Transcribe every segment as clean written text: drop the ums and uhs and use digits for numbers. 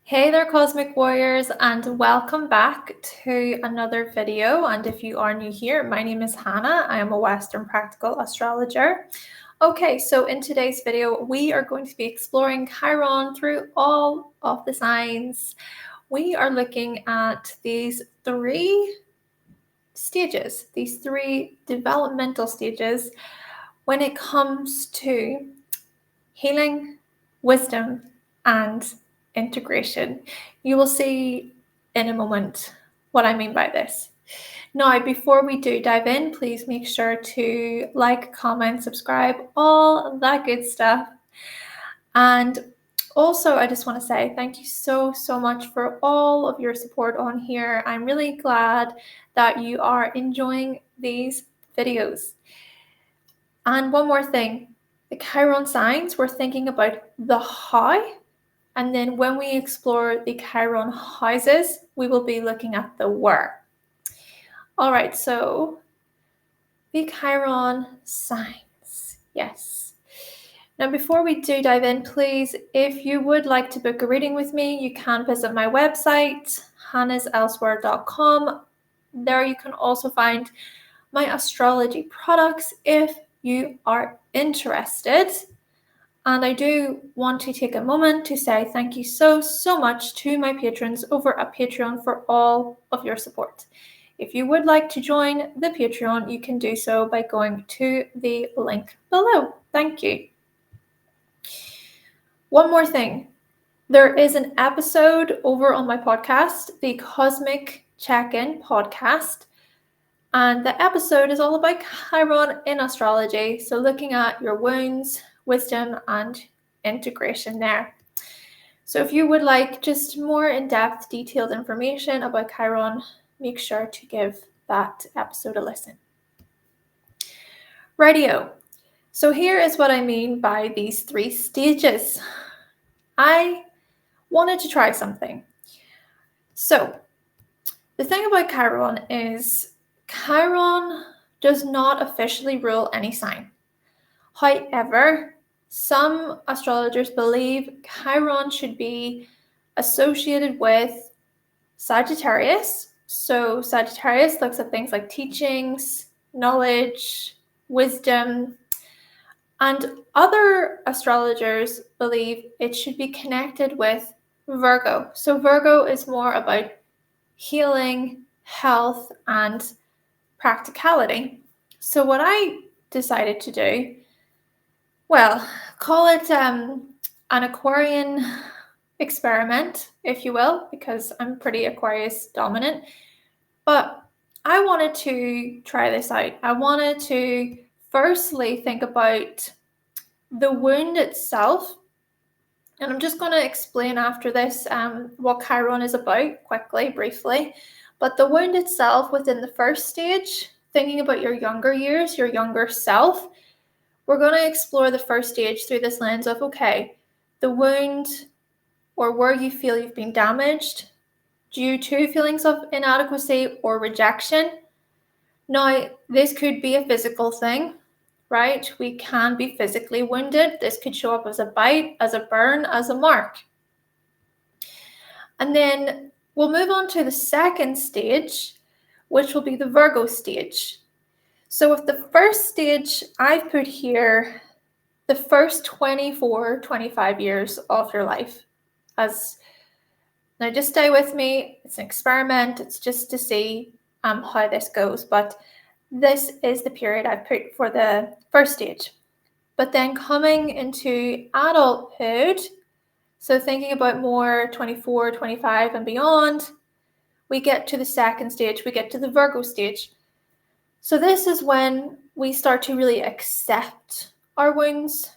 Hey there, Cosmic Warriors, and welcome back to another video. And if you are new here, my name is Hannah. I am a Western Practical Astrologer. Okay, so in today's video, we are going to be exploring Chiron through all of the signs. We are looking at these three stages, these three developmental stages when it comes to healing, wisdom, and integration. You will see in a moment what I mean by this. Now, before we do dive in, please make sure to like, comment, subscribe, all that good stuff. And also, I just want to say thank you so much for all of your support on here. I'm really glad that you are enjoying these videos. And one more thing, the Chiron signs, we're thinking about the how, and then when we explore the Chiron houses, we will be looking at the where. All right, so the Chiron signs, yes. Now, before we do dive in, please, if you would like to book a reading with me, you can visit my website, hannahselsewhere.com. There you can also find my astrology products if you are interested. And I do want to take a moment to say thank you so much to my patrons over at Patreon for all of your support. If you would like to join the Patreon, you can do so by going to the link below. Thank you. One more thing. There is an episode over on my podcast, the Cosmic Check-In podcast. And the episode is all about Chiron in astrology. So looking at your wounds, wisdom, and integration there. So if you would like just more in-depth, detailed information about Chiron, make sure to give that episode a listen. Rightio. So here is what I mean by these three stages. I wanted to try something. So the thing about Chiron is Chiron does not officially rule any sign. However, some astrologers believe Chiron should be associated with Sagittarius. So Sagittarius looks at things like teachings, knowledge, wisdom, and other astrologers believe it should be connected with Virgo. So Virgo is more about healing, health, and practicality. So what I decided to do, well, call it an Aquarian experiment, if you will, because I'm pretty Aquarius dominant. But I wanted to try this out. I wanted to firstly think about the wound itself. And I'm just going to explain after this what Chiron is about quickly, briefly. But the wound itself within the first stage, thinking about your younger years, your younger self, we're going to explore the first stage through this lens of, okay, the wound or where you feel you've been damaged due to feelings of inadequacy or rejection. Now, this could be a physical thing, right? We can be physically wounded. This could show up as a bite, as a burn, as a mark. And then we'll move on to the second stage, which will be the Virgo stage. So with the first stage, I've put here the first 24, 25 years of your life. Now just stay with me. It's an experiment. It's just to see how this goes. But this is the period I've put for the first stage. But then coming into adulthood, so thinking about more 24, 25 and beyond, we get to the second stage, we get to the Virgo stage. So this is when we start to really accept our wounds,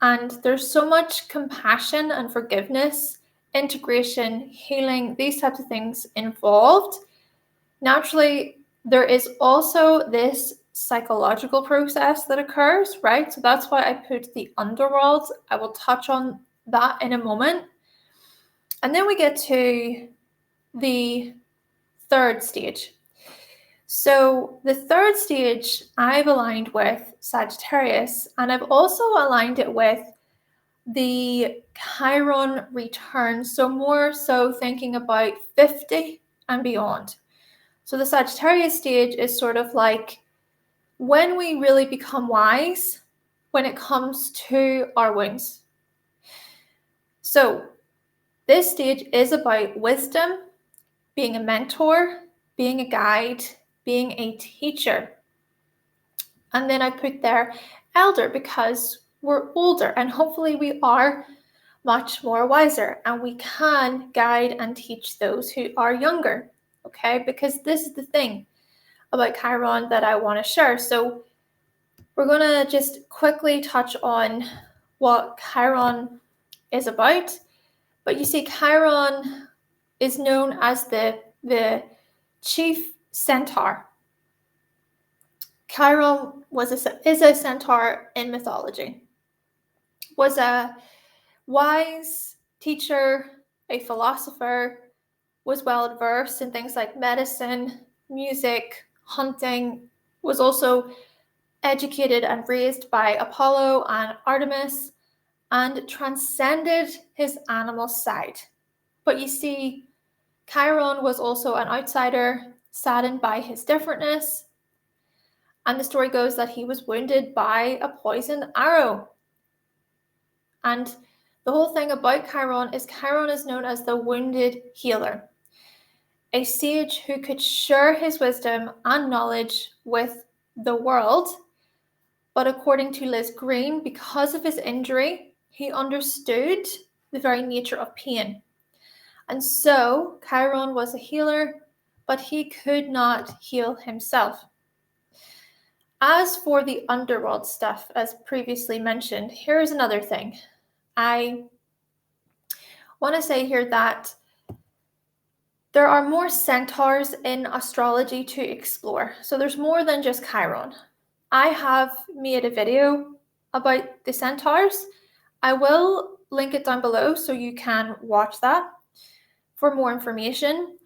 and there's so much compassion and forgiveness, integration, healing, these types of things involved. Naturally, there is also this psychological process that occurs, right? So that's why I put the underworld. I will touch on that in a moment. And then we get to the third stage. So the third stage I've aligned with Sagittarius, and I've also aligned it with the Chiron return. So more so thinking about 50 and beyond. So the Sagittarius stage is sort of like when we really become wise when it comes to our wounds. So this stage is about wisdom, being a mentor, being a guide, being a teacher. And then I put there elder because we're older and hopefully we are much more wiser and we can guide and teach those who are younger. Okay, because this is the thing about Chiron that I want to share. So we're going to just quickly touch on what Chiron is about. But you see, Chiron is known as the chief centaur. Chiron is a centaur in mythology. Was a wise teacher, a philosopher, was well versed in things like medicine, music, hunting, was also educated and raised by Apollo and Artemis, and transcended his animal side. But you see, Chiron was also an outsider, saddened by his differentness, and the story goes that he was wounded by a poisoned arrow. And the whole thing about Chiron is known as the wounded healer, a sage who could share his wisdom and knowledge with the world. But according to Liz Green, because of his injury, he understood the very nature of pain. And so Chiron was a healer, but he could not heal himself. As for the underworld stuff, as previously mentioned, here's another thing. I want to say here that there are more centaurs in astrology to explore. So there's more than just Chiron. I have made a video about the centaurs. I will link it down below so you can watch that for more information.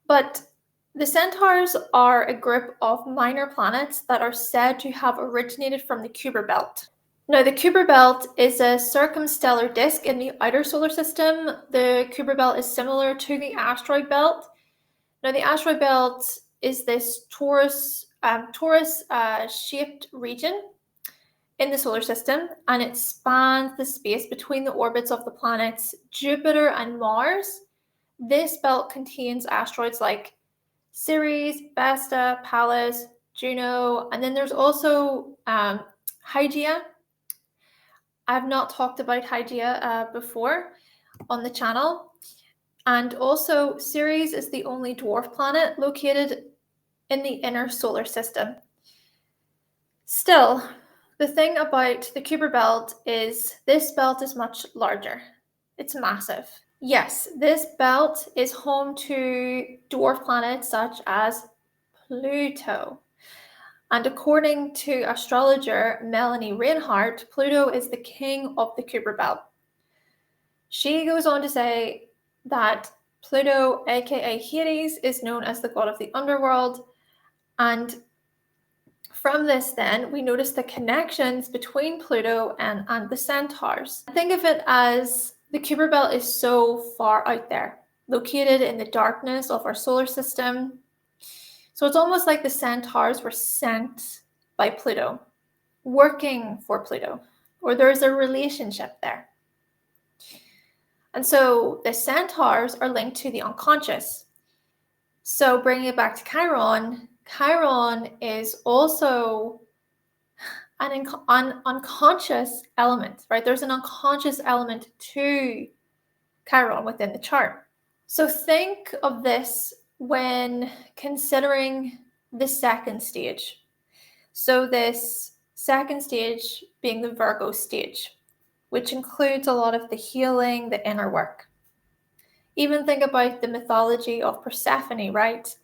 But the centaurs are a group of minor planets that are said to have originated from the Kuiper belt. Now, the Kuiper belt is a circumstellar disk in the outer solar system. The Kuiper belt is similar to the asteroid belt. Now, the asteroid belt is this Taurus shaped region in the solar system, and it spans the space between the orbits of the planets Jupiter and Mars. This belt contains asteroids like Ceres, Vesta, Pallas, Juno, and then there's also Hygeia. I've not talked about Hygeia before on the channel. And also, Ceres is the only dwarf planet located in the inner solar system. Still, the thing about the Kuiper belt is this belt is much larger. It's massive. Yes, this belt is home to dwarf planets such as Pluto. And according to astrologer Melanie Reinhardt, Pluto is the king of the Kuiper belt. She goes on to say that Pluto, aka Hades, is known as the god of the underworld. And from this, then, we notice the connections between Pluto and the centaurs. Think of it as the Kuiper belt is so far out there, located in the darkness of our solar system. So it's almost like the centaurs were sent by Pluto, working for Pluto, or there's a relationship there. And so the centaurs are linked to the unconscious. So bringing it back to Chiron, Chiron is also an unconscious element, right? There's an unconscious element to Chiron within the chart. So think of this when considering the second stage. So this second stage being the Virgo stage, which includes a lot of the healing, the inner work. Even think about the mythology of Persephone, right?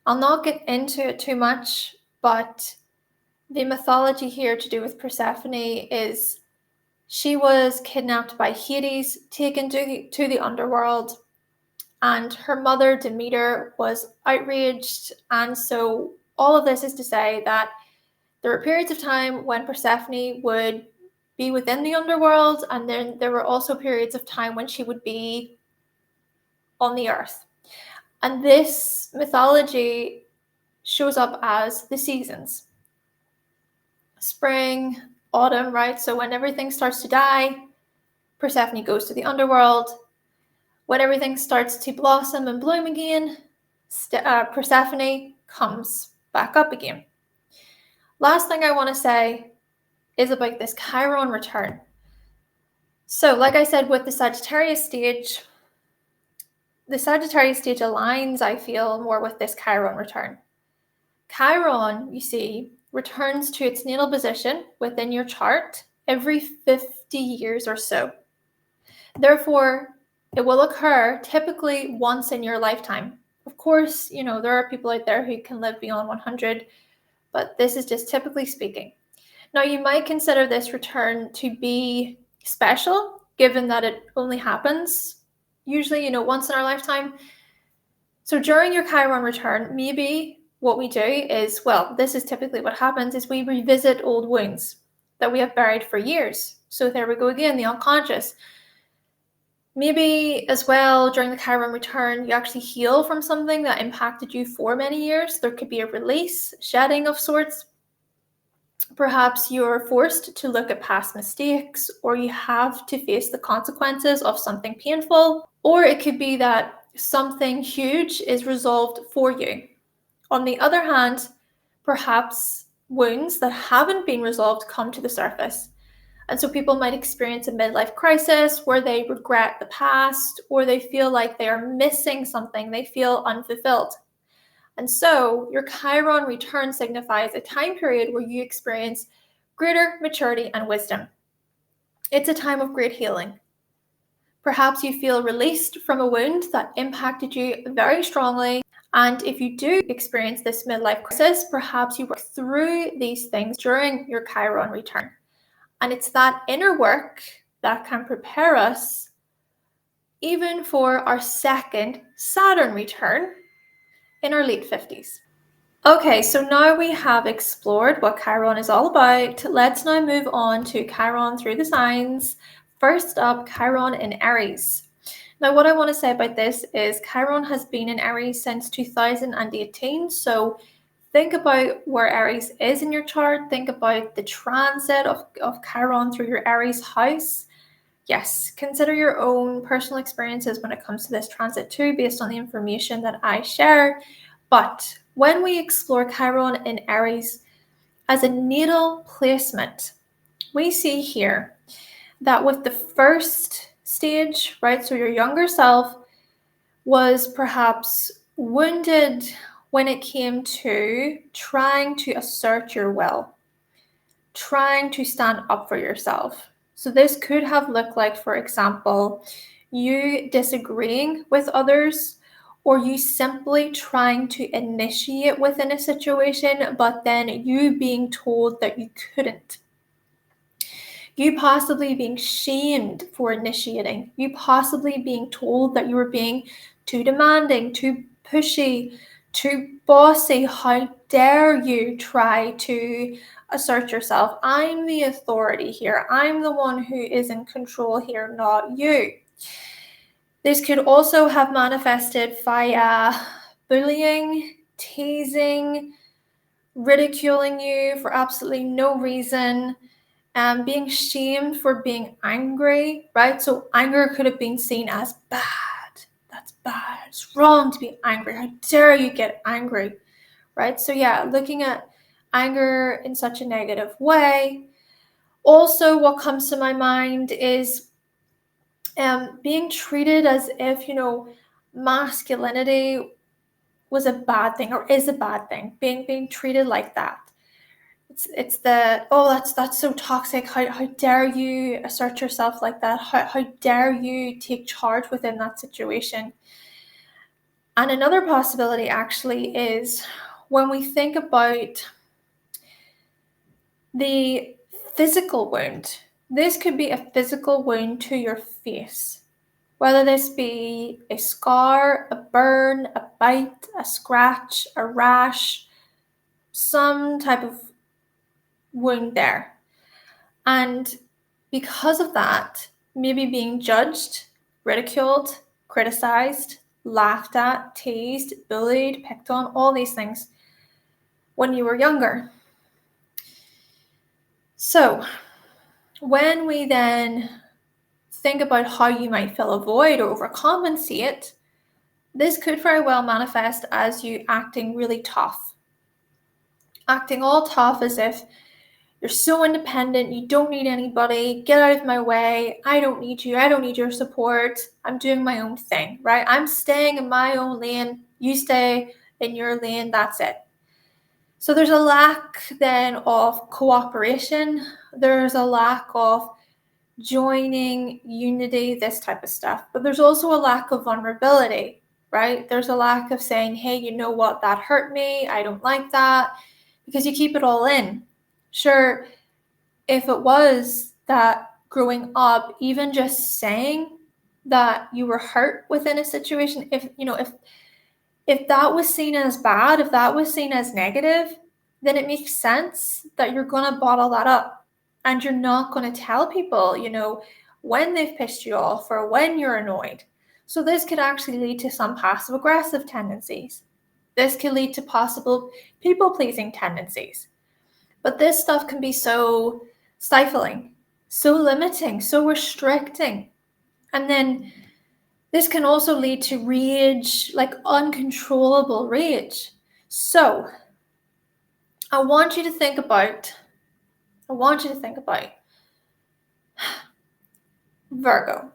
I'll not get into it too much, but the mythology here to do with Persephone is she was kidnapped by Hades, taken to the underworld, and her mother Demeter was outraged. And so all of this is to say that there were periods of time when Persephone would be within the underworld, and then there were also periods of time when she would be on the earth. And this mythology shows up as the seasons. Spring, autumn, right? So when everything starts to die, Persephone goes to the underworld. When everything starts to blossom and bloom again, Persephone comes back up again. Last thing I want to say is about this Chiron return. So like I said, with the Sagittarius stage aligns, I feel, more with this Chiron return. Chiron, you see, returns to its natal position within your chart every 50 years or so. Therefore, it will occur typically once in your lifetime. Of course, there are people out there who can live beyond 100, but this is just typically speaking. Now, you might consider this return to be special, given that it only happens usually, once in our lifetime. So during your Chiron return, maybe what we do is, this is typically what happens, is we revisit old wounds that we have buried for years. So there we go again, the unconscious. Maybe as well, during the Chiron return, you actually heal from something that impacted you for many years. There could be a release, shedding of sorts. Perhaps you're forced to look at past mistakes, or you have to face the consequences of something painful. Or it could be that something huge is resolved for you. On the other hand, perhaps wounds that haven't been resolved come to the surface. And so people might experience a midlife crisis where they regret the past, or they feel like they are missing something, they feel unfulfilled. And so your Chiron return signifies a time period where you experience greater maturity and wisdom. It's a time of great healing. Perhaps you feel released from a wound that impacted you very strongly. And if you do experience this midlife crisis, perhaps you work through these things during your Chiron return. And it's that inner work that can prepare us even for our second Saturn return in our late 50s. Okay, so now we have explored what Chiron is all about. Let's now move on to Chiron through the signs. First up, Chiron in Aries. Now, what I want to say about this is Chiron has been in Aries since 2018. So think about where Aries is in your chart. Think about the transit of Chiron through your Aries house. Yes, consider your own personal experiences when it comes to this transit too, based on the information that I share. But when we explore Chiron in Aries as a natal placement, we see here that with the first stage, right, so your younger self was perhaps wounded when it came to trying to assert your will, trying to stand up for yourself. So this could have looked like, for example, you disagreeing with others, or you simply trying to initiate within a situation, but then you being told that you couldn't. You possibly being shamed for initiating. You possibly being told that you were being too demanding, too pushy, too bossy. How dare you try to assert yourself? I'm the authority here. I'm the one who is in control here, not you. This could also have manifested via bullying, teasing, ridiculing you for absolutely no reason, being shamed for being angry, right? So anger could have been seen as bad. That's bad. It's wrong to be angry. How dare you get angry, right? So yeah, looking at anger in such a negative way. Also, what comes to my mind is being treated as if, masculinity was a bad thing or is a bad thing, being treated like that. It's that's so toxic. How dare you assert yourself like that? How dare you take charge within that situation? And another possibility actually is when we think about the physical wound. This could be a physical wound to your face, whether this be a scar, a burn, a bite, a scratch, a rash, some type of wound there. And because of that, maybe being judged, ridiculed, criticized, laughed at, teased, bullied, picked on, all these things when you were younger. So when we then think about how you might fill a void or overcompensate, this could very well manifest as you acting really tough. Acting all tough as if you're so independent, you don't need anybody, get out of my way, I don't need you, I don't need your support, I'm doing my own thing, right? I'm staying in my own lane, you stay in your lane, that's it. So there's a lack then of cooperation, there's a lack of joining, unity, this type of stuff. But there's also a lack of vulnerability, right? There's a lack of saying, hey, you know what, that hurt me, I don't like that, because you keep it all in. Sure, if it was that growing up, even just saying that you were hurt within a situation, if that was seen as bad, if that was seen as negative, then it makes sense that you're going to bottle that up and you're not going to tell people, when they've pissed you off or when you're annoyed. So this could actually lead to some passive aggressive tendencies. This could lead to possible people-pleasing tendencies. But this stuff can be so stifling, so limiting, so restricting. And then this can also lead to rage, like uncontrollable rage. So I want you to think about Virgo,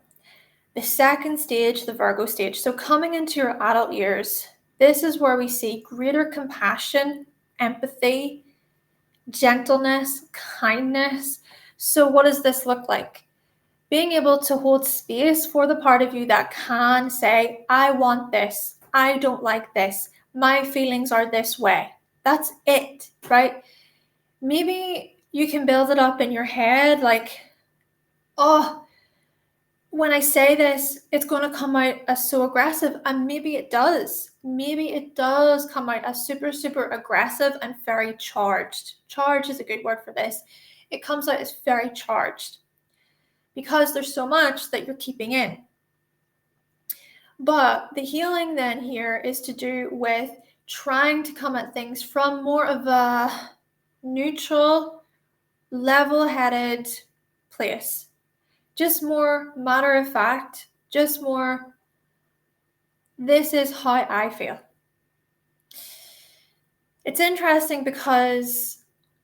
the second stage, the Virgo stage. So coming into your adult years, this is where we see greater compassion, empathy, gentleness, kindness. So what does this look like? Being able to hold space for the part of you that can say, I want this, I don't like this, my feelings are this way. That's it, right? Maybe you can build it up in your head like, oh, when I say this, it's going to come out as so aggressive. And maybe it does. Maybe it does come out as super, super aggressive and very charged. Charge is a good word for this. It comes out as very charged because there's so much that you're keeping in. But the healing then here is to do with trying to come at things from more of a neutral, level-headed place. Just more matter of fact, just more, this is how I feel. It's interesting because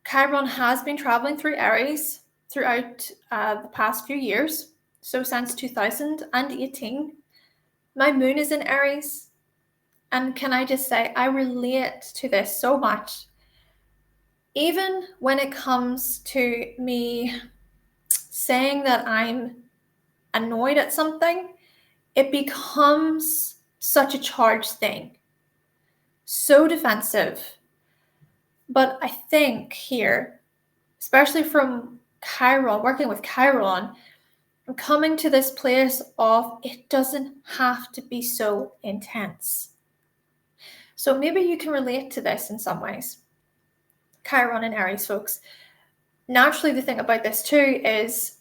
Chiron has been traveling through Aries throughout the past few years. So since 2018, my moon is in Aries. And can I just say, I relate to this so much. Even when it comes to me saying that I'm annoyed at something, it becomes such a charged thing. So defensive. But I think here, especially from Chiron, working with Chiron, I'm coming to this place of it doesn't have to be so intense. So maybe you can relate to this in some ways. Chiron and Aries folks. Naturally, the thing about this too is,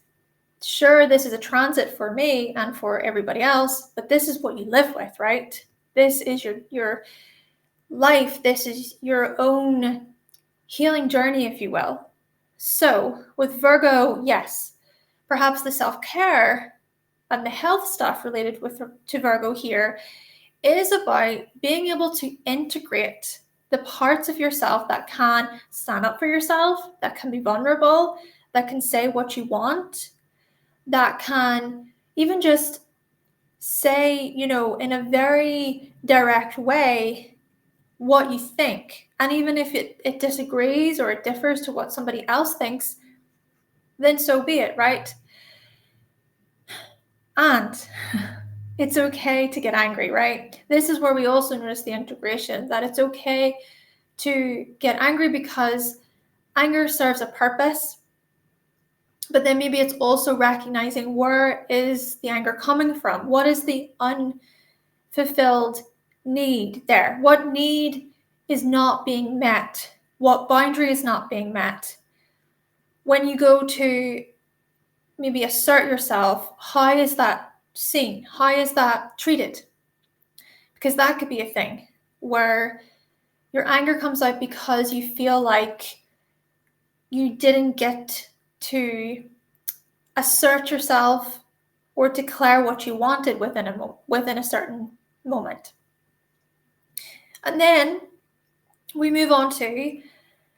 sure, this is a transit for me and for everybody else, but this is what you live with, right? This is your life. This is your own healing journey, if you will. So with Virgo, yes, perhaps the self-care and the health stuff related to Virgo here is about being able to integrate the parts of yourself that can stand up for yourself, that can be vulnerable, that can say what you want, that can even just say, in a very direct way, what you think. And even if it disagrees or it differs to what somebody else thinks, then so be it, right? And it's okay to get angry, right? This is where we also notice the integration, that it's okay to get angry because anger serves a purpose. But then maybe it's also recognizing, where is the anger coming from? What is the unfulfilled need there? What need is not being met? What boundary is not being met? When you go to maybe assert yourself, how is that seen? How is that treated? Because that could be a thing where your anger comes out because you feel like you didn't get to assert yourself or declare what you wanted within a certain moment. And then we move on to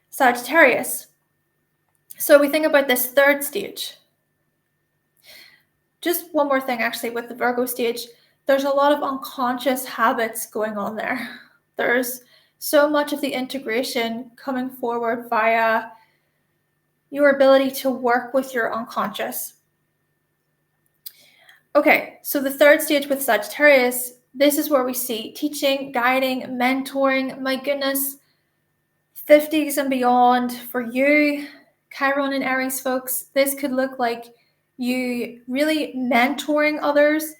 Sagittarius. So we think about this third stage. Just one more thing, actually, with the Virgo stage, there's a lot of unconscious habits going on there. There's so much of the integration coming forward via your ability to work with your unconscious. Okay, so the third stage with Sagittarius, this is where we see teaching, guiding, mentoring. My goodness, 50s and beyond for you, Chiron and Aries folks, this could look like you really mentoring others,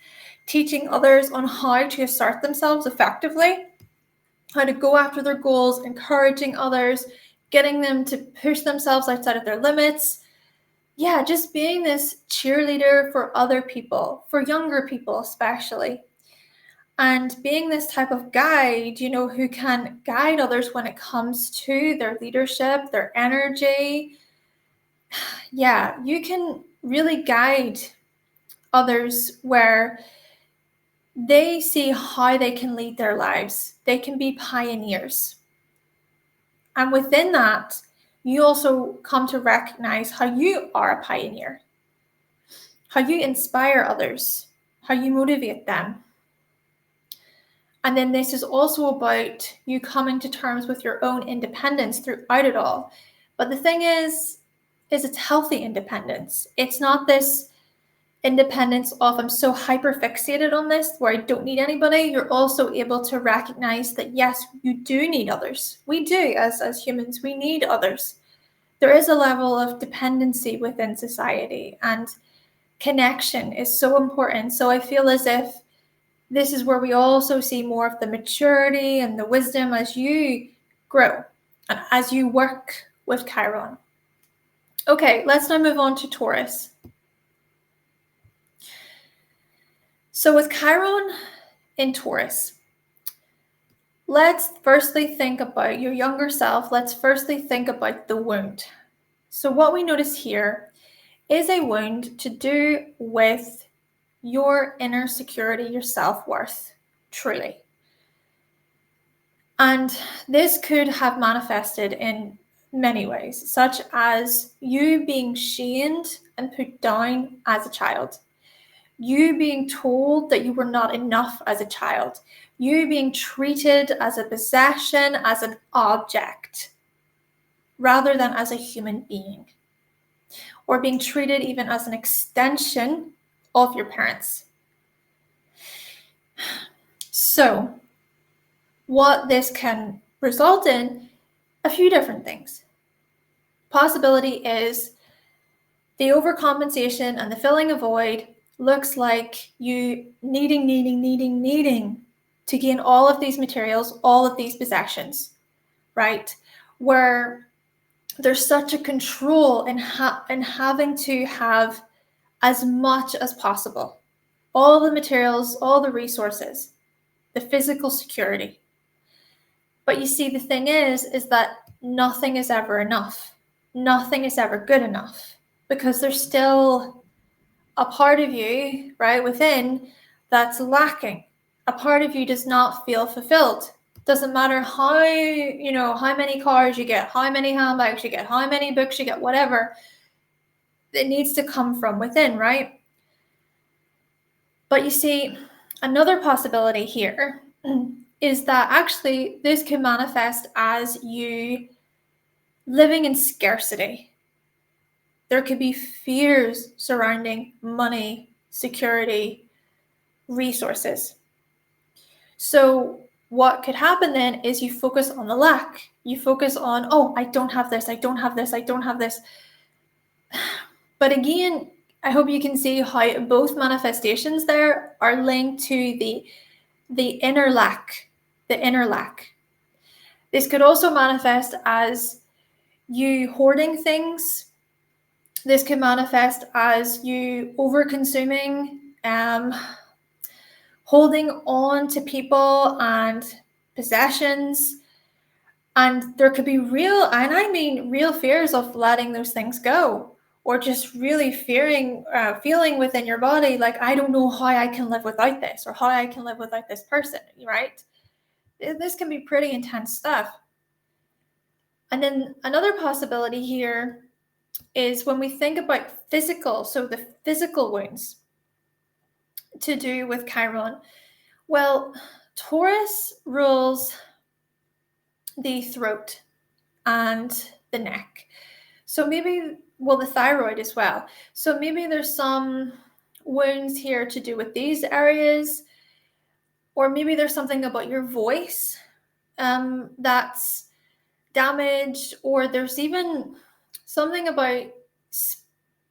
teaching others on how to assert themselves effectively, how to go after their goals, encouraging others, getting them to push themselves outside of their limits. Yeah, just being this cheerleader for other people, for younger people especially. And being this type of guide, who can guide others when it comes to their leadership, their energy. Yeah, you can really guide others where they see how they can lead their lives. They can be pioneers. And within that, you also come to recognize how you are a pioneer, how you inspire others, how you motivate them. And then this is also about you coming to terms with your own independence throughout it all. But the thing is it's healthy independence. It's not this independence of I'm so hyper fixated on this where I don't need anybody. You're also able to recognize that yes, you do need others. We do as humans, we need others. There is a level of dependency within society, and connection is so important. So I feel as if this is where we also see more of the maturity and the wisdom as you grow and as you work with Chiron. Okay, let's now move on to Taurus. So with Chiron in Taurus, let's firstly think about your younger self. Let's firstly think about the wound. So what we notice here is a wound to do with your inner security, your self-worth, truly. And this could have manifested in many ways, such as you being shamed and put down as a child, you being told that you were not enough as a child, you being treated as a possession, as an object, rather than as a human being, or being treated even as an extension of your parents. So what this can result in, a few different things. Possibility is the overcompensation and the filling a void looks like you needing to gain all of these materials, all of these possessions, right? Where there's such a control in having to have as much as possible, all the materials, all the resources, the physical security. But you see, the thing is that nothing is ever enough. Nothing is ever good enough, because there's still a part of you, right, within that's lacking. A part of you does not feel fulfilled. Doesn't matter how many cars you get, how many handbags you get, how many books you get, whatever. It needs to come from within, right? But you see, another possibility here is that actually this can manifest as you living in scarcity. There could be fears surrounding money, security, resources. So what could happen then is you focus on the lack. You focus on, oh, I don't have this, I don't have this, I don't have this. But again, I hope you can see how both manifestations there are linked to the inner lack, This could also manifest as you hoarding things, This could manifest as you over-consuming, holding on to people and possessions. And there could be real, and I mean real fears of letting those things go, or just really feeling within your body, like, I don't know how I can live without this, or how I can live without this person, right? This can be pretty intense stuff. And then another possibility here is when we think about physical, so the physical wounds to do with Chiron. Well, Taurus rules the throat and the neck. So maybe, well, the thyroid as well. So maybe there's some wounds here to do with these areas, or maybe there's something about your voice that's damaged, or there's even something about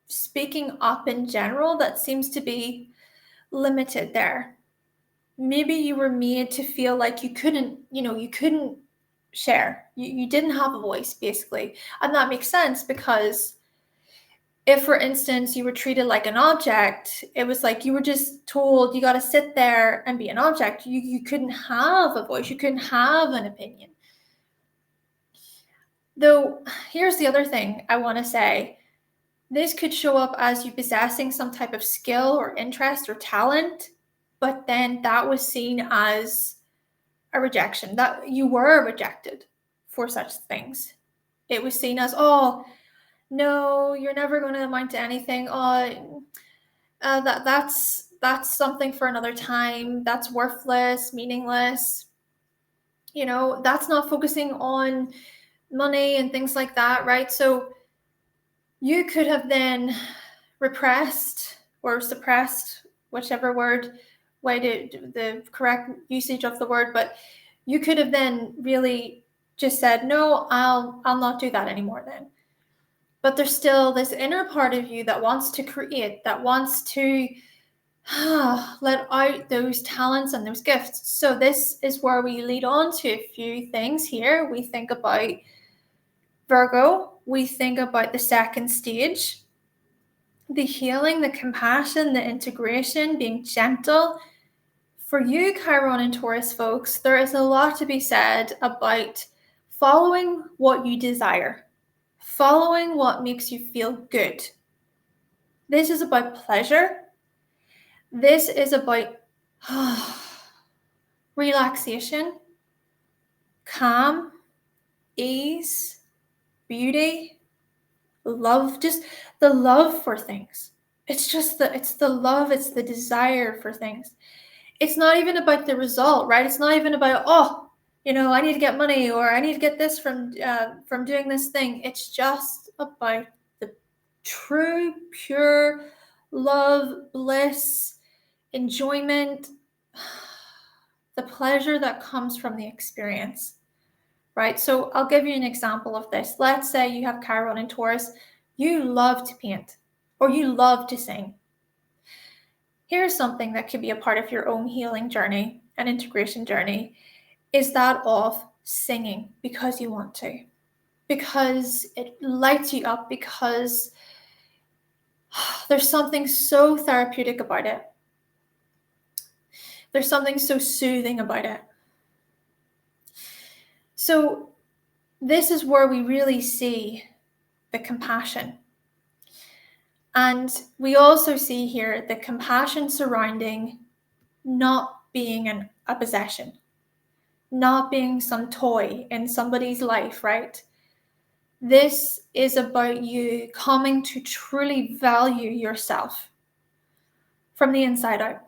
speaking up in general that seems to be limited there. Maybe you were made to feel like you couldn't share. You didn't have a voice, basically. And that makes sense, because if, for instance, you were treated like an object, it was like you were just told you got to sit there and be an object. You couldn't have a voice. You couldn't have an opinion. Though, here's the other thing I want to say. This could show up as you possessing some type of skill or interest or talent, but then that was seen as a rejection, that you were rejected for such things. It was seen as, oh, no, you're never going to amount to anything. Oh, that's something for another time. That's worthless, meaningless. That's not focusing on money and things like that, right? So you could have then repressed or suppressed, whichever way to the correct usage of the word, but you could have then really just said, no, I'll not do that anymore then. But there's still this inner part of you that wants to create, that wants to let out those talents and those gifts. So this is where we lead on to a few things here. We think about Virgo, we think about the second stage, the healing, the compassion, the integration, being gentle. For you, Chiron and Taurus folks, there is a lot to be said about following what you desire, following what makes you feel good. This is about pleasure. This is about relaxation, calm, ease, beauty, love, just the love for things. It's the love, it's the desire for things. It's not even about the result, right? It's not even about, I need to get money, or I need to get this from doing this thing. It's just about the true, pure love, bliss, enjoyment, the pleasure that comes from the experience, right? So I'll give you an example of this. Let's say you have Chiron and Taurus. You love to paint, or you love to sing. Here's something that could be a part of your own healing journey and integration journey, is that of singing because you want to, because it lights you up, because there's something so therapeutic about it. There's something so soothing about it. So this is where we really see the compassion. And we also see here the compassion surrounding not being a possession, not being some toy in somebody's life, right? This is about you coming to truly value yourself from the inside out,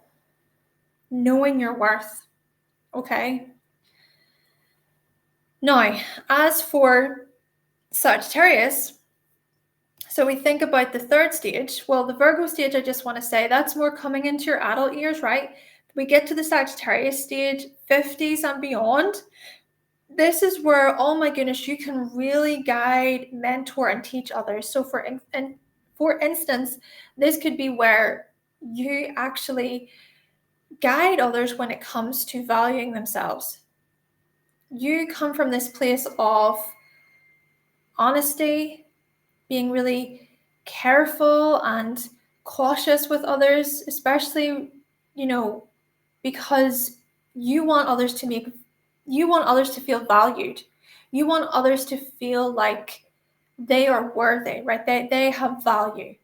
knowing your worth, okay? Now, as for Sagittarius, so we think about the third stage. Well, the Virgo stage, I just want to say, that's more coming into your adult years, right? We get to the Sagittarius stage, 50s and beyond. This is where, oh my goodness, you can really guide, mentor, and teach others. So for instance, this could be where you actually guide others when it comes to valuing themselves. You come from this place of honesty, being really careful and cautious with others, especially, because you want others to feel valued. You want others to feel like they are worthy, right? They have value.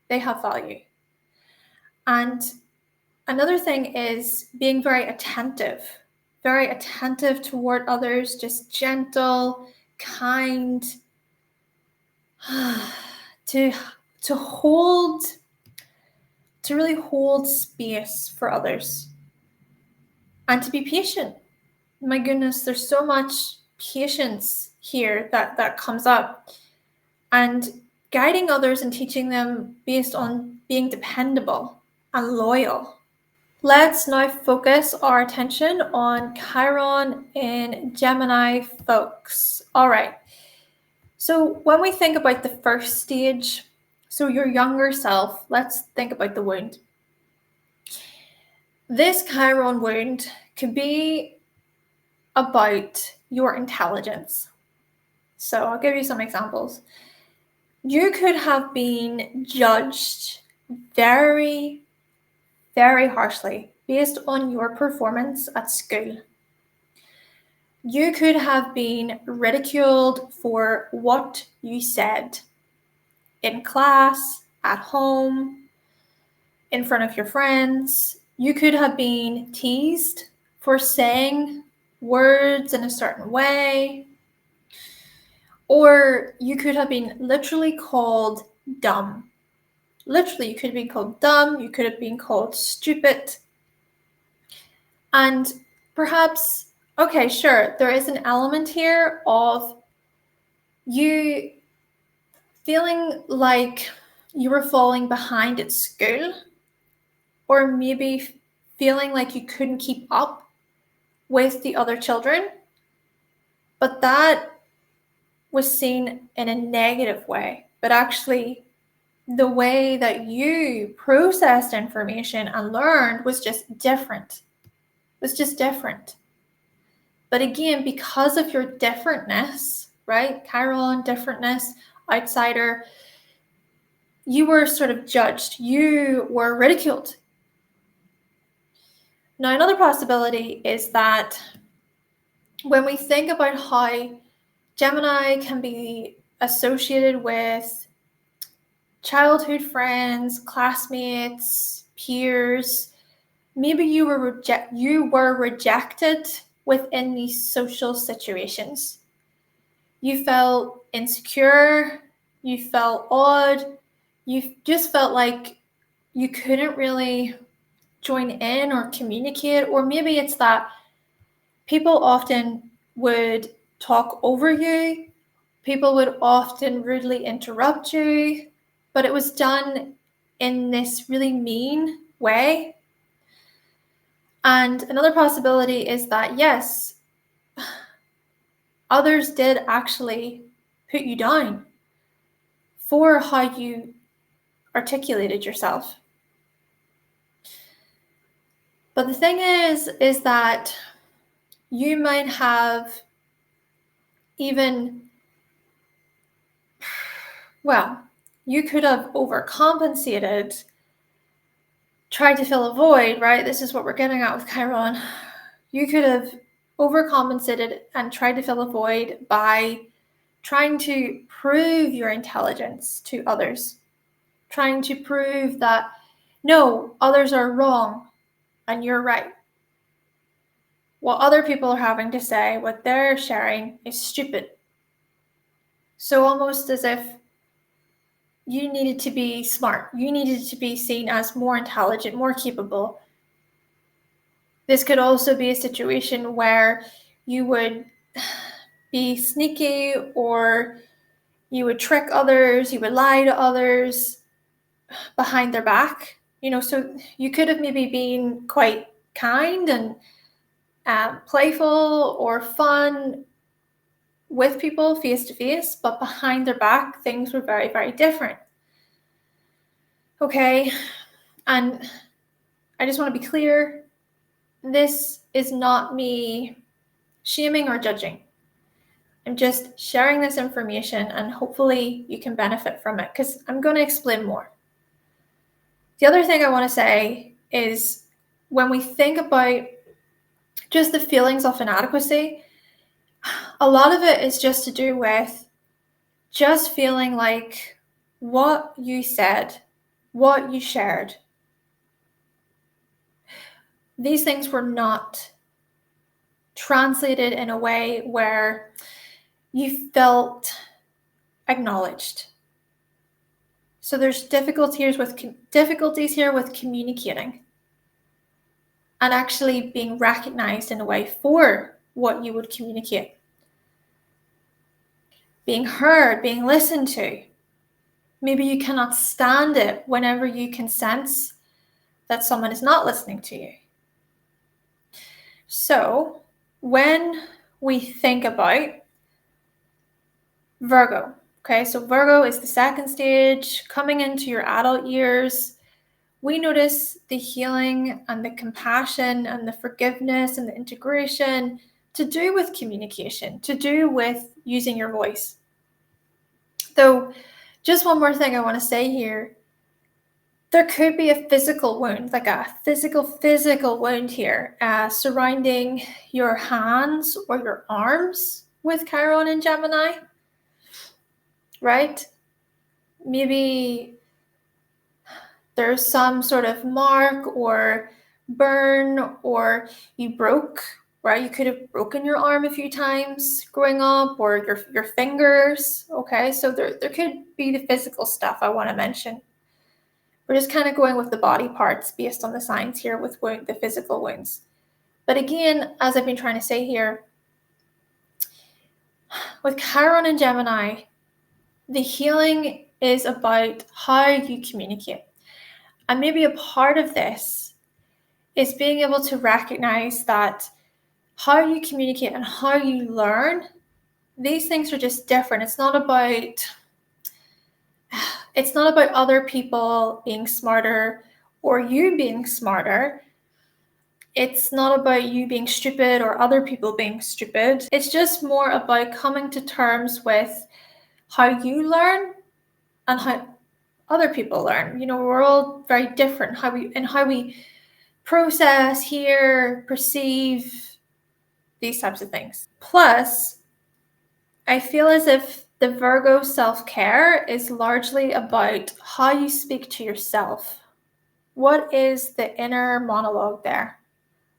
They have value. And another thing is being very attentive toward others, just gentle, kind, to really hold space for others, and to be patient. My goodness, there's so much patience here that comes up, and guiding others and teaching them based on being dependable and loyal. Let's now focus our attention on Chiron in Gemini, folks. All right. So when we think about the first stage, so your younger self, let's think about the wound. This Chiron wound could be about your intelligence. So I'll give you some examples. You could have been judged very, very harshly based on your performance at school. You could have been ridiculed for what you said in class, at home, in front of your friends. You could have been teased for saying words in a certain way. Or you could have been literally called dumb. Literally, you could have been called dumb. You could have been called stupid. And perhaps, okay, sure, there is an element here of you feeling like you were falling behind at school, or maybe feeling like you couldn't keep up with the other children, but that was seen in a negative way. But actually, the way that you processed information and learned was just different. But again, because of your differentness, right? Chiron, differentness, outsider, you were sort of judged. You were ridiculed. Now, another possibility is that when we think about how Gemini can be associated with childhood friends, classmates, peers, maybe you were rejected within these social situations. You felt insecure, you felt odd, you just felt like you couldn't really join in or communicate, or maybe it's that people often would talk over you, people would often rudely interrupt you, but it was done in this really mean way. And another possibility is that, yes, others did actually put you down for how you articulated yourself. But the thing is that you might have you could have overcompensated, tried to fill a void, right? This is what we're getting at with Chiron. You could have overcompensated and tried to fill a void by trying to prove your intelligence to others, trying to prove that, no, others are wrong and you're right. What other people are having to say, what they're sharing, is stupid. So almost as if you needed to be smart, you needed to be seen as more intelligent, more capable. This could also be a situation where you would be sneaky, or you would trick others, you would lie to others behind their back. So you could have maybe been quite kind and playful or fun with people face to face, but behind their back, things were very, very different. Okay, and I just want to be clear, this is not me shaming or judging. I'm just sharing this information and hopefully you can benefit from it because I'm going to explain more. The other thing I want to say is when we think about just the feelings of inadequacy, a lot of it is just to do with just feeling like what you said, what you shared, these things were not translated in a way where you felt acknowledged. So there's difficulties here with communicating and actually being recognized in a way for what you would communicate. Being heard, being listened to. Maybe you cannot stand it whenever you can sense that someone is not listening to you. So when we think about Virgo, okay, so Virgo is the second stage, coming into your adult years. We notice the healing and the compassion and the forgiveness and the integration to do with communication, to do with using your voice. Though, just one more thing I want to say here. There could be a physical wound, like a physical wound here, surrounding your hands or your arms with Chiron and Gemini, right? Maybe there's some sort of mark or burn, or you broke, right? You could have broken your arm a few times growing up, or your fingers, okay? So there could be the physical stuff I want to mention. We're just kind of going with the body parts based on the signs here with the physical wounds. But again, as I've been trying to say here, with Chiron and Gemini, the healing is about how you communicate. And maybe a part of this is being able to recognize that how you communicate and how you learn, these things are just different. It's not about other people being smarter or you being smarter. It's not about you being stupid or other people being stupid. It's just more about coming to terms with how you learn and how other people learn. You know, we're all very different how we process, hear, perceive these types of things. Plus, I feel as if the Virgo self-care is largely about how you speak to yourself. What is the inner monologue there?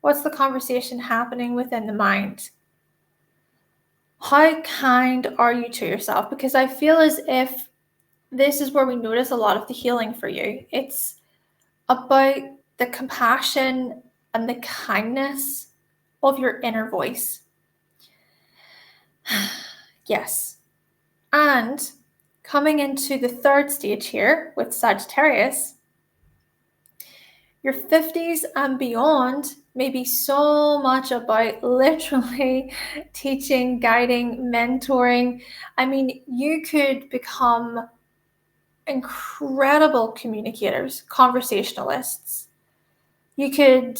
What's the conversation happening within the mind? How kind are you to yourself? Because I feel as if this is where we notice a lot of the healing for you. It's about the compassion and the kindness of your inner voice. Yes. And coming into the third stage here with Sagittarius, your 50s and beyond may be so much about literally teaching, guiding, mentoring. I mean, you could become incredible communicators, conversationalists. You could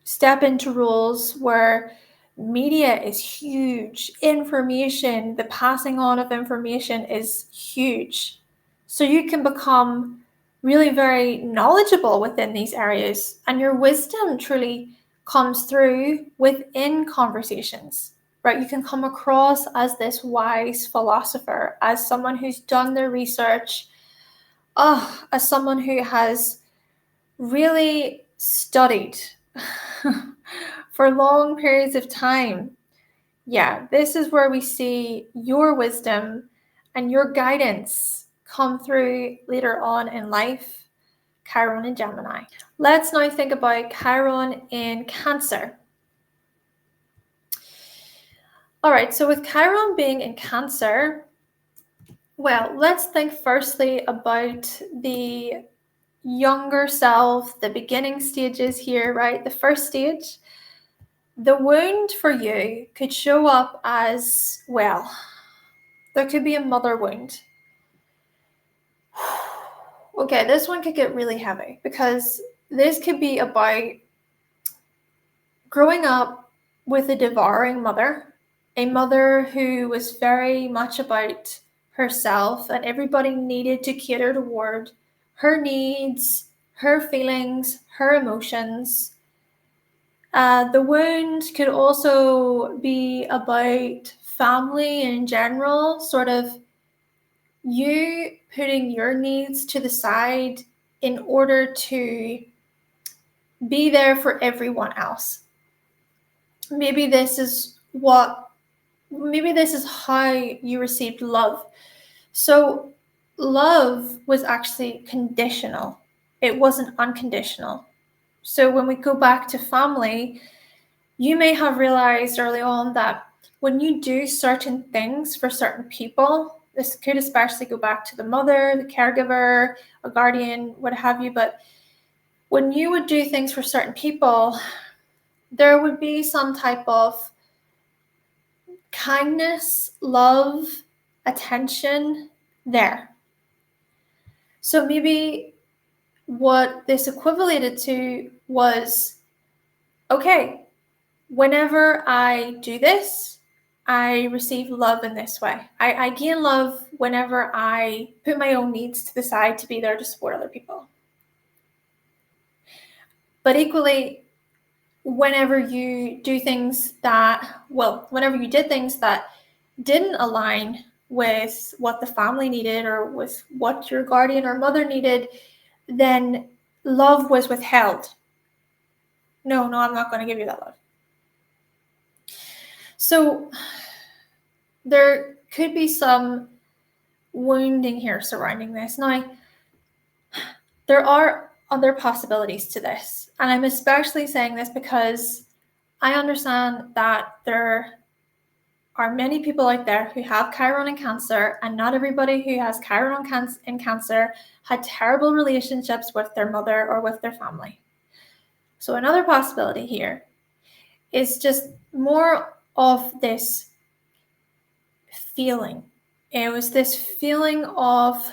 step into roles where media is huge, information, the passing on of information is huge. So you can become really very knowledgeable within these areas, and your wisdom truly comes through within conversations, right? You can come across as this wise philosopher, as someone who's done their research, as someone who has really studied for long periods of time. Yeah, this is where we see your wisdom and your guidance come through later on in life, Chiron and Gemini. Let's now think about Chiron in Cancer. All right, so with Chiron being in Cancer, well, let's think firstly about the younger self, the beginning stages here, right? The first stage, the wound for you could show up as, well, there could be a mother wound. Okay, this one could get really heavy because this could be about growing up with a devouring mother, a mother who was very much about herself, and everybody needed to cater toward her needs, her feelings, her emotions. The wound could also be about family in general, sort of you putting your needs to the side in order to be there for everyone else. Maybe this is how you received love. So love was actually conditional. It wasn't unconditional. So when we go back to family, you may have realized early on that when you do certain things for certain people, this could especially go back to the mother, the caregiver, a guardian, what have you, but when you would do things for certain people, there would be some type of kindness, love, attention there. So maybe what this equivalated to was, okay, whenever I do this, I receive love in this way. I gain love whenever I put my own needs to the side to be there to support other people. But equally, whenever you do things whenever you did things that didn't align with what the family needed or with what your guardian or mother needed, then love was withheld. No, I'm not going to give you that love. So there could be some wounding here surrounding this. Now, there are other possibilities to this, and I'm especially saying this because I understand that there are many people out there who have Chiron in Cancer, and not everybody who has Chiron in Cancer had terrible relationships with their mother or with their family. So another possibility here is just more of this feeling. It was this feeling of,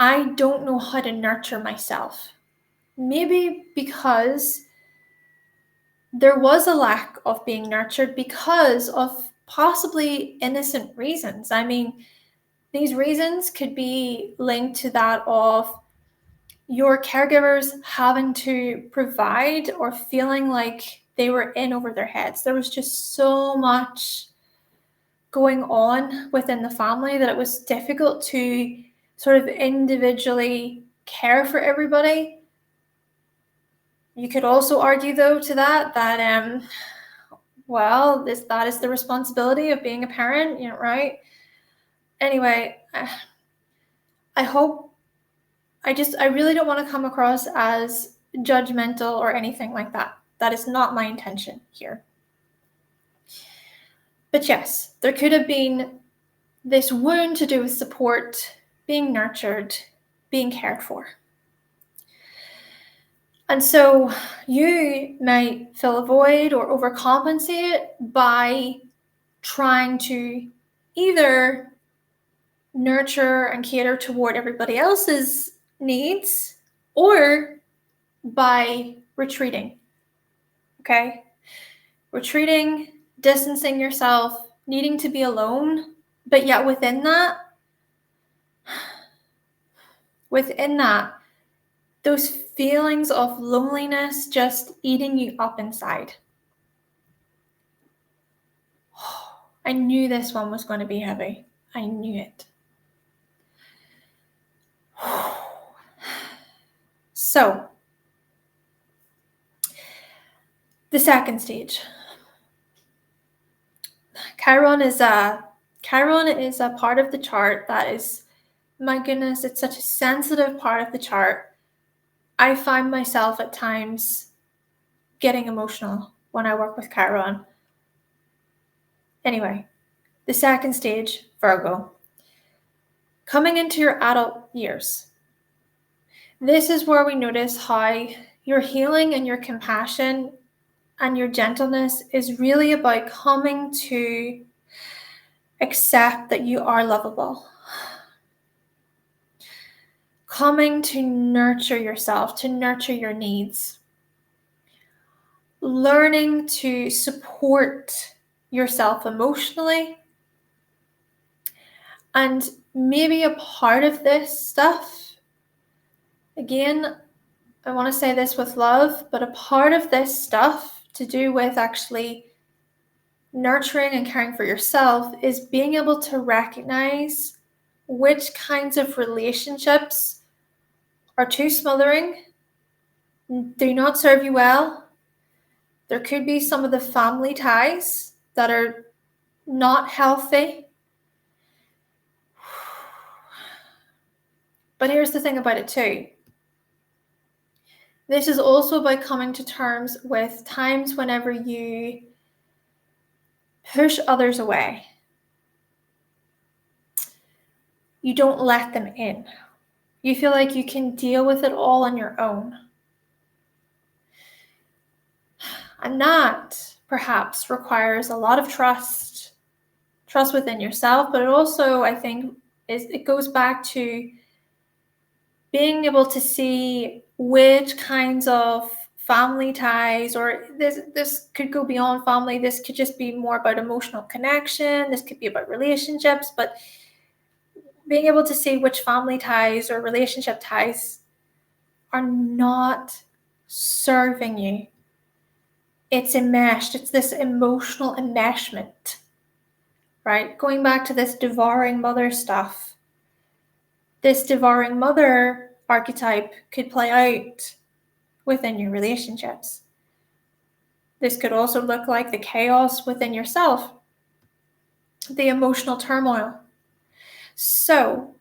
I don't know how to nurture myself. Maybe because there was a lack of being nurtured because of possibly innocent reasons. I mean, these reasons could be linked to that of your caregivers having to provide or feeling like they were in over their heads. There was just so much going on within the family that it was difficult to sort of individually care for everybody. You could also argue, though, to that that is the responsibility of being a parent, right? Anyway, I really don't want to come across as judgmental or anything like that. That is not my intention here. But yes, there could have been this wound to do with support, being nurtured, being cared for. And so you might fill a void or overcompensate by trying to either nurture and cater toward everybody else's needs or by retreating. Okay? Retreating, distancing yourself, needing to be alone, but yet within that, those feelings of loneliness just eating you up inside. I knew this one was going to be heavy. I knew it. So, the second stage. Chiron is a part of the chart that is, my goodness, it's such a sensitive part of the chart. I find myself at times getting emotional when I work with Chiron. Anyway, the second stage, Virgo. Coming into your adult years. This is where we notice how your healing and your compassion and your gentleness is really about coming to accept that you are lovable. Coming to nurture yourself, to nurture your needs. Learning to support yourself emotionally. And maybe a part of this stuff, again, I want to say this with love, but a part of this stuff to do with actually nurturing and caring for yourself is being able to recognize which kinds of relationships are too smothering, do not serve you well. There could be some of the family ties that are not healthy. But here's the thing about it too. This is also about coming to terms with times whenever you push others away. You don't let them in. You feel like you can deal with it all on your own. And that perhaps requires a lot of trust within yourself, but it also, I think, it goes back to being able to see which kinds of family ties, or this could go beyond family, this could just be more about emotional connection, this could be about relationships, but being able to see which family ties or relationship ties are not serving you. It's enmeshed, it's this emotional enmeshment, right? Going back to this devouring mother stuff, this devouring mother archetype could play out within your relationships. This could also look like the chaos within yourself, the emotional turmoil. So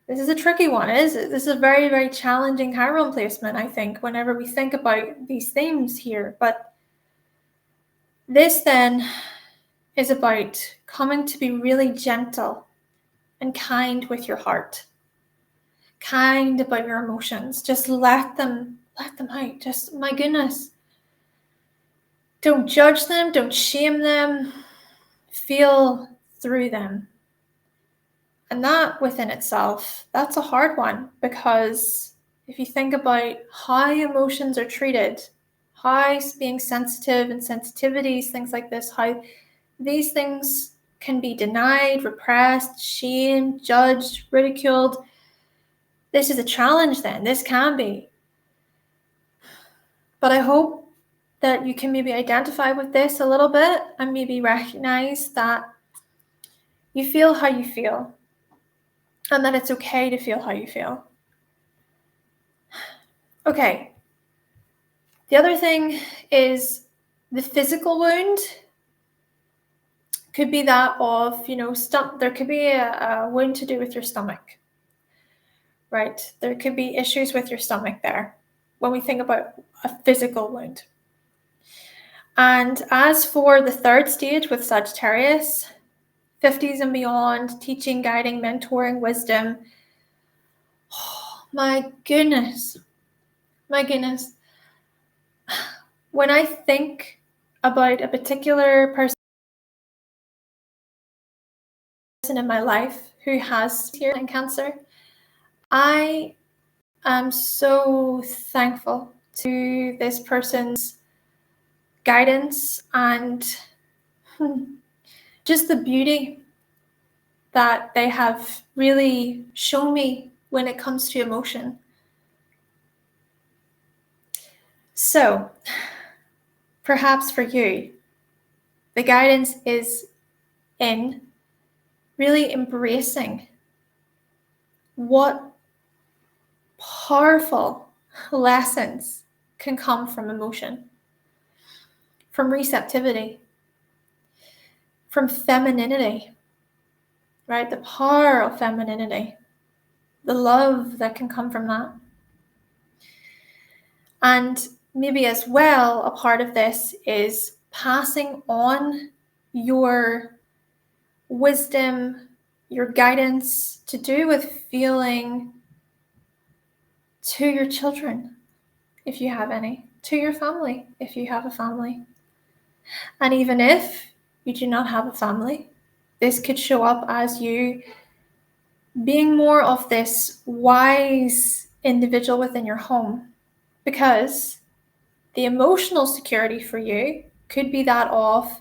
this is a tricky one, is it? This is a very, very challenging Chiron placement, I think, whenever we think about these themes here. But this then is about coming to be really gentle and kind with your heart, kind about your emotions. Just let them out. Just, my goodness, don't judge them, don't shame them, feel through them. And that within itself, that's a hard one, because if you think about how emotions are treated, how being sensitive and sensitivities, things like this, how these things can be denied, repressed, shamed, judged, ridiculed. This is a challenge then. This can be. But I hope that you can maybe identify with this a little bit and maybe recognize that you feel how you feel and that it's okay to feel how you feel. Okay. The other thing is the physical wound could be that of, there could be a wound to do with your stomach, right? There could be issues with your stomach there when we think about a physical wound. And as for the third stage with Sagittarius, 50s and beyond, teaching, guiding, mentoring, wisdom. Oh, my goodness. When I think about a particular person in my life who has Chiron and Cancer, I am so thankful to this person's guidance and just the beauty that they have really shown me when it comes to emotion. So, perhaps for you, the guidance is in really embracing what powerful lessons can come from emotion, from receptivity, from femininity, right? The power of femininity, the love that can come from that. And maybe as well, a part of this is passing on your wisdom, your guidance to do with feeling to your children, if you have any, to your family, if you have a family. And even if you do not have a family, this could show up as you being more of this wise individual within your home, because the emotional security for you could be that of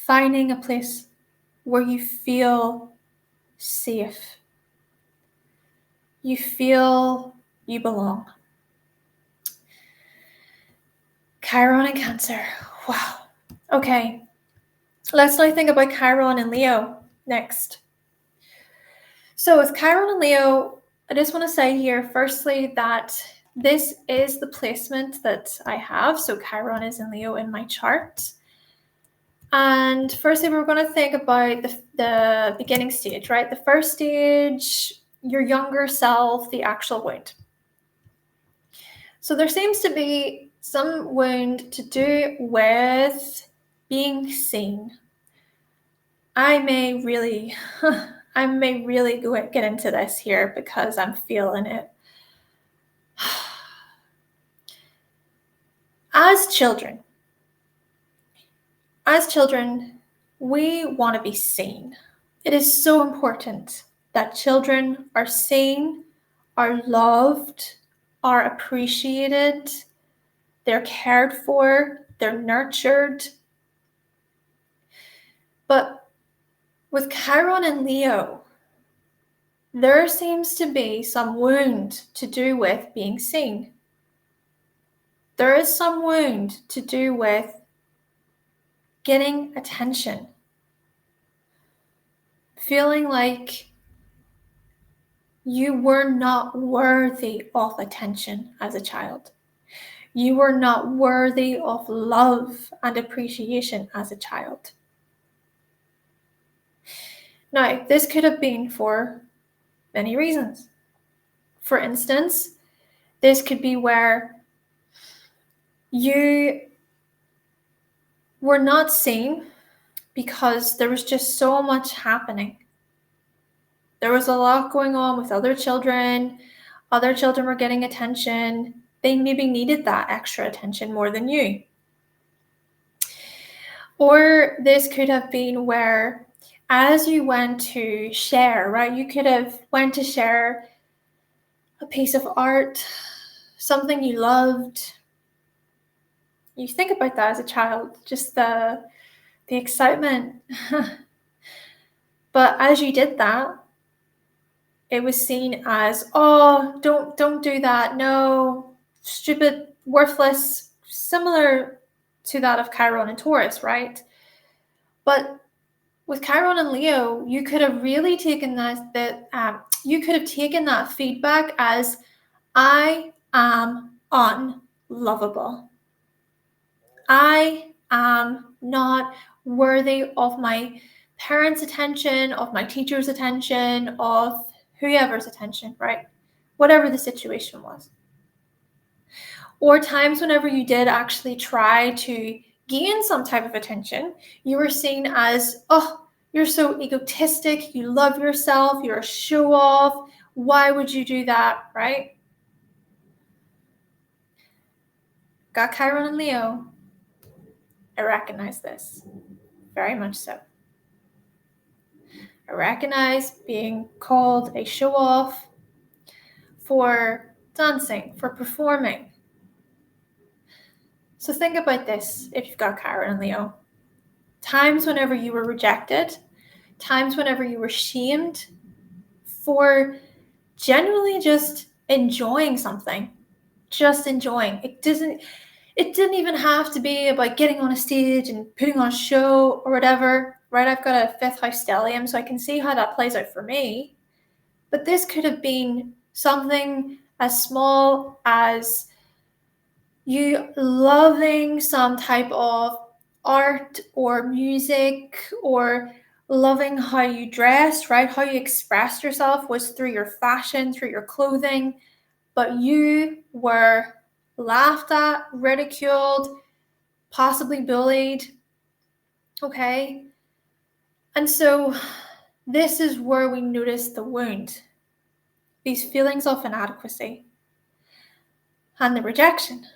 finding a place where you feel safe. You feel you belong. Chiron and Cancer. Wow. Okay. Let's now think about Chiron and Leo next. So with Chiron and Leo, I just want to say here, firstly, that this is the placement that I have. So Chiron is in Leo in my chart. And firstly, we're going to think about the beginning stage, right? The first stage, your younger self, the actual wound. So there seems to be some wound to do with being seen. I may really get into this here because I'm feeling it. As children, we want to be seen. It is so important that children are seen, are loved, are appreciated, they're cared for, they're nurtured. But with Chiron and Leo, there seems to be some wound to do with being seen. There is some wound to do with getting attention. Feeling like you were not worthy of attention as a child. You were not worthy of love and appreciation as a child. Now, this could have been for many reasons. For instance, this could be where you were not seen because there was just so much happening. There was a lot going on with other children. Other children were getting attention. They maybe needed that extra attention more than you. Or this could have been where as you went to share, right? You could have went to share a piece of art, something you loved. You think about that as a child, just the excitement. But as you did that, it was seen as, oh, don't do that. No, stupid, worthless, similar to that of Chiron and Taurus, right? But with Chiron and Leo, you could have really taken that feedback as, I am unlovable. I am not worthy of my parents' attention, of my teacher's attention, of whoever's attention, right? Whatever the situation was. Or times whenever you did actually try to gain some type of attention, you were seen as, oh, you're so egotistic, you love yourself, you're a show-off, why would you do that, right? Got Chiron and Leo. I recognize this, very much so. I recognize being called a show-off for dancing, for performing. So think about this if you've got Chiron and Leo. Times whenever you were rejected, times whenever you were shamed for genuinely just enjoying something, just enjoying. It didn't even have to be about getting on a stage and putting on a show or whatever, right? I've got a 5th house stellium, so I can see how that plays out for me. But this could have been something as small as you loving some type of art or music, or loving how you dressed, right? How you expressed yourself was through your fashion, through your clothing, but you were laughed at, ridiculed, possibly bullied, okay? And so this is where we notice the wound, these feelings of inadequacy and the rejection.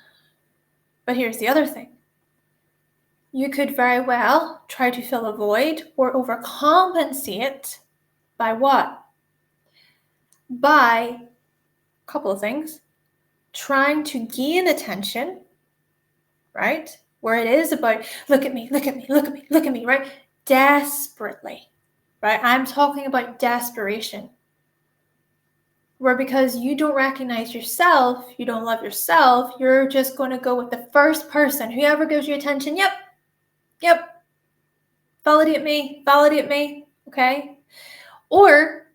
But here's the other thing. You could very well try to fill a void or overcompensate by what? By a couple of things. Trying to gain attention, right? where it is about, look at me, look at me, look at me, look at me, right? Desperately, right? I'm talking about desperation. Where because you don't recognize yourself, you don't love yourself, you're just going to go with the first person, whoever gives you attention. Yep, validate me, okay? Or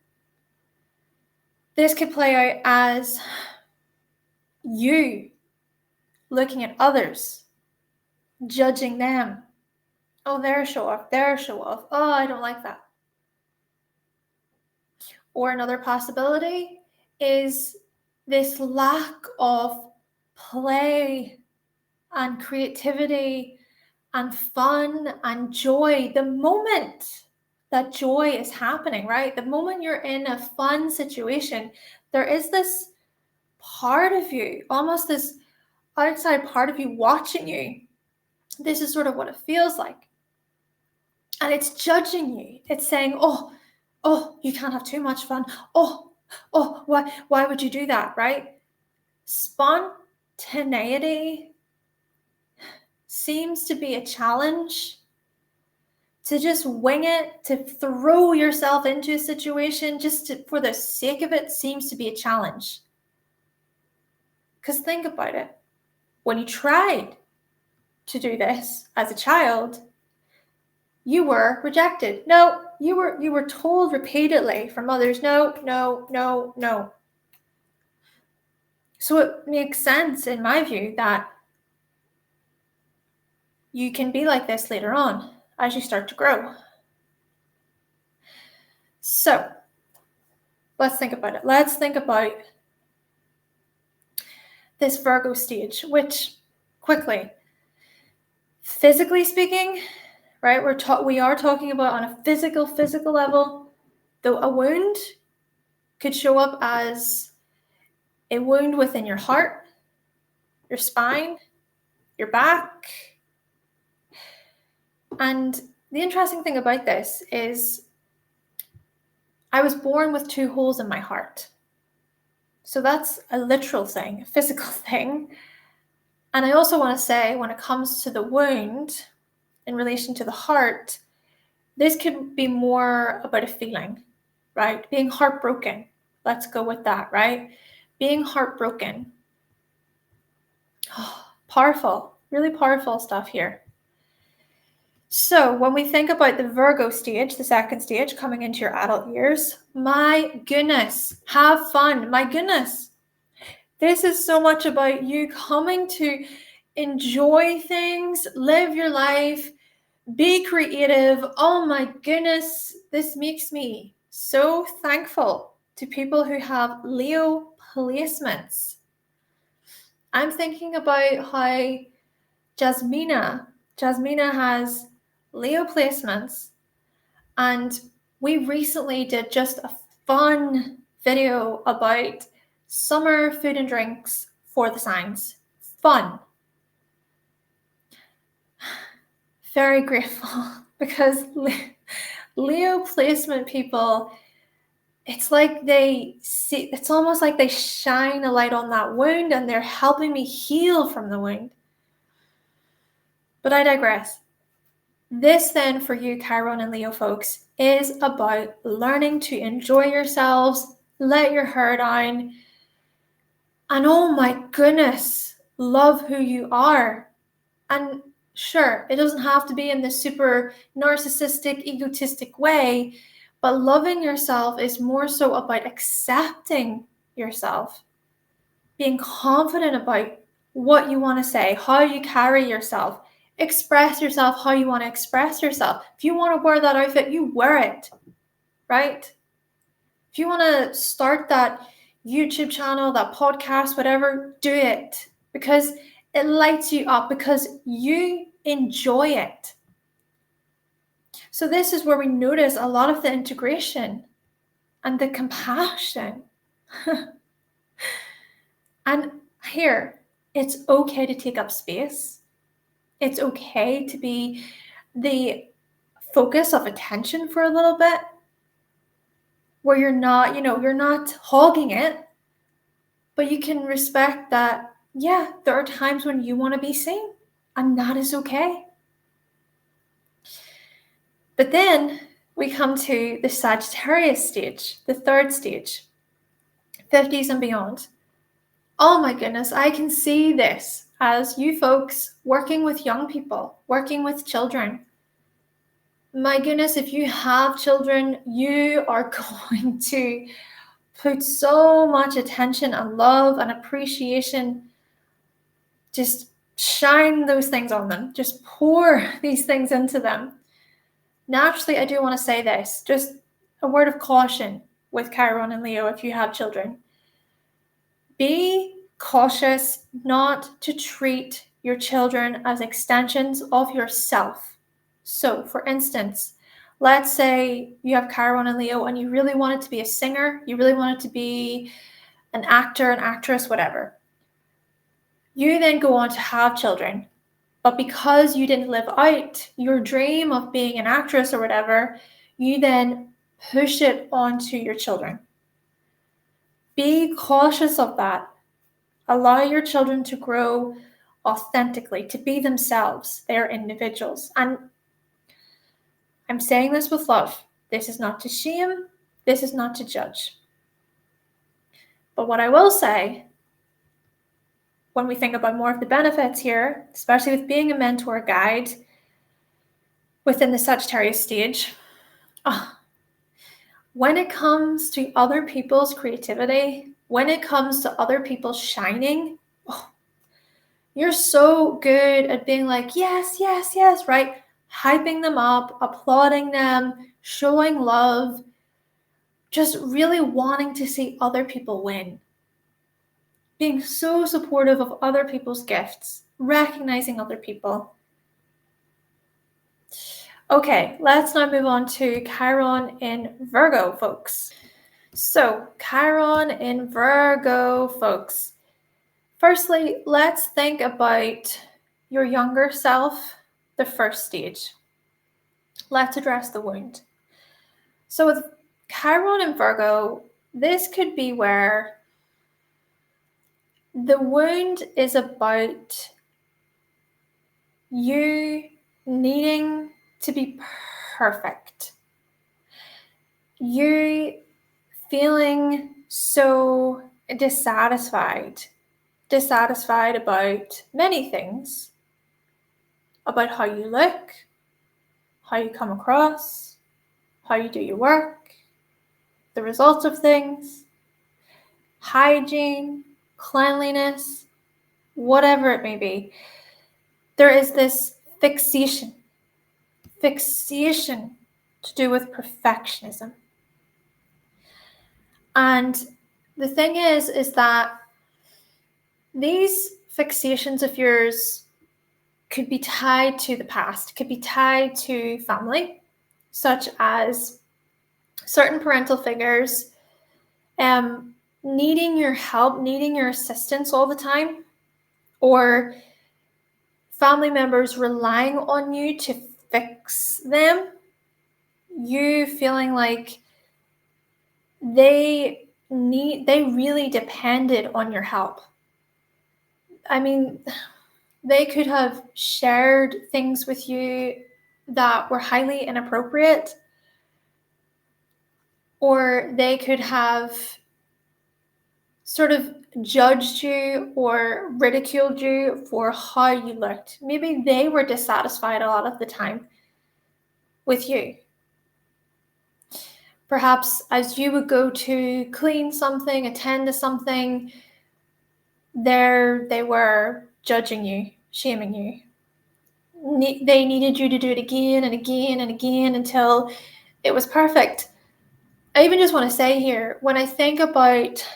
this could play out as you looking at others, judging them. Oh, they're a show off, Oh, I don't like that. Or another possibility is this lack of play and creativity and fun and joy. The moment that joy is happening, right? The moment you're in a fun situation, there is this part of you, almost this outside part of you watching you. This is sort of what it feels like. And it's judging you. It's saying, oh, you can't have too much fun. Oh, why would you do that, right? Spontaneity seems to be a challenge. To just wing it, to throw yourself into a situation for the sake of it seems to be a challenge. Because think about it. When you tried to do this as a child, you were rejected. No, you were told repeatedly from others, no. So it makes sense, in my view, that you can be like this later on as you start to grow. So let's think about it. Let's think about this Virgo stage, which quickly, physically speaking, right, we are talking about on a physical level, though a wound could show up as a wound within your heart, your spine, your back. And the interesting thing about this is I was born with 2 holes in my heart. So that's a literal thing, a physical thing. And I also want to say, when it comes to the wound in relation to the heart, this could be more about a feeling, right? Being heartbroken. Let's go with that, right? Being heartbroken. Oh, powerful, really powerful stuff here. So when we think about the Virgo stage, the second stage coming into your adult years, my goodness, have fun. My goodness. This is so much about you coming to enjoy things, live your life, be creative. Oh my goodness, this makes me so thankful to people who have Leo placements. I'm thinking about how Jasmina has Leo placements, and we recently did just a fun video about summer food and drinks for the signs. Fun. Very grateful because Leo placement people, it's almost like they shine a light on that wound and they're helping me heal from the wound. But I digress. This then for you, Chiron and Leo folks, is about learning to enjoy yourselves, let your hair down, and oh my goodness, love who you are. And sure, it doesn't have to be in this super narcissistic, egotistic way, but loving yourself is more so about accepting yourself, being confident about what you want to say, how you carry yourself, express yourself how you want to express yourself. If you want to wear that outfit, you wear it, right? If you want to start that YouTube channel, that podcast, whatever, do it because it lights you up, because you enjoy it. So this is where we notice a lot of the integration and the compassion. And here, it's okay to take up space. It's okay to be the focus of attention for a little bit, where you're not hogging it, but you can respect that, yeah, there are times when you want to be seen And that is okay. But then we come to the Sagittarius stage, the third stage, 50s and beyond. Oh my goodness, I can see this as you folks working with young people, working with children. My goodness, if you have children, you are going to put so much attention and love and appreciation. Just shine those things on them. Just pour these things into them. Naturally, I do want to say this, just a word of caution with Chiron and Leo if you have children. Be cautious not to treat your children as extensions of yourself. So, for instance, let's say you have Chiron and Leo and you really want it to be a singer, you really want it to be an actor, an actress, whatever. You then go on to have children. But because you didn't live out your dream of being an actress or whatever, you then push it onto your children. Be cautious of that. Allow your children to grow authentically, to be themselves. They're individuals. And I'm saying this with love. This is not to shame. This is not to judge. But what I will say, when we think about more of the benefits here, especially with being a mentor guide within the Sagittarius stage, when it comes to other people's creativity, when it comes to other people's shining, you're so good at being like, yes, yes, yes, right? Hyping them up, applauding them, showing love, just really wanting to see other people win. Being so supportive of other people's gifts, recognizing other people. Okay, let's now move on to Chiron in Virgo, folks. So, Chiron in Virgo, folks. Firstly, let's think about your younger self, the first stage. Let's address the wound. So with Chiron in Virgo, this could be where the wound is about you needing to be perfect. You feeling so dissatisfied about many things, about how you look, how you come across, how you do your work, the results of things, hygiene, cleanliness, whatever it may be. There is this fixation to do with perfectionism. And the thing is that these fixations of yours could be tied to the past, could be tied to family, such as certain parental figures needing your help, needing your assistance all the time, or family members relying on you to fix them, you feeling like they really depended on your help. I mean, they could have shared things with you that were highly inappropriate, or they could have sort of judged you or ridiculed you for how you looked. Maybe they were dissatisfied a lot of the time with you. Perhaps as you would go to clean something, attend to something, there they were judging you, shaming you. They needed you to do it again and again and again until it was perfect. I even just want to say here, when I think about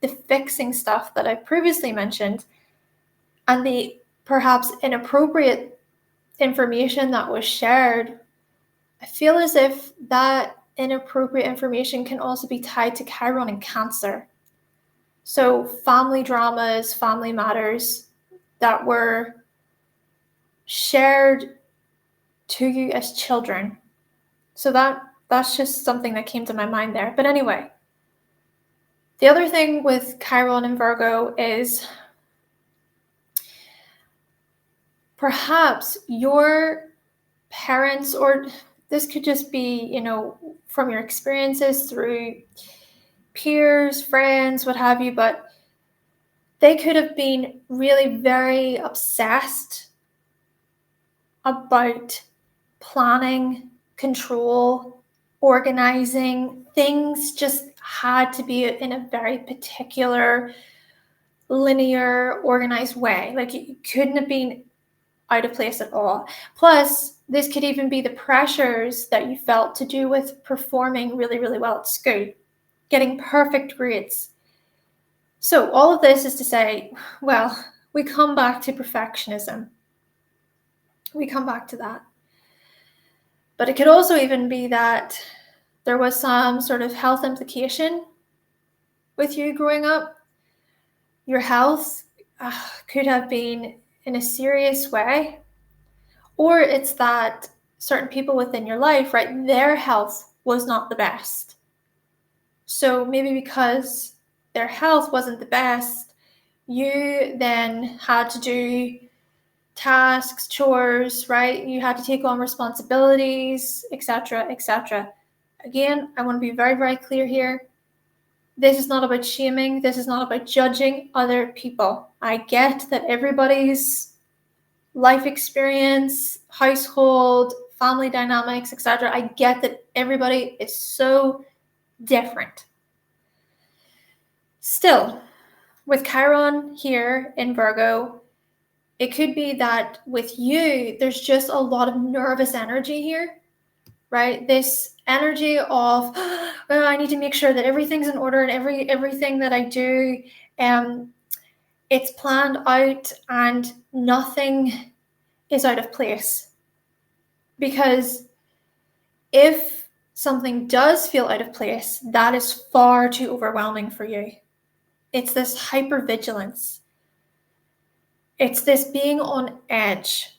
the fixing stuff that I previously mentioned and the perhaps inappropriate information that was shared, I feel as if that inappropriate information can also be tied to Chiron and Cancer. So family dramas, family matters that were shared to you as children. So that's just something that came to my mind there. But anyway, the other thing with Chiron and Virgo is perhaps your parents, or this could just be, from your experiences through peers, friends, what have you, but they could have been really very obsessed about planning, control, organizing. Things just had to be in a very particular, linear, organized way. Like, it couldn't have been out of place at all. Plus, this could even be the pressures that you felt to do with performing really, really well at school, getting perfect grades. So all of this is to say, well, we come back to perfectionism. We come back to that. But it could also even be that there was some sort of health implication with you growing up. Your health could have been in a serious way. Or it's that certain people within your life, right, their health was not the best. So maybe because their health wasn't the best, you then had to do tasks, chores, right? You had to take on responsibilities, etc., etc. Again, I want to be very, very clear here. This is not about shaming. This is not about judging other people. I get that everybody's life experience, household, family dynamics, etc. I get that everybody is so different. Still, with Chiron here in Virgo, it could be that with you, there's just a lot of nervous energy here, right? This energy of, oh, I need to make sure that everything's in order and everything that I do, it's planned out and nothing is out of place. Because if something does feel out of place, that is far too overwhelming for you. It's this hypervigilance. It's this being on edge.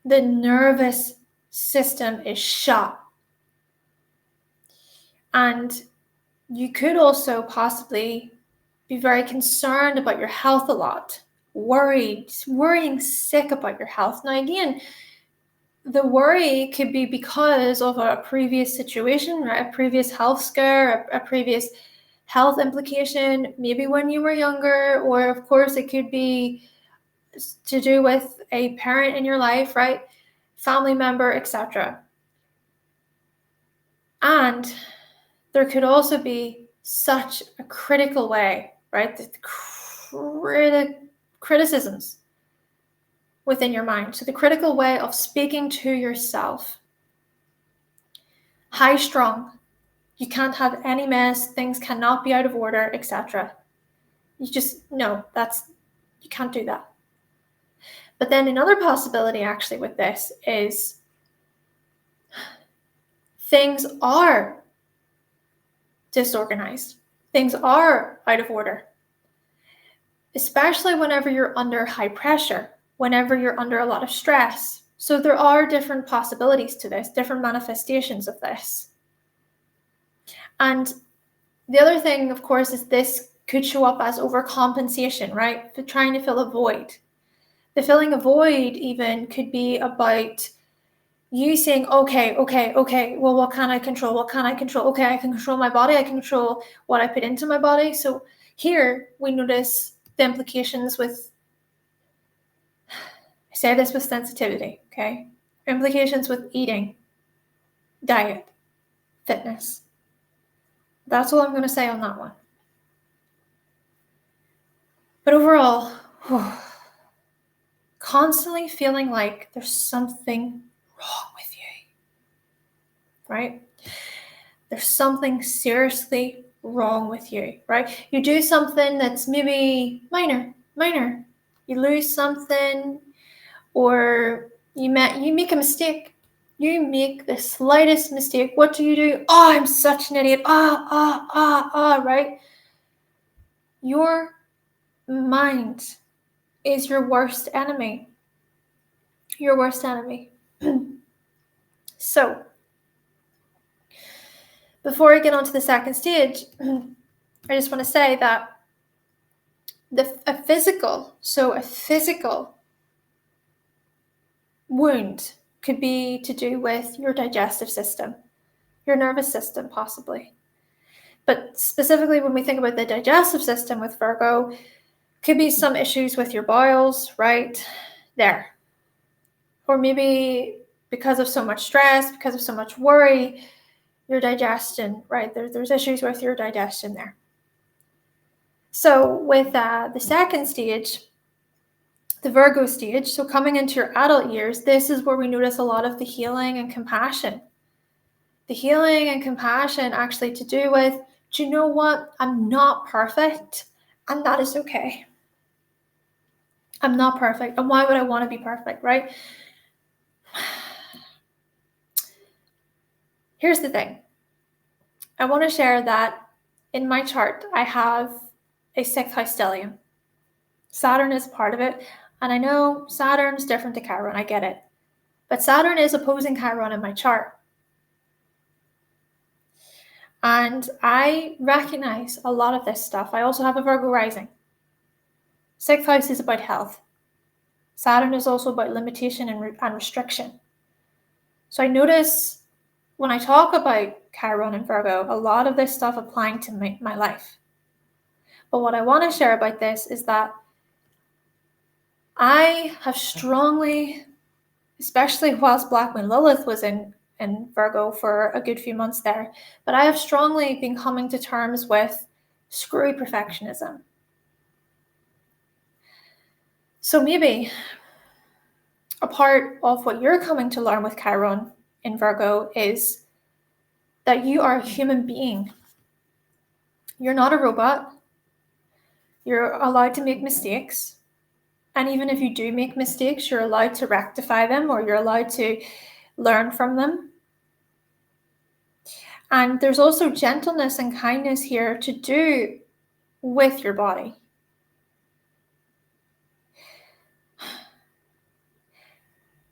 The nervous system is shut. And you could also possibly be very concerned about your health a lot, worrying sick about your health. Now, again, the worry could be because of a previous situation, right? A previous health scare, a previous health implication, maybe when you were younger, or of course it could be to do with a parent in your life, right? Family member, etc. And there could also be such a critical way, right? The criticisms within your mind. So the critical way of speaking to yourself. High strung. You can't have any mess. Things cannot be out of order, etc. You just, no, you can't do that. But then another possibility actually with this is things are disorganized. Things are out of order. Especially whenever you're under high pressure, whenever you're under a lot of stress. So there are different possibilities to this, different manifestations of this. And the other thing, of course, is this could show up as overcompensation, right? For trying to fill a void. The filling a void even could be about you saying, okay, well, what can I control? Okay, I can control my body. I can control what I put into my body. So here we notice the implications with, I say this with sensitivity, okay? Implications with eating, diet, fitness. That's all I'm going to say on that one. But overall, constantly feeling like there's something wrong with you, right? There's something seriously wrong with you, right? You do something that's maybe minor. You lose something, or you make a mistake. You make the slightest mistake. What do? Oh, I'm such an idiot. Right? Your mind is your worst enemy. Your worst enemy. So, before I get on to the second stage, I just want to say that a physical wound could be to do with your digestive system, your nervous system possibly. But specifically when we think about the digestive system with Virgo, could be some issues with your bowels, right there. Or maybe because of so much stress, because of so much worry, your digestion, right? There's issues with your digestion there. So with the second stage, the Virgo stage, so coming into your adult years, this is where we notice a lot of the healing and compassion. The healing and compassion actually to do with, do you know what? I'm not perfect, and that is okay. I'm not perfect, and why would I want to be perfect, right? Here's the thing. I want to share that in my chart, I have a 6th house stellium. Saturn is part of it, and I know Saturn's different to Chiron, I get it. But Saturn is opposing Chiron in my chart. And I recognize a lot of this stuff. I also have a Virgo rising. 6th house is about health. Saturn is also about limitation and restriction. So I notice when I talk about Chiron and Virgo, a lot of this stuff applying to my life. But what I want to share about this is that I have strongly, especially whilst Black Moon Lilith was in Virgo for a good few months there, but I have strongly been coming to terms with screwy perfectionism. So maybe a part of what you're coming to learn with Chiron in Virgo is that you are a human being. You're not a robot. You're allowed to make mistakes. And even if you do make mistakes, you're allowed to rectify them, or you're allowed to learn from them. And there's also gentleness and kindness here to do with your body.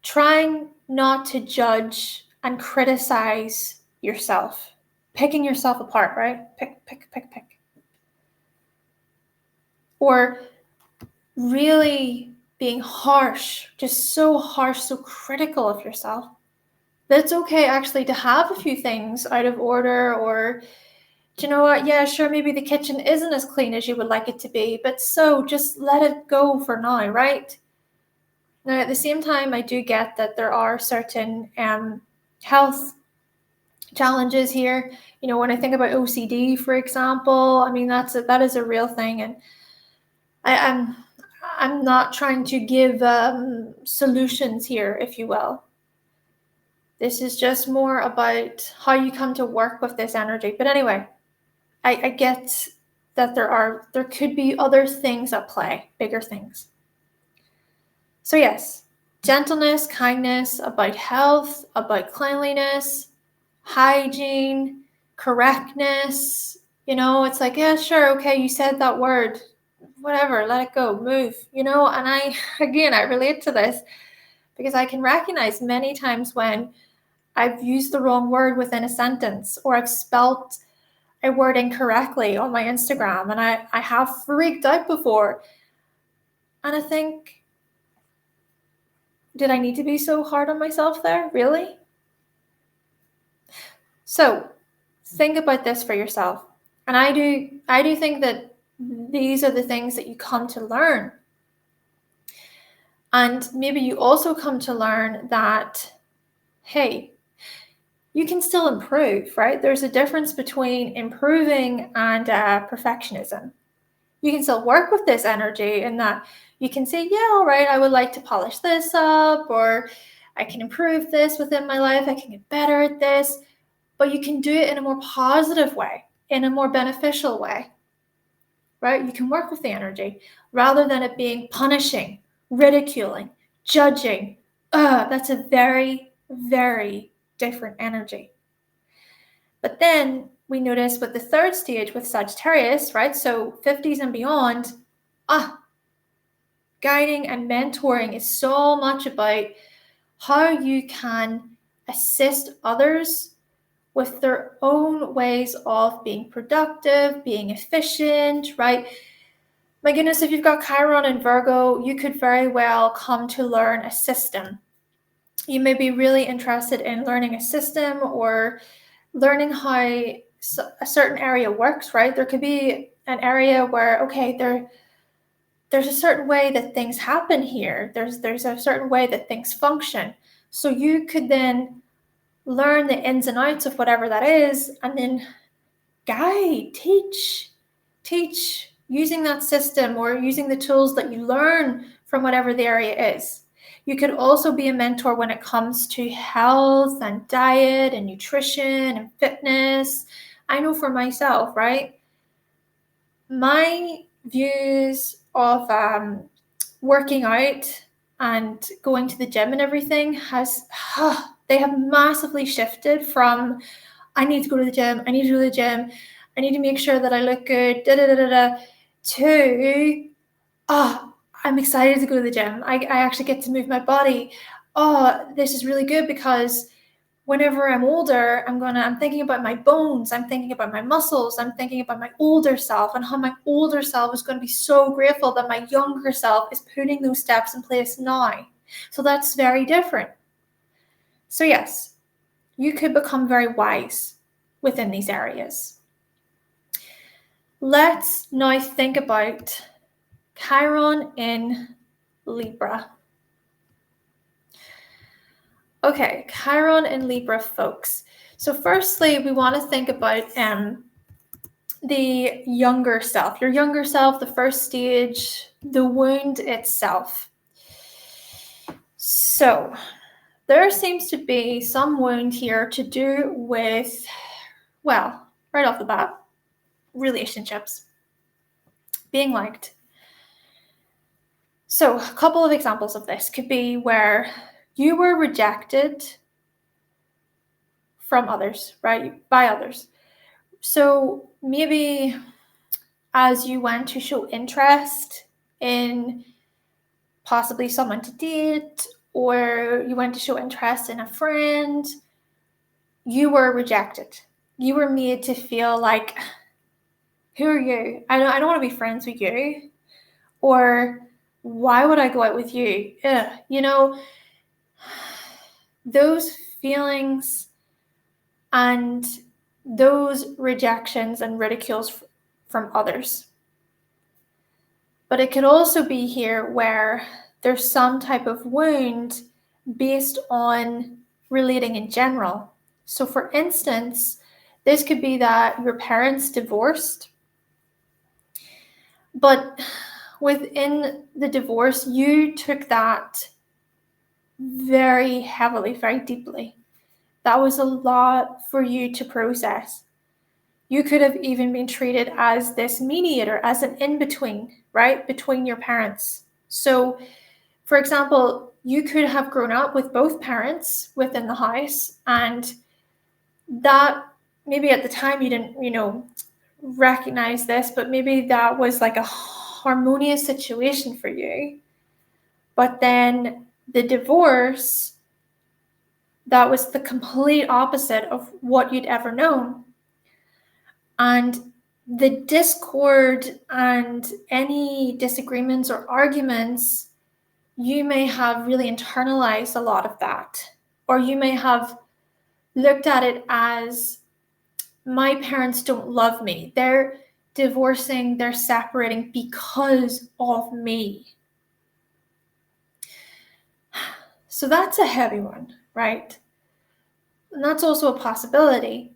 Trying not to judge and criticize yourself. Picking yourself apart, right? Pick. Or really being harsh, just so harsh, so critical of yourself. That it's okay actually to have a few things out of order, or, do you know what? Yeah, sure, maybe the kitchen isn't as clean as you would like it to be, but so just let it go for now, right? Now, at the same time, I do get that there are certain health challenges here. You know, when I think about OCD, for example, I mean, that is a real thing, and I'm not trying to give solutions here, if you will. This is just more about how you come to work with this energy. But anyway, I get that there could be other things at play, bigger things. So yes, gentleness, kindness, about health, about cleanliness, hygiene, correctness. You know, it's like, yeah, sure, okay, you said that word, whatever, let it go, move, you know. And I relate to this because I can recognize many times when I've used the wrong word within a sentence, or I've spelt a word incorrectly on my Instagram, and I have freaked out before. And I think, did I need to be so hard on myself there? Really? So think about this for yourself. And I do think that these are the things that you come to learn. And maybe you also come to learn that, hey, you can still improve, right? There's a difference between improving and perfectionism. You can still work with this energy in that you can say, yeah, all right, I would like to polish this up, or I can improve this within my life. I can get better at this. But you can do it in a more positive way, in a more beneficial way, right? You can work with the energy rather than it being punishing, ridiculing, judging. That's a very, very different energy. But then we notice with the third stage with Sagittarius, right? So 50s and beyond, guiding and mentoring is so much about how you can assist others with their own ways of being productive, being efficient, right? My goodness, if you've got Chiron and Virgo, you could very well come to learn a system You may be really interested in learning a system or learning how a certain area works, right? There could be an area where, okay, there's a certain way that things happen here. There's a certain way that things function. So you could then learn the ins and outs of whatever that is, and then guide, teach using that system or using the tools that you learn from whatever the area is. You could also be a mentor when it comes to health and diet and nutrition and fitness. I know for myself, right? My views of working out and going to the gym and everything they have massively shifted from I need to go to the gym, I need to go to the gym, I need to make sure that I look good, to I'm excited to go to the gym. I actually get to move my body. Oh, this is really good because whenever I'm older, I'm thinking about my bones, I'm thinking about my muscles, I'm thinking about my older self and how my older self is going to be so grateful that my younger self is putting those steps in place now. So that's very different. So yes, you could become very wise within these areas. Let's now think about Chiron in Libra. Okay, Chiron in Libra, folks. So firstly, we want to think about the younger self. Your younger self, the first stage, the wound itself. So there seems to be some wound here to do with, well, right off the bat, relationships, being liked. So a couple of examples of this could be where you were rejected from others, right? By others. So maybe as you went to show interest in possibly someone to date, or you went to show interest in a friend, you were rejected. You were made to feel like, who are you? I don't want to be friends with you. Or why would I go out with you? Ugh. Those feelings and those rejections and ridicules from others. But it could also be here where there's some type of wound based on relating in general. So for instance, this could be that your parents divorced, but within the divorce, you took that very heavily, very deeply. That was a lot for you to process. You could have even been treated as this mediator, as an in-between, right, between your parents. So, for example, you could have grown up with both parents within the house, and that maybe at the time you didn't, recognize this, but maybe that was like a harmonious situation for you. But then the divorce, that was the complete opposite of what you'd ever known. And the discord and any disagreements or arguments, you may have really internalized a lot of that. Or you may have looked at it as, my parents don't love me. They're divorcing, they're separating because of me. So that's a heavy one, right? And that's also a possibility.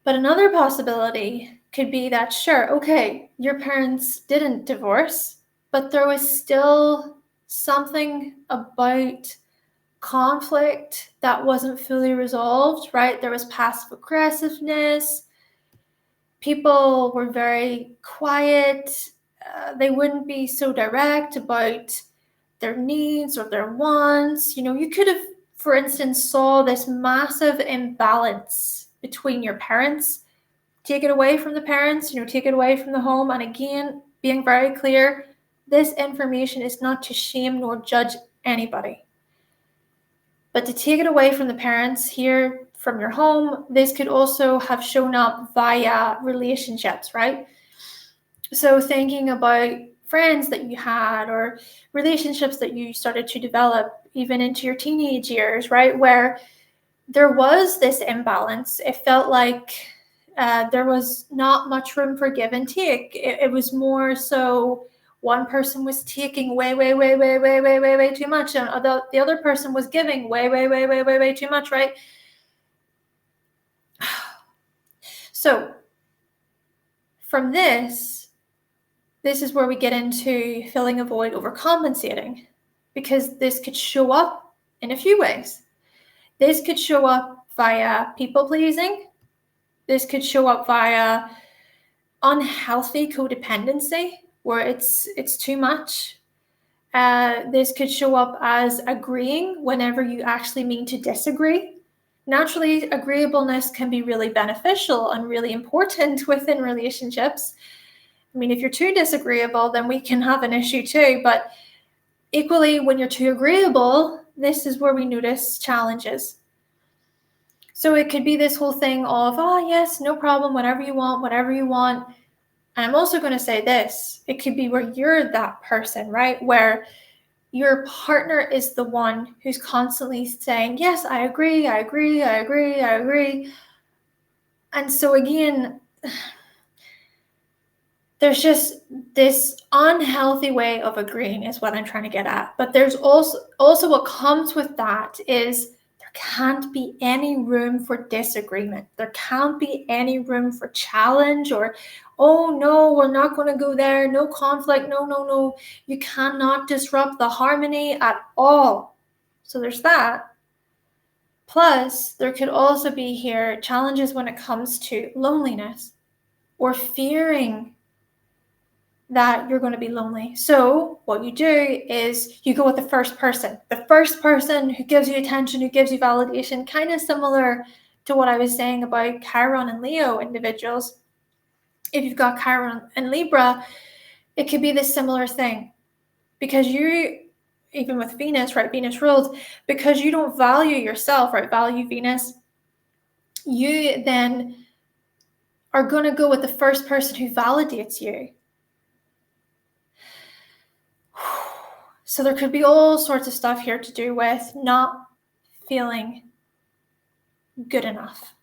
But another possibility could be that, sure, okay, your parents didn't divorce, but there was still something about conflict that wasn't fully resolved, right? There was passive aggressiveness. People were very quiet. They wouldn't be so direct about their needs or their wants. You could have, for instance, saw this massive imbalance between your parents. Take it away from the parents, take it away from the home. And again, being very clear, this information is not to shame nor judge anybody. But to take it away from the parents here, from your home, this could also have shown up via relationships, right? So thinking about, friends that you had or relationships that you started to develop even into your teenage years, right? Where there was this imbalance. It felt like there was not much room for give and take. It was more so one person was taking way too much, and the other person was giving way too much, right? So from this is where we get into filling a void, overcompensating, because this could show up in a few ways. This could show up via people pleasing. This could show up via unhealthy codependency, where it's too much. This could show up as agreeing whenever you actually mean to disagree. Naturally, agreeableness can be really beneficial and really important within relationships. I mean, if you're too disagreeable, then we can have an issue too. But equally, when you're too agreeable, this is where we notice challenges. So it could be this whole thing of, oh, yes, no problem, whatever you want. And I'm also going to say this. It could be where you're that person, right? Where your partner is the one who's constantly saying, yes, I agree. And so again, there's just this unhealthy way of agreeing is what I'm trying to get at. But there's also what comes with that is there can't be any room for disagreement. There can't be any room for challenge or, oh no, we're not going to go there. No conflict. No. You cannot disrupt the harmony at all. So there's that. Plus, there could also be here challenges when it comes to loneliness or fearing that you're going to be lonely. So what you do is you go with the first person who gives you attention, who gives you validation, kind of similar to what I was saying about Chiron and Leo individuals. If you've got Chiron and Libra, it could be this similar thing, because you, even with Venus, right, Venus ruled, because you don't value yourself, right, value Venus, you then are going to go with the first person who validates you. So there could be all sorts of stuff here to do with not feeling good enough.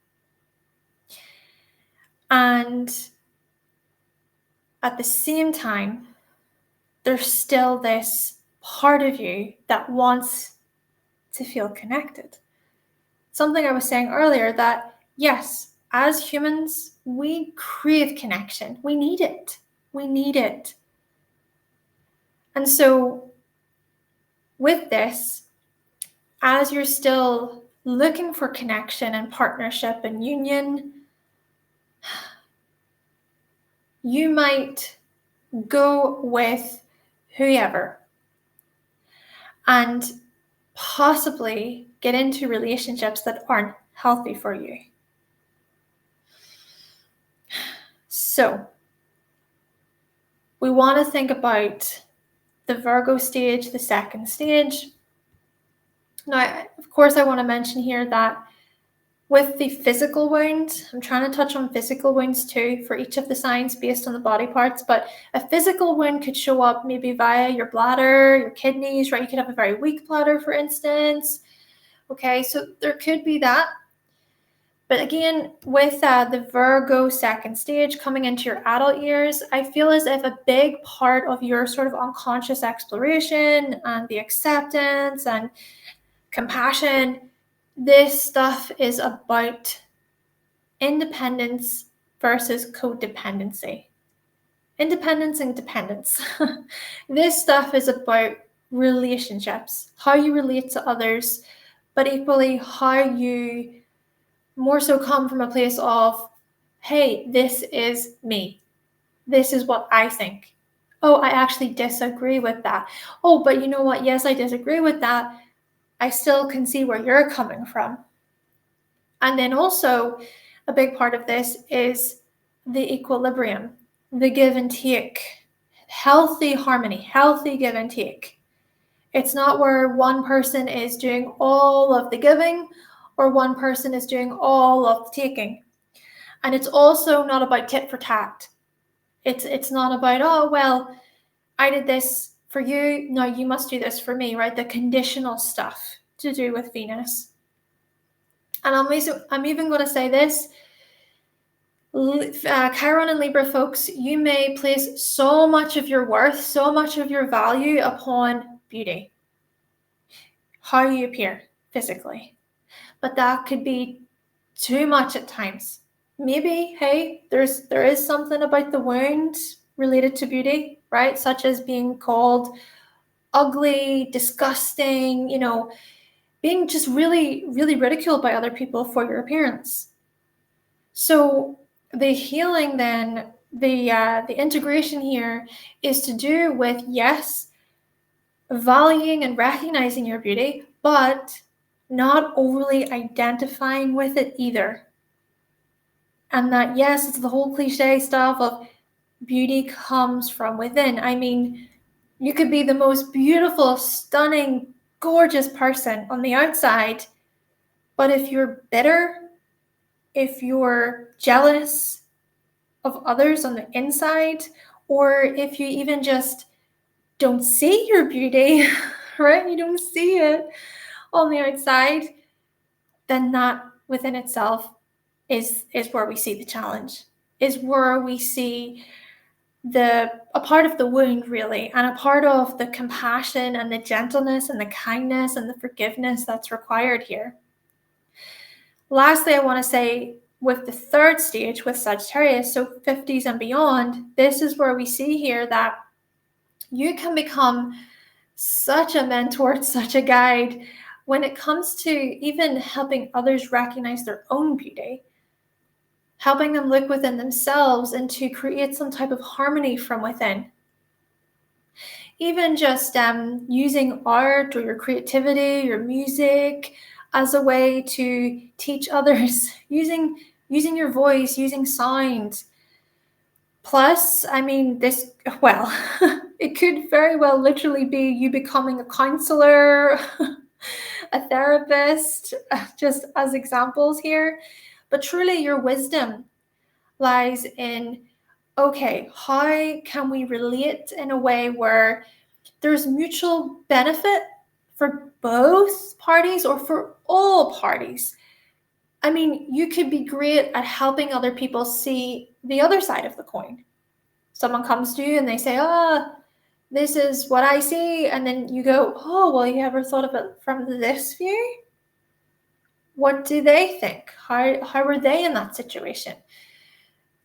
And at the same time, there's still this part of you that wants to feel connected. Something I was saying earlier, that yes, as humans, we crave connection. We need it. And so with this, as you're still looking for connection and partnership and union, you might go with whoever and possibly get into relationships that aren't healthy for you. So we want to think about the Virgo stage, the second stage. Now, of course, I want to mention here that with the physical wound, I'm trying to touch on physical wounds too for each of the signs based on the body parts, but a physical wound could show up maybe via your bladder, your kidneys, right? You could have a very weak bladder, for instance. Okay, so there could be that. But again, with the Virgo second stage coming into your adult years, I feel as if a big part of your sort of unconscious exploration and the acceptance and compassion, this stuff is about independence versus codependency. Independence and dependence. This stuff is about relationships, how you relate to others, but equally how you more so come from a place of, hey, this is me. This is what I think. Oh, I actually disagree with that. Oh, but you know what? Yes, I disagree with that. I still can see where you're coming from. And then also a big part of this is the equilibrium, the give and take, healthy harmony, healthy give and take. It's not where one person is doing all of the giving or one person is doing all of the taking. And it's also not about tit for tat. It's not about, oh, well, I did this for you, now you must do this for me, right? The conditional stuff to do with Venus. And I'm even going to say this, Chiron and Libra folks, you may place so much of your worth, so much of your value upon beauty, how you appear physically. But that could be too much at times. Maybe, hey, there is something about the wound related to beauty, right? Such as being called ugly, disgusting, being just really, really ridiculed by other people for your appearance. So the healing then, the integration here is to do with, yes, valuing and recognizing your beauty, but not overly identifying with it either. And that, yes, it's the whole cliche stuff of beauty comes from within. I mean, you could be the most beautiful, stunning, gorgeous person on the outside, but if you're bitter, if you're jealous of others on the inside, or if you even just don't see your beauty, right? You don't see it on the outside, then that within itself is where we see the challenge, is where we see a part of the wound, really, and a part of the compassion and the gentleness and the kindness and the forgiveness that's required here. Lastly, I want to say with the third stage with Sagittarius, so 50s and beyond, this is where we see here that you can become such a mentor, such a guide when it comes to even helping others recognize their own beauty, helping them look within themselves and to create some type of harmony from within. Even just using art or your creativity, your music as a way to teach others, using your voice, using sound. Plus, I mean, it could very well literally be you becoming a counselor, a therapist, just as examples here. But truly, your wisdom lies in, okay, how can we relate in a way where there's mutual benefit for both parties or for all parties? I mean, you could be great at helping other people see the other side of the coin. Someone comes to you and they say, this is what I see. And then you go, oh, well, you ever thought of it from this view? What do they think? How were they in that situation?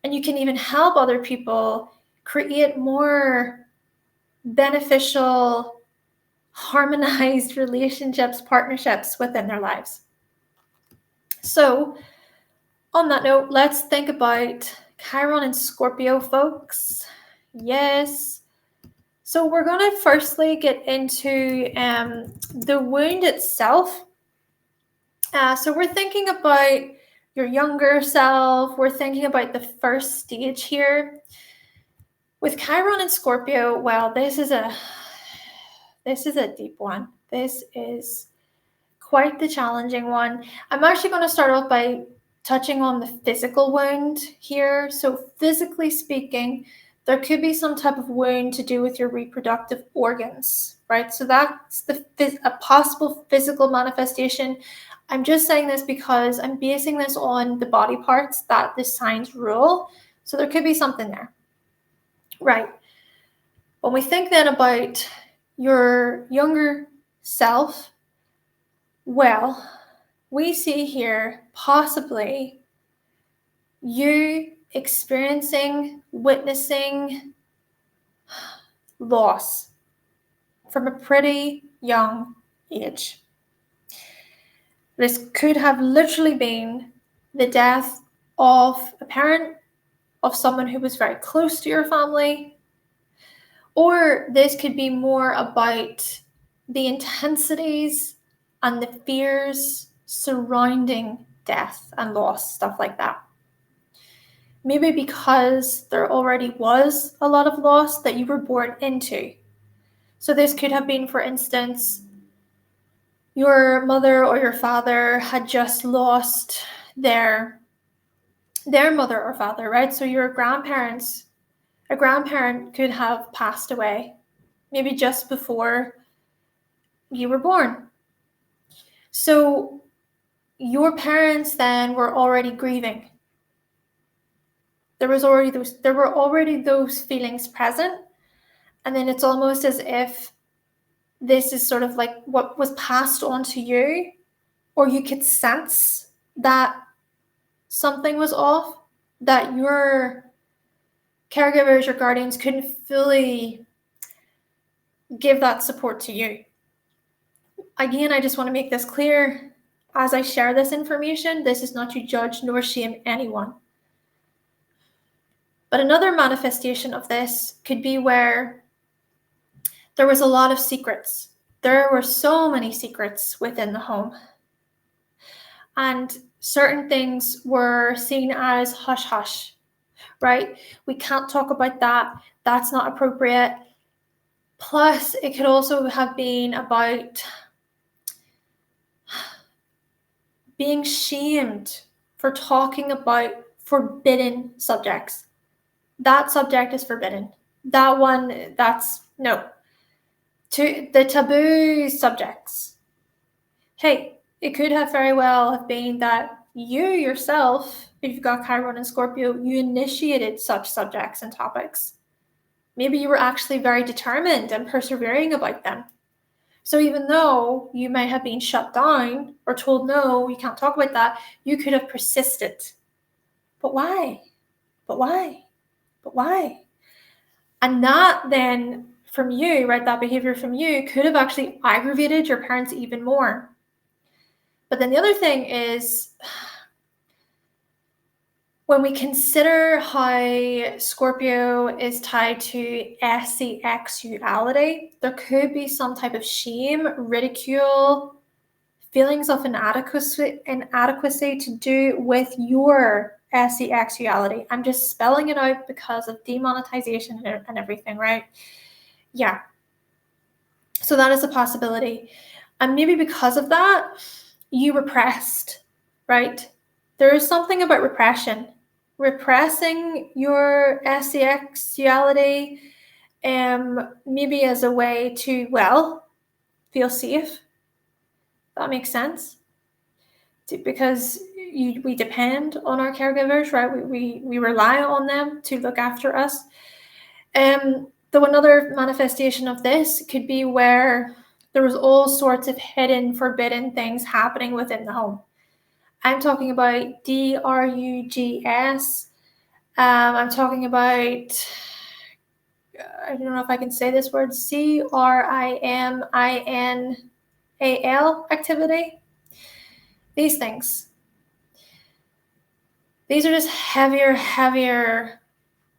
And you can even help other people create more beneficial, harmonized relationships, partnerships within their lives. So on that note, let's think about Chiron and Scorpio, folks. Yes. So we're going to firstly get into the wound itself. So we're thinking about your younger self. We're thinking about the first stage here. With Chiron and Scorpio, well, this is a deep one. This is quite the challenging one. I'm actually going to start off by touching on the physical wound here. So physically speaking, there could be some type of wound to do with your reproductive organs, right? So that's a possible physical manifestation. I'm just saying this because I'm basing this on the body parts that the signs rule. So there could be something there, right? When we think then about your younger self, well, we see here possibly you experiencing, witnessing loss from a pretty young age. This could have literally been the death of a parent, of someone who was very close to your family, or this could be more about the intensities and the fears surrounding death and loss, stuff like that. Maybe because there already was a lot of loss that you were born into. So this could have been, for instance, your mother or your father had just lost their mother or father, right? So your grandparents, a grandparent could have passed away maybe just before you were born. So your parents then were already grieving. There were already those feelings present. And then it's almost as if this is sort of like what was passed on to you, or you could sense that something was off, that your caregivers, your guardians couldn't fully give that support to you. Again, I just want to make this clear. As I share this information, this is not to judge nor shame anyone. But another manifestation of this could be where there was a lot of secrets. There were so many secrets within the home. And certain things were seen as hush-hush, right? We can't talk about that. That's not appropriate. Plus, it could also have been about being shamed for talking about forbidden subjects. That subject is forbidden. That one, that's no. To the taboo subjects. Hey, it could have very well have been that you yourself, if you've got Chiron and Scorpio, you initiated such subjects and topics. Maybe you were actually very determined and persevering about them. So even though you might have been shut down or told, no, you can't talk about that, you could have persisted. But why? But why? But why? And that then from you, right, that behavior from you could have actually aggravated your parents even more. But then the other thing is, when we consider how Scorpio is tied to sexuality, there could be some type of shame, ridicule, feelings of inadequacy to do with your sexuality. I'm just spelling it out because of demonetization and everything, right? Yeah. So that is a possibility. And maybe because of that, you repressed, right? There is something about repression. Repressing your sexuality, maybe as a way to, well, feel safe. That makes sense. Because we depend on our caregivers, right? We rely on them to look after us. Though another manifestation of this could be where there was all sorts of hidden, forbidden things happening within the home. I'm talking about drugs. I'm talking about, I don't know if I can say this word, criminal activity. These things. These are just heavier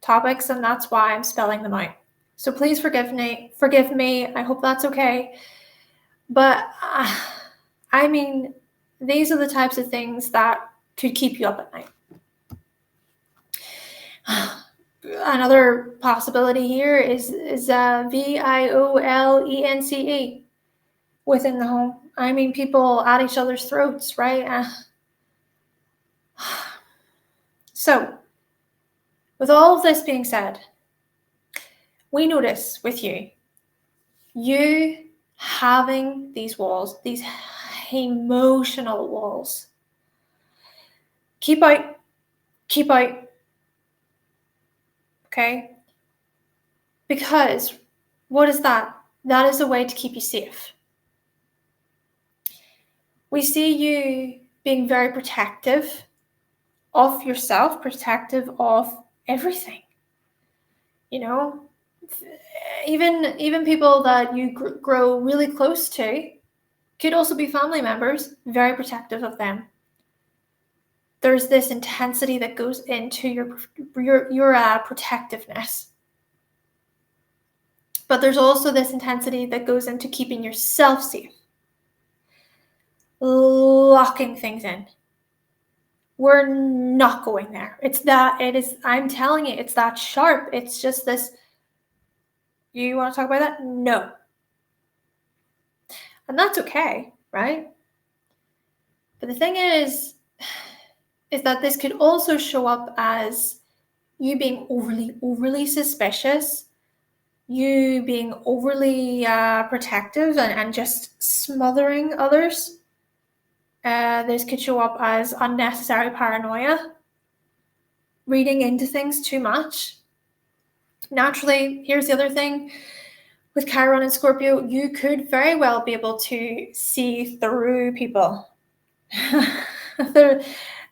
topics, and that's why I'm spelling them out. So please forgive me. I hope that's okay. But I mean, these are the types of things that could keep you up at night. Another possibility here is violence within the home. I mean, people at each other's throats, right? So, with all of this being said, we notice with you having these walls, these emotional walls. Keep out. Okay? Because what is that? That is a way to keep you safe. We see you being very protective of yourself, protective of everything. You know, even people that you grow really close to could also be family members, very protective of them. There's this intensity that goes into your protectiveness. But there's also this intensity that goes into keeping yourself safe. Locking things in. We're not going there. I'm telling you, it's that sharp. It's just this, you want to talk about that? No. And that's okay, right? But the thing is that this could also show up as you being overly suspicious you being overly protective and just smothering others. This could show up as unnecessary paranoia, reading into things too much. Naturally, here's the other thing. With Chiron and Scorpio, you could very well be able to see through people.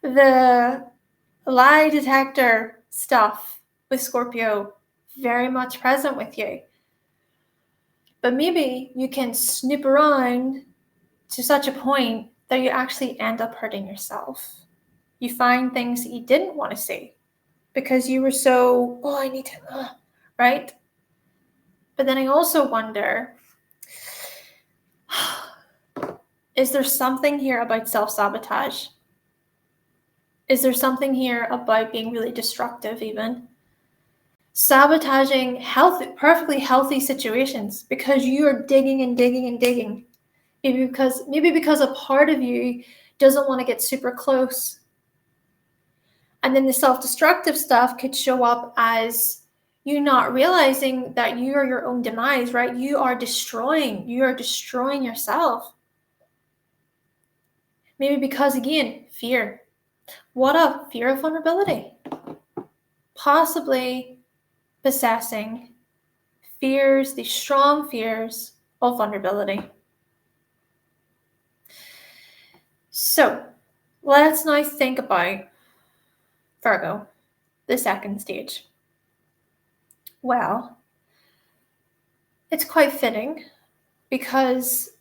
the lie detector stuff with Scorpio, very much present with you. But maybe you can snoop around to such a point that you actually end up hurting yourself. You find things that you didn't want to see because you were so, I need to, right? But then I also wonder, is there something here about self-sabotage? Is there something here about being really destructive even? Sabotaging perfectly healthy situations because you are digging and digging and digging. Maybe because a part of you doesn't want to get super close. And then the self-destructive stuff could show up as you not realizing that you are your own demise, right? You are destroying yourself. Maybe because, again, fear. What a fear of vulnerability. Possibly possessing fears, these strong fears of vulnerability. So let's now think about Virgo, the second stage. Well, it's quite fitting because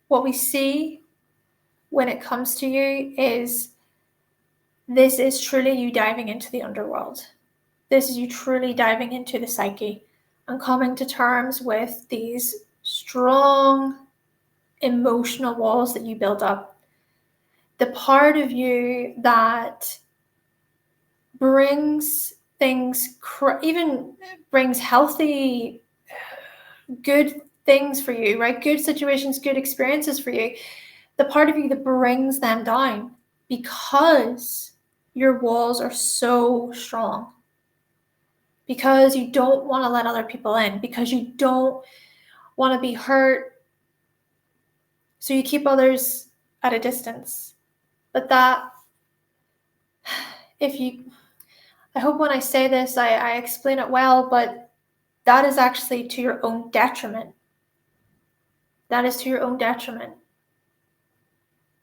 what we see when it comes to you is this is truly you diving into the underworld. This is you truly diving into the psyche and coming to terms with these strong emotional walls that you build up. The part of you that brings things, even brings healthy, good things for you, right? Good situations, good experiences for you. The part of you that brings them down because your walls are so strong. Because you don't want to let other people in. Because you don't want to be hurt. So you keep others at a distance. But that, I hope when I say this, I explain it well, but that is actually to your own detriment. That is to your own detriment.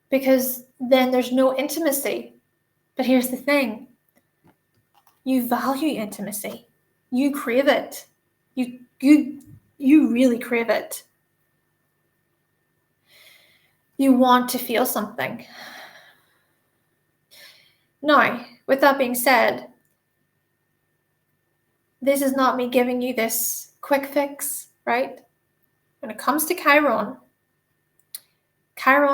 Because then there's no intimacy. But here's the thing. You value intimacy. You crave it. You really crave it. You want to feel something. Now, with that being said, this is not me giving you this quick fix, right? When it comes to Chiron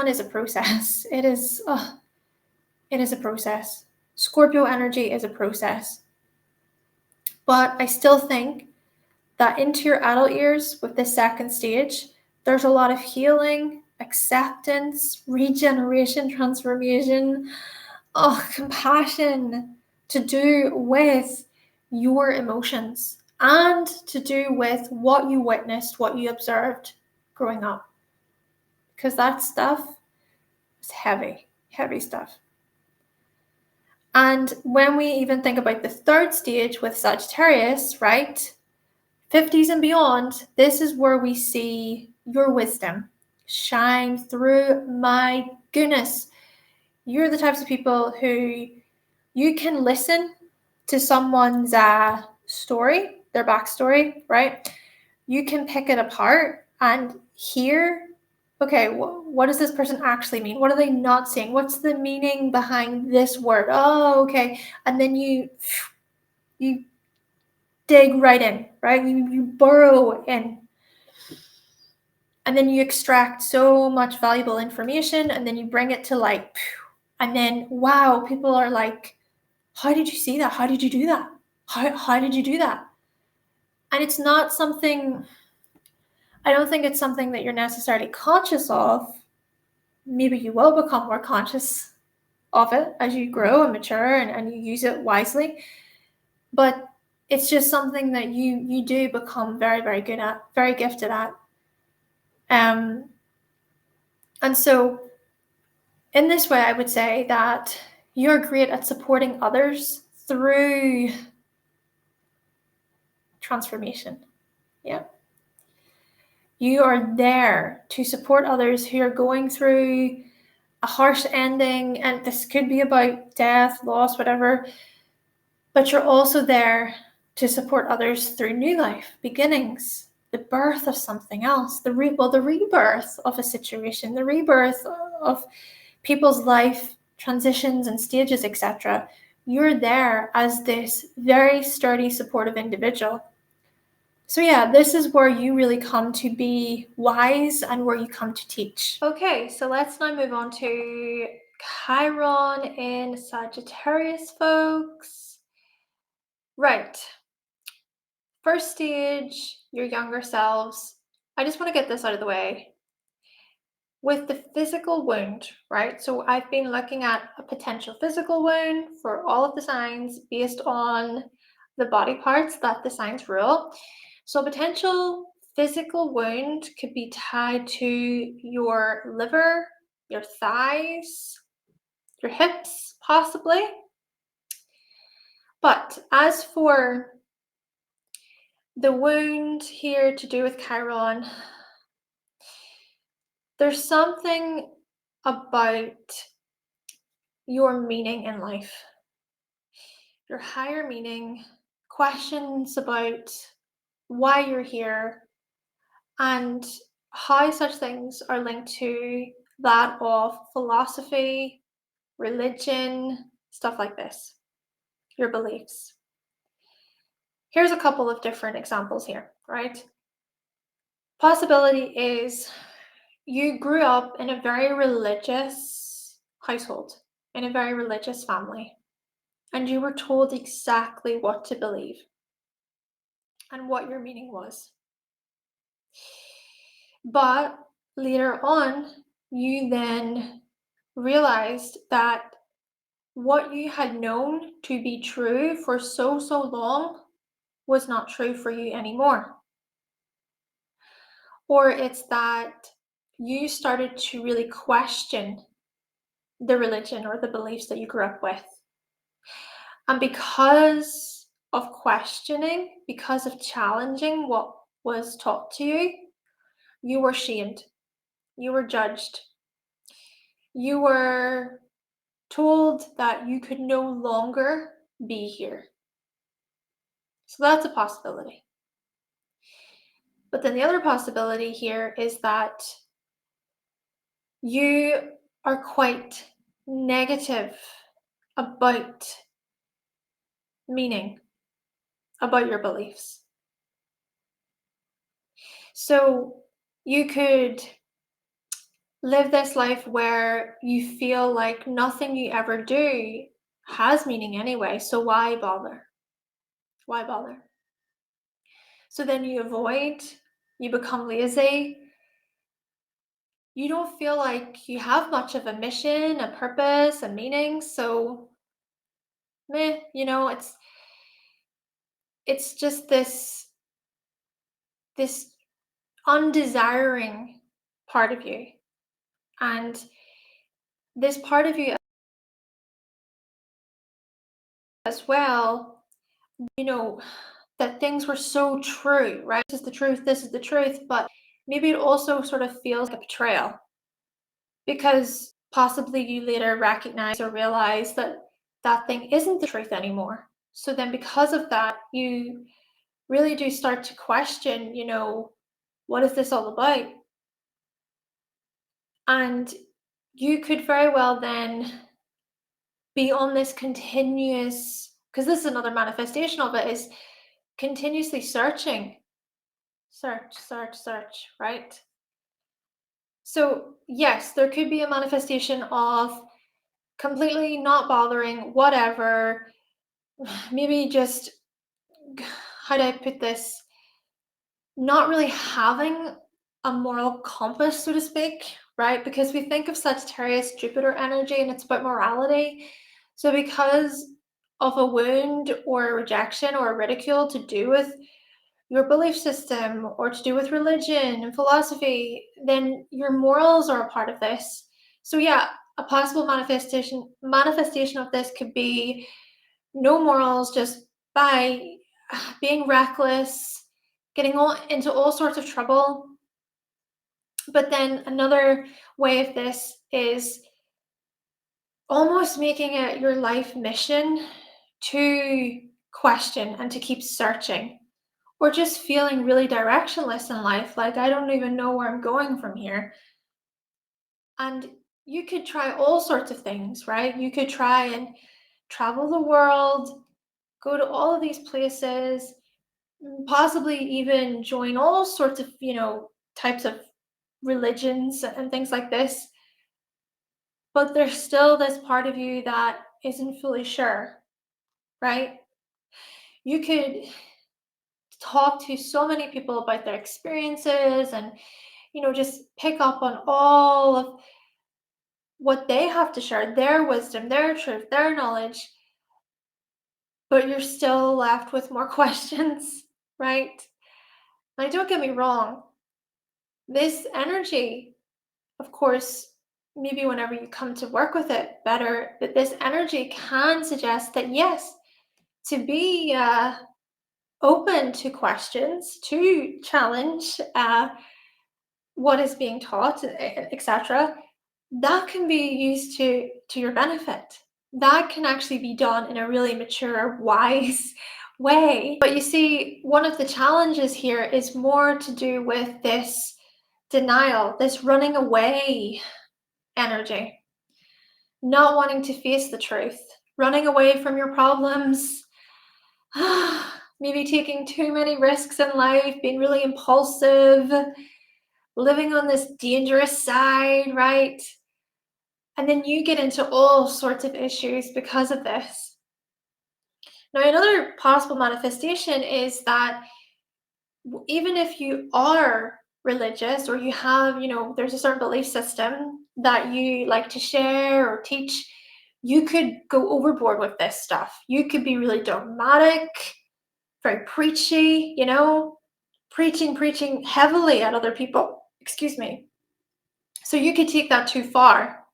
is a process. It is a process. Scorpio energy is a process. But I still think that into your adult years with this second stage, there's a lot of healing, acceptance, regeneration, transformation, compassion to do with your emotions and to do with what you witnessed, what you observed growing up. Because that stuff is heavy stuff. And when we even think about the third stage with Sagittarius, right? 50s and beyond, this is where we see your wisdom shine through. My goodness, you're the types of people who you can listen to someone's story, their backstory, right? You can pick it apart and hear, okay, what does this person actually mean? What are they not saying? What's the meaning behind this word? Oh, okay. And then you dig right in, right? You burrow in. And then you extract so much valuable information and then you bring it to light. And then, wow, people are like, how did you see that? How did you do that? How did you do that? And it's not something, I don't think it's something that you're necessarily conscious of. Maybe you will become more conscious of it as you grow and mature and you use it wisely. But it's just something that you do become very, very good at, very gifted at. And so in this way, I would say that you're great at supporting others through transformation. Yeah. You are there to support others who are going through a harsh ending, and this could be about death, loss, whatever, but you're also there to support others through new life, beginnings, the birth of something else, the rebirth of a situation, the rebirth of people's life transitions and stages, etc. You're there as this very sturdy, supportive individual. So yeah, this is where you really come to be wise and where you come to teach. Okay, so let's now move on to Chiron in Sagittarius, folks. Right. First stage, your younger selves. I just want to get this out of the way. With the physical wound, right? So I've been looking at a potential physical wound for all of the signs based on the body parts that the signs rule. So a potential physical wound could be tied to your liver, your thighs, your hips, possibly. But as for the wound here to do with Chiron, there's something about your meaning in life, your higher meaning, questions about why you're here, and how such things are linked to that of philosophy, religion, stuff like this, your beliefs. Here's a couple of different examples here, right? Possibility is you grew up in a very religious household, in a very religious family, and you were told exactly what to believe and what your meaning was. But later on, you then realized that what you had known to be true for so long was not true for you anymore. Or it's that you started to really question the religion or the beliefs that you grew up with. And because of questioning, because of challenging what was taught to you, you were shamed, you were judged, you were told that you could no longer be here. So that's a possibility. But then the other possibility here is that you are quite negative about meaning, about your beliefs. So you could live this life where you feel like nothing you ever do has meaning anyway, so why bother? Why bother? So then you avoid, you become lazy, you don't feel like you have much of a mission, a purpose, a meaning, so it's just this undesiring part of you. And this part of you as well, that things were so true, right? This is the truth, but maybe it also sort of feels like a betrayal because possibly you later recognize or realize that that thing isn't the truth anymore. So then because of that, you really do start to question, what is this all about? And you could very well then be on this continuous, because this is another manifestation of it, is continuously searching. Search, right? So yes, there could be a manifestation of completely not bothering, whatever, maybe just, how do I put this, not really having a moral compass, so to speak, right? Because we think of Sagittarius, Jupiter energy, and it's about morality. So because of a wound or a rejection or a ridicule to do with your belief system or to do with religion and philosophy, then your morals are a part of this. So yeah, a possible manifestation of this could be no morals, just by being reckless, getting into all sorts of trouble. But then another way of this is almost making it your life mission to question and to keep searching, or just feeling really directionless in life, like I don't even know where I'm going from here. And you could try all sorts of things, right? You could try and travel the world, go to all of these places, possibly even join all sorts of, types of religions and things like this. But there's still this part of you that isn't fully sure, right? You could talk to so many people about their experiences and, just pick up on all of what they have to share, their wisdom, their truth, their knowledge, but you're still left with more questions, right? Now, don't get me wrong, this energy, of course, maybe whenever you come to work with it better, that this energy can suggest that yes, to be open to questions, to challenge what is being taught, etc., that can be used to your benefit. That can actually be done in a really mature, wise way. But you see, one of the challenges here is more to do with this denial, this running away energy, not wanting to face the truth, running away from your problems, maybe taking too many risks in life, being really impulsive, living on this dangerous side, right? And then you get into all sorts of issues because of this. Now, another possible manifestation is that even if you are religious or you have, there's a certain belief system that you like to share or teach, you could go overboard with this stuff. You could be really dogmatic, very preachy, preaching heavily at other people. Excuse me. So you could take that too far,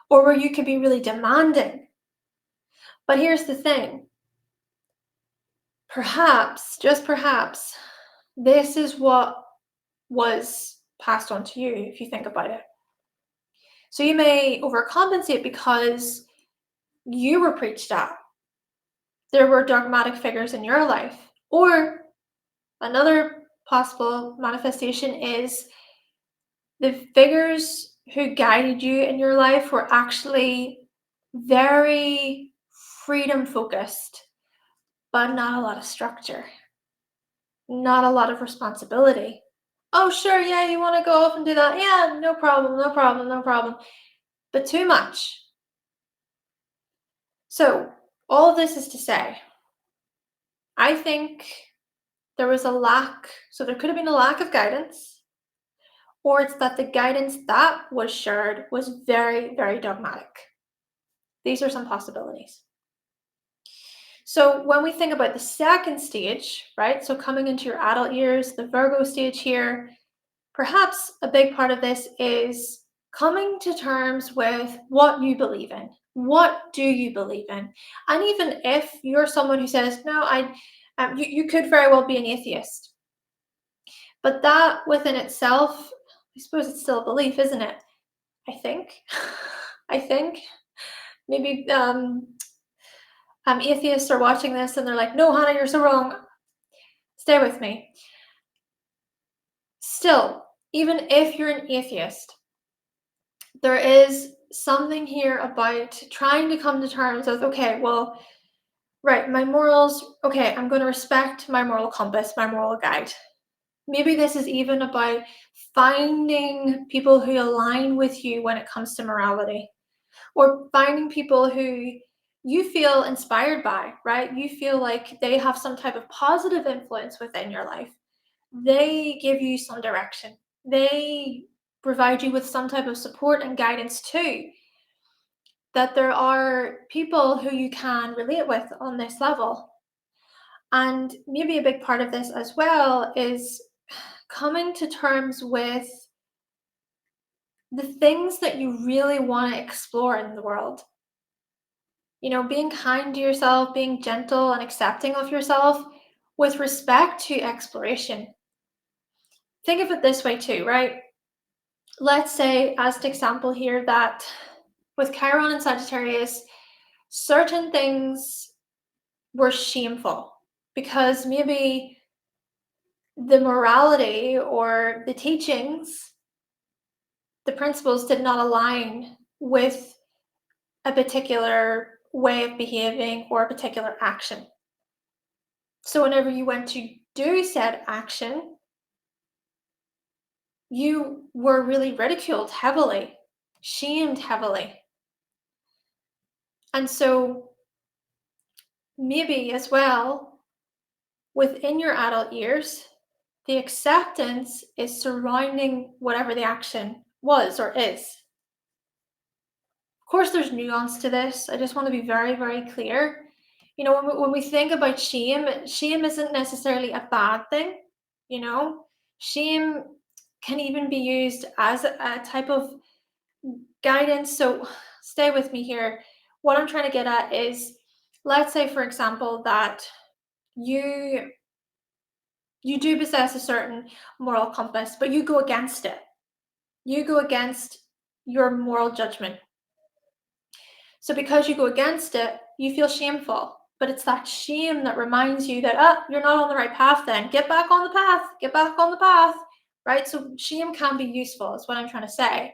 or where you could be really demanding. But here's the thing. Perhaps, just perhaps, this is what was passed on to you, if you think about it. So you may overcompensate because you were preached at. There were dogmatic figures in your life. Or another possible manifestation is the figures who guided you in your life were actually very freedom focused, but not a lot of structure, not a lot of responsibility. Oh, sure, yeah, you want to go off and do that? Yeah, no problem, no problem, no problem. But too much. So, all of this is to say, I think there was a lack, so there could have been a lack of guidance, or it's that the guidance that was shared was very, very dogmatic. These are some possibilities. So when we think about the second stage, right, so coming into your adult years, the Virgo stage here, perhaps a big part of this is coming to terms with what you believe in. What do you believe in? And even if you're someone who says, no, you could very well be an atheist. But that within itself, I suppose it's still a belief, isn't it? I think. I think. Maybe atheists are watching this and they're like, no, Hannah, you're so wrong. Stay with me. Still, even if you're an atheist, there is something here about trying to come to terms with, okay, well, right, my morals, okay, I'm going to respect my moral compass, my moral guide. Maybe this is even about finding people who align with you when it comes to morality, or finding people who you feel inspired by, right? You feel like they have some type of positive influence within your life. They give you some direction. They provide you with some type of support and guidance too. that there are people who you can relate with on this level. And maybe a big part of this as well is coming to terms with the things that you really want to explore in the world. Being kind to yourself, being gentle and accepting of yourself with respect to exploration. Think of it this way too, right? Let's say, as an example here, that with Chiron and Sagittarius, certain things were shameful because maybe the morality or the teachings, the principles did not align with a particular way of behaving or a particular action. So whenever you went to do said action, you were really ridiculed heavily, shamed heavily. And so maybe as well, within your adult years, the acceptance is surrounding whatever the action was or is. Of course, there's nuance to this. I just want to be very, very clear. When we think about shame isn't necessarily a bad thing. Shame can even be used as a type of guidance. So stay with me here. What I'm trying to get at is, let's say, for example, that you do possess a certain moral compass, but you go against it. You go against your moral judgment. So because you go against it, you feel shameful. But it's that shame that reminds you that, you're not on the right path then. Get back on the path. Get back on the path. Right? So shame can be useful, is what I'm trying to say.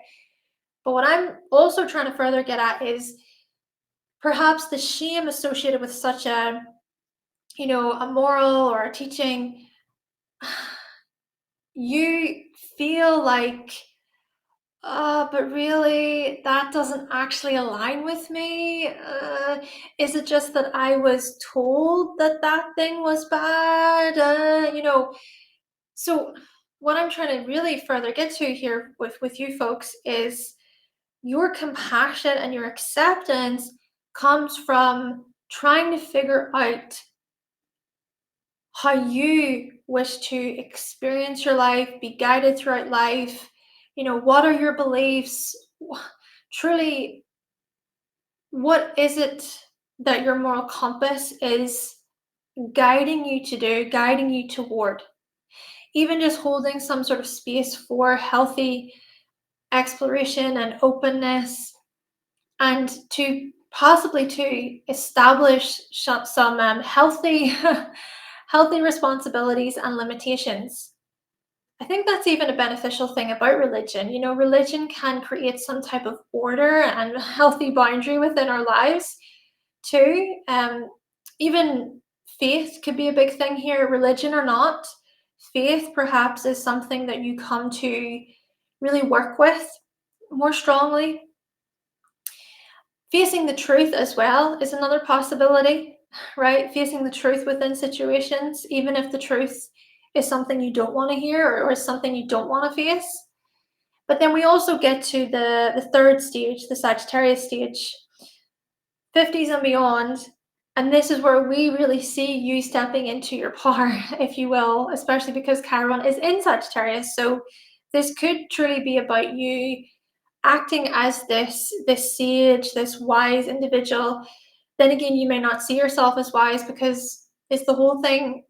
But what I'm also trying to further get at is perhaps the shame associated with such a moral or a teaching, you feel like, but really, that doesn't actually align with me. Is it just that I was told that thing was bad? So what I'm trying to really further get to here with you folks is your compassion and your acceptance comes from trying to figure out how you wish to experience your life, be guided throughout life. What are your beliefs? Truly, what is it that your moral compass is guiding you to do, guiding you toward? Even just holding some sort of space for healthy exploration and openness, and to possibly to establish some healthy healthy responsibilities and limitations. I think that's even a beneficial thing about religion. Religion can create some type of order and healthy boundary within our lives too. Even faith could be a big thing here, religion or not. Faith perhaps is something that you come to really work with more strongly. Facing the truth as well is another possibility, right? Facing the truth within situations, even if the truth is something you don't want to hear or is something you don't want to face. But then we also get to the third stage, the Sagittarius stage, 50s and beyond. And this is where we really see you stepping into your power, if you will, especially because Chiron is in Sagittarius. So this could truly be about you acting as this sage, this wise individual. Then again, you may not see yourself as wise, because it's the whole thing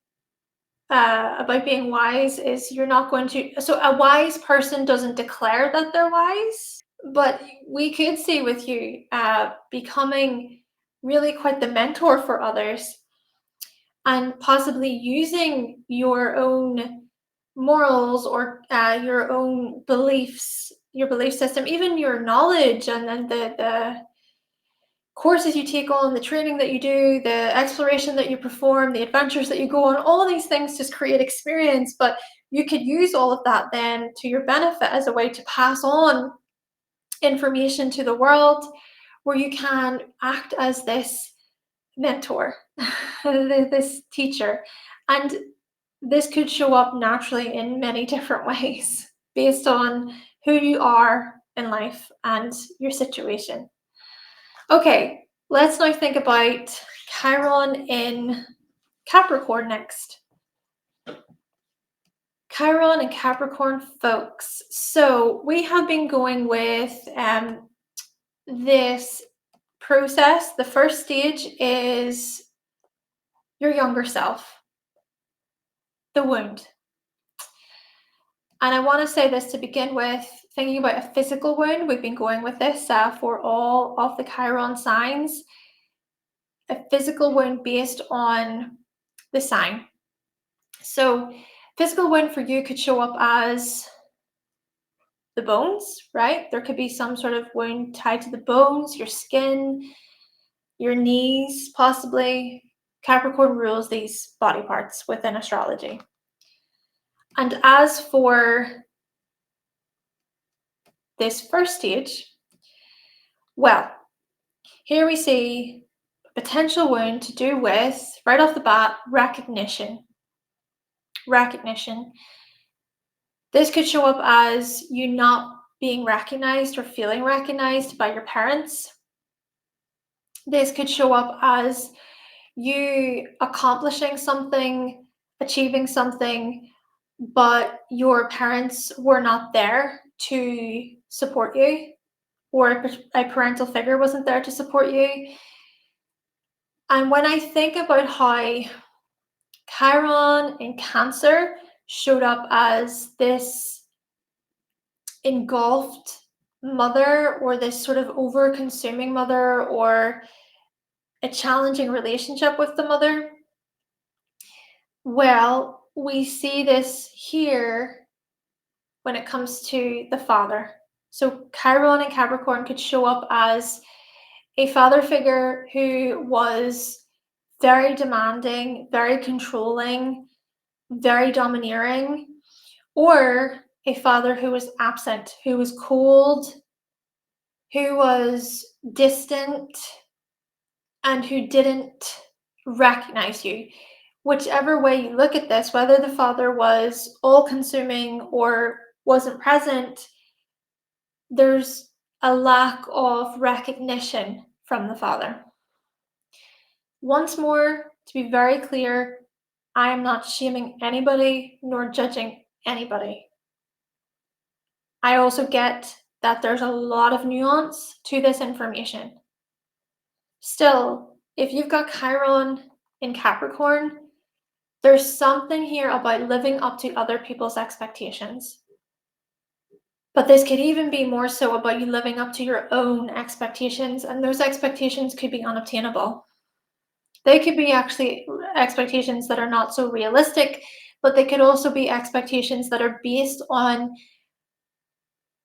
about being wise is you're not going to. So a wise person doesn't declare that they're wise, but we could see with you becoming really quite the mentor for others, and possibly using your own morals or your own beliefs, your belief system, even your knowledge, and then the courses you take on, the training that you do, the exploration that you perform, the adventures that you go on, all these things just create experience. But you could use all of that then to your benefit as a way to pass on information to the world, where you can act as this mentor, this teacher. And this could show up naturally in many different ways based on who you are in life and your situation. Okay, let's now think about Chiron in Capricorn next. Chiron and Capricorn folks. So we have been going with this process. The first stage is your younger self, the wound. And I want to say this to begin with, thinking about a physical wound. We've been going with this for all of the Chiron signs. A physical wound based on the sign. So physical wound for you could show up as the bones, right? There could be some sort of wound tied to the bones, your skin, your knees, possibly. Capricorn rules these body parts within astrology. And as for this first stage, well, here we see a potential wound to do with, right off the bat, recognition. Recognition. This could show up as you not being recognized or feeling recognized by your parents. This could show up as you accomplishing something, achieving something, but your parents were not there to support you, or a parental figure wasn't there to support you. And when I think about how Chiron in Cancer showed up as this engulfed mother, or this sort of over-consuming mother, or a challenging relationship with the mother, well, we see this here when it comes to the father. So Chiron and Capricorn could show up as a father figure who was very demanding, very controlling, very domineering, or a father who was absent, who was cold, who was distant, and who didn't recognize you. Whichever way you look at this, whether the father was all-consuming or wasn't present, there's a lack of recognition from the father. Once more, to be very clear, I am not shaming anybody nor judging anybody. I also get that there's a lot of nuance to this information. Still, if you've got Chiron in Capricorn, there's something here about living up to other people's expectations. But this could even be more so about you living up to your own expectations, and those expectations could be unobtainable. They could be actually expectations that are not so realistic, but they could also be expectations that are based on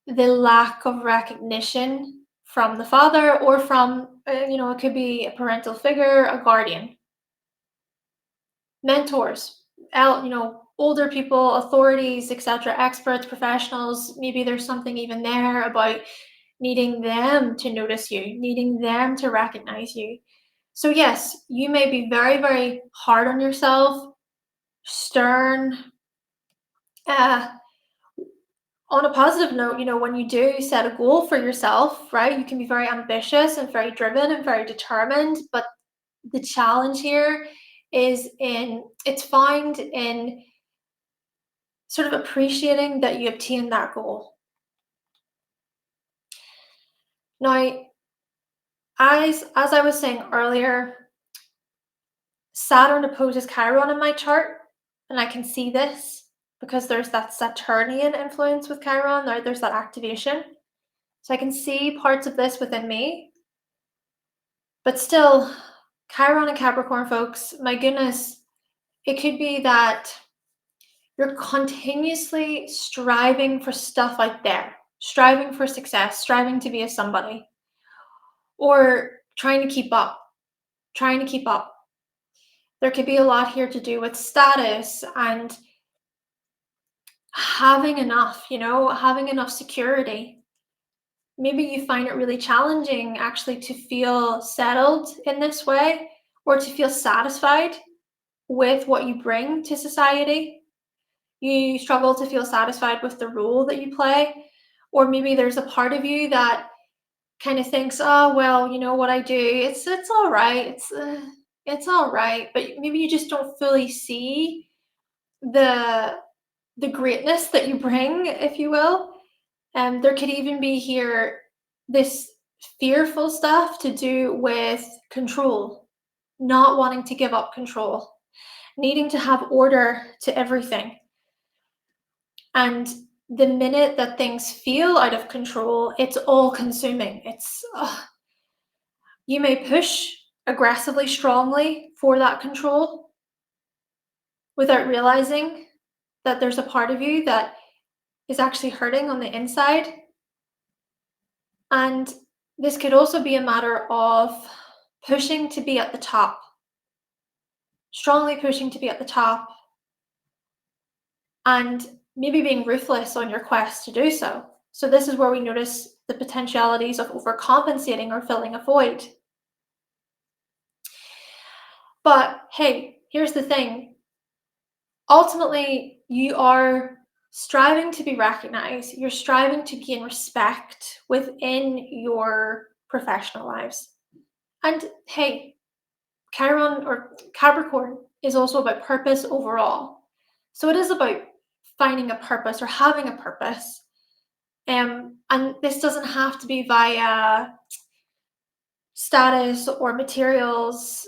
the lack of recognition from the father, or from, it could be a parental figure, a guardian, mentors, older people, authorities, etc., experts, professionals. Maybe there's something even there about needing them to notice you, needing them to recognize you. So yes, you may be very, very hard on yourself, stern. On a positive note, when you do set a goal for yourself, right, you can be very ambitious and very driven and very determined, but the challenge here is it's found in sort of appreciating that you obtained that goal. Now, as I was saying earlier, Saturn opposes Chiron in my chart, and I can see this because there's that Saturnian influence with Chiron. There's that activation. So I can see parts of this within me. But still, Chiron and Capricorn folks, my goodness, it could be that you're continuously striving for stuff out there, striving for success, striving to be a somebody, or trying to keep up. There could be a lot here to do with status and having enough, having enough security. Maybe you find it really challenging actually to feel settled in this way, or to feel satisfied with what you bring to society. You struggle to feel satisfied with the role that you play, or maybe there's a part of you that kind of thinks, oh, well, you know what I do, it's all right, it's all right, but maybe you just don't fully see the greatness that you bring, if you will. And there could even be here this fearful stuff to do with control, not wanting to give up control, needing to have order to everything. And the minute that things feel out of control, it's all consuming. You may push aggressively, strongly for that control without realizing that there's a part of you that is actually hurting on the inside. And this could also be a matter of pushing to be at the top, strongly pushing to be at the top, and maybe being ruthless on your quest to do so. So this is where we notice the potentialities of overcompensating or filling a void. But hey, here's the thing. Ultimately, you are striving to be recognized. You're striving to gain respect within your professional lives. And hey, Chiron or Capricorn is also about purpose overall. So it is about finding a purpose or having a purpose. And this doesn't have to be via status or materials,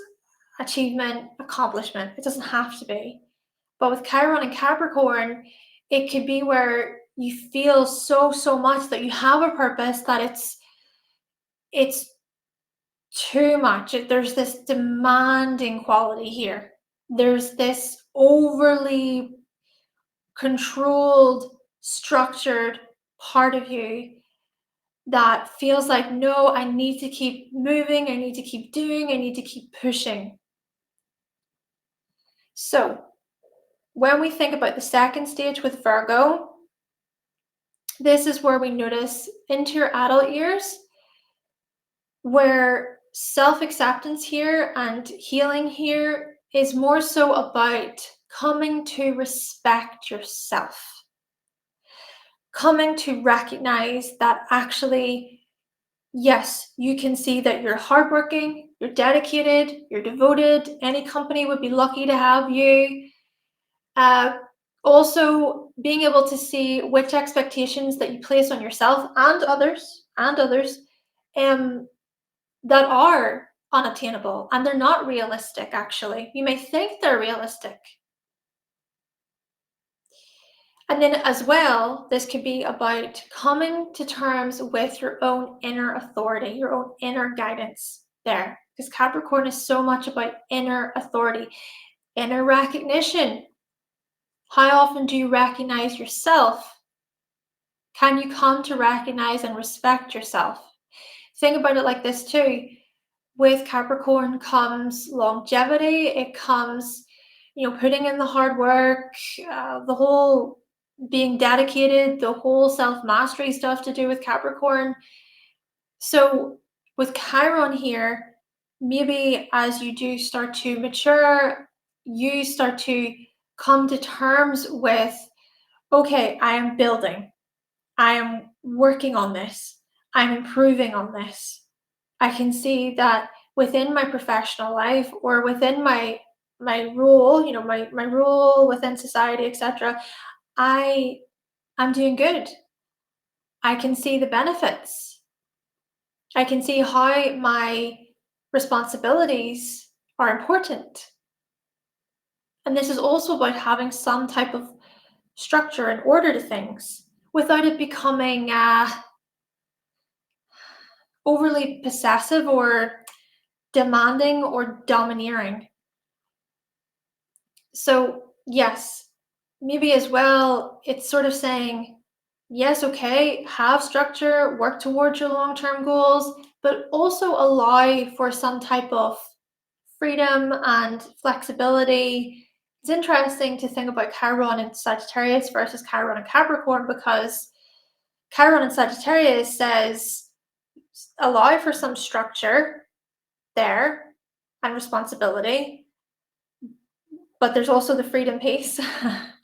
achievement, accomplishment. It doesn't have to be. But with Chiron and Capricorn, it could be where you feel so much that you have a purpose that it's too much. There's this demanding quality here. There's this overly controlled, structured part of you that feels like, no, I need to keep moving, I need to keep doing, I need to keep pushing. So when we think about the second stage with Virgo, this is where we notice into your adult years, where self-acceptance here and healing here is more so about coming to respect yourself, coming to recognize that actually, yes, you can see that you're hardworking, you're dedicated, you're devoted. Any company would be lucky to have you. Also, being able to see which expectations that you place on yourself and others that are unattainable and they're not realistic, actually. You may think they're realistic. And then as well, this could be about coming to terms with your own inner authority, your own inner guidance there. Because Capricorn is so much about inner authority, inner recognition. How often do you recognize yourself? Can you come to recognize and respect yourself? Think about it like this too. With Capricorn comes longevity. It comes, putting in the hard work, the whole being dedicated, the whole self-mastery stuff to do with Capricorn. So with Chiron here, maybe as you do start to mature, you start to come to terms with, okay, I am building. I am working on this. I'm improving on this. I can see that within my professional life or within my role, my role within society, etc., I'm doing good. I can see the benefits. I can see how my responsibilities are important. And this is also about having some type of structure and order to things without it becoming overly possessive or demanding or domineering. So yes, maybe as well, it's sort of saying, yes, okay, have structure, work towards your long-term goals, but also allow for some type of freedom and flexibility. It's interesting to think about Chiron and Sagittarius versus Chiron and Capricorn, because Chiron and Sagittarius says allow for some structure there and responsibility, but there's also the freedom piece.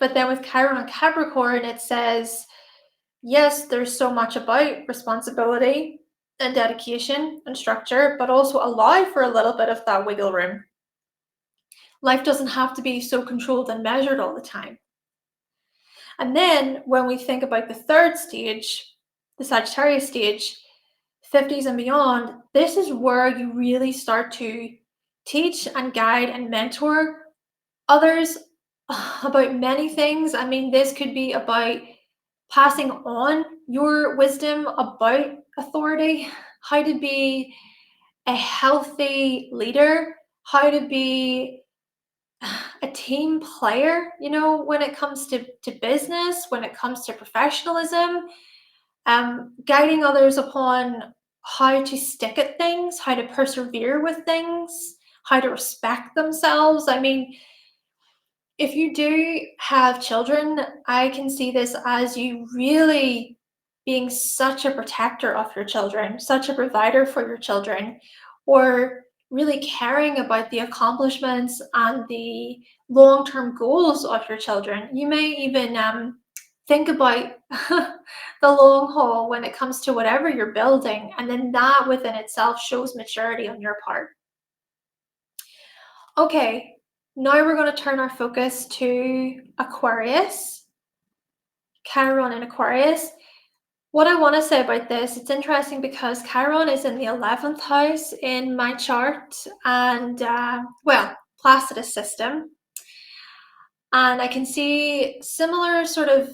But then with Chiron and Capricorn, it says, yes, there's so much about responsibility, and dedication and structure, but also allow for a little bit of that wiggle room. Life doesn't have to be so controlled and measured all the time. And then when we think about the third stage, the Sagittarius stage, 50s and beyond, this is where you really start to teach and guide and mentor others about many things. I mean, this could be about passing on your wisdom about authority, how to be a healthy leader, how to be a team player, when it comes to business, when it comes to professionalism, guiding others upon how to stick at things, how to persevere with things, how to respect themselves. I mean, if you do have children, I can see this as you really being such a protector of your children, such a provider for your children, or really caring about the accomplishments and the long-term goals of your children. You may even think about the long haul when it comes to whatever you're building, and then that within itself shows maturity on your part. Okay, now we're going to turn our focus to Aquarius, Chiron in Aquarius. What I want to say about this, it's interesting because Chiron is in the 11th house in my chart, and Placidus system. And I can see similar sort of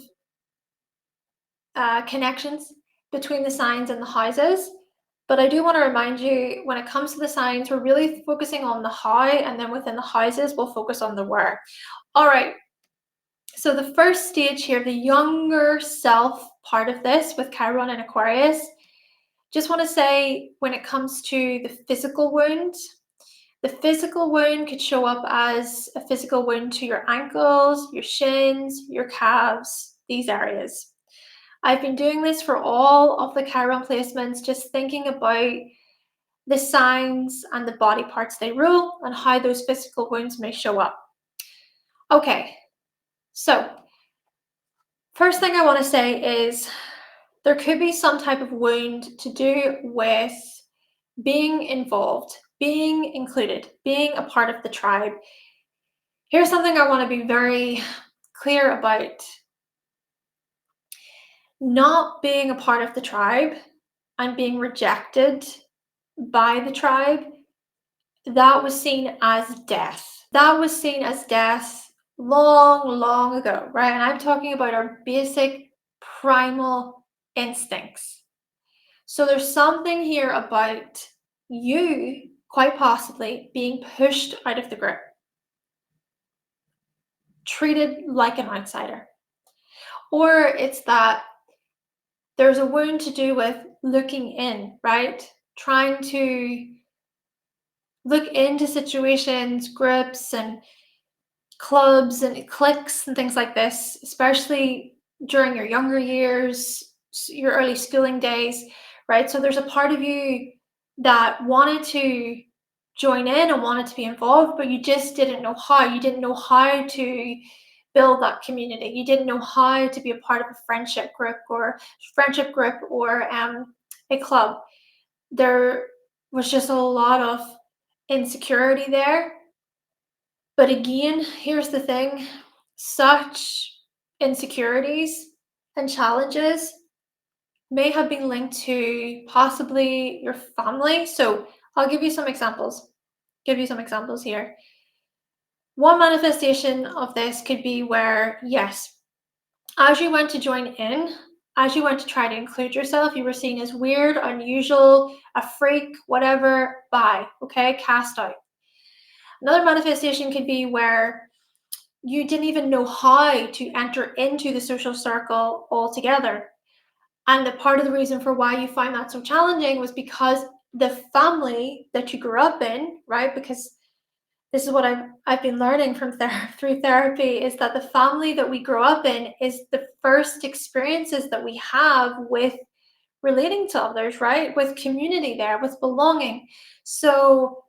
connections between the signs and the houses. But I do want to remind you, when it comes to the signs, we're really focusing on the how, and then within the houses, we'll focus on the where. All right. So the first stage here, the younger self part of this with Chiron and Aquarius, just want to say when it comes to the physical wound could show up as a physical wound to your ankles, your shins, your calves, these areas. I've been doing this for all of the Chiron placements, just thinking about the signs and the body parts they rule and how those physical wounds may show up. Okay, so first thing I want to say is there could be some type of wound to do with being involved, being included, being a part of the tribe. Here's something I want to be very clear about. Not being a part of the tribe and being rejected by the tribe, that was seen as death. That was seen as death long, long ago, right? And I'm talking about our basic primal instincts. So there's something here about you, quite possibly, being pushed out of the group, treated like an outsider. Or it's that there's a wound to do with looking in, right? Trying to look into situations, groups and clubs and cliques and things like this, especially during your younger years, your early schooling days, right? So there's a part of you that wanted to join in and wanted to be involved, but you just didn't know how. You didn't know how to build that community. You didn't know how to be a part of a friendship group or a club. There was just a lot of insecurity there. But again, here's the thing, such insecurities and challenges may have been linked to possibly your family. So I'll give you some examples. Here. One manifestation of this could be where, yes, as you went to join in, as you went to try to include yourself, you were seen as weird, unusual, a freak, whatever, cast out. Another manifestation could be where you didn't even know how to enter into the social circle altogether. And the part of the reason for why you find that so challenging was because the family that you grew up in, right? Because this is what I've been learning from through therapy, is that the family that we grow up in is the first experiences that we have with relating to others, right? With community there, with belonging. So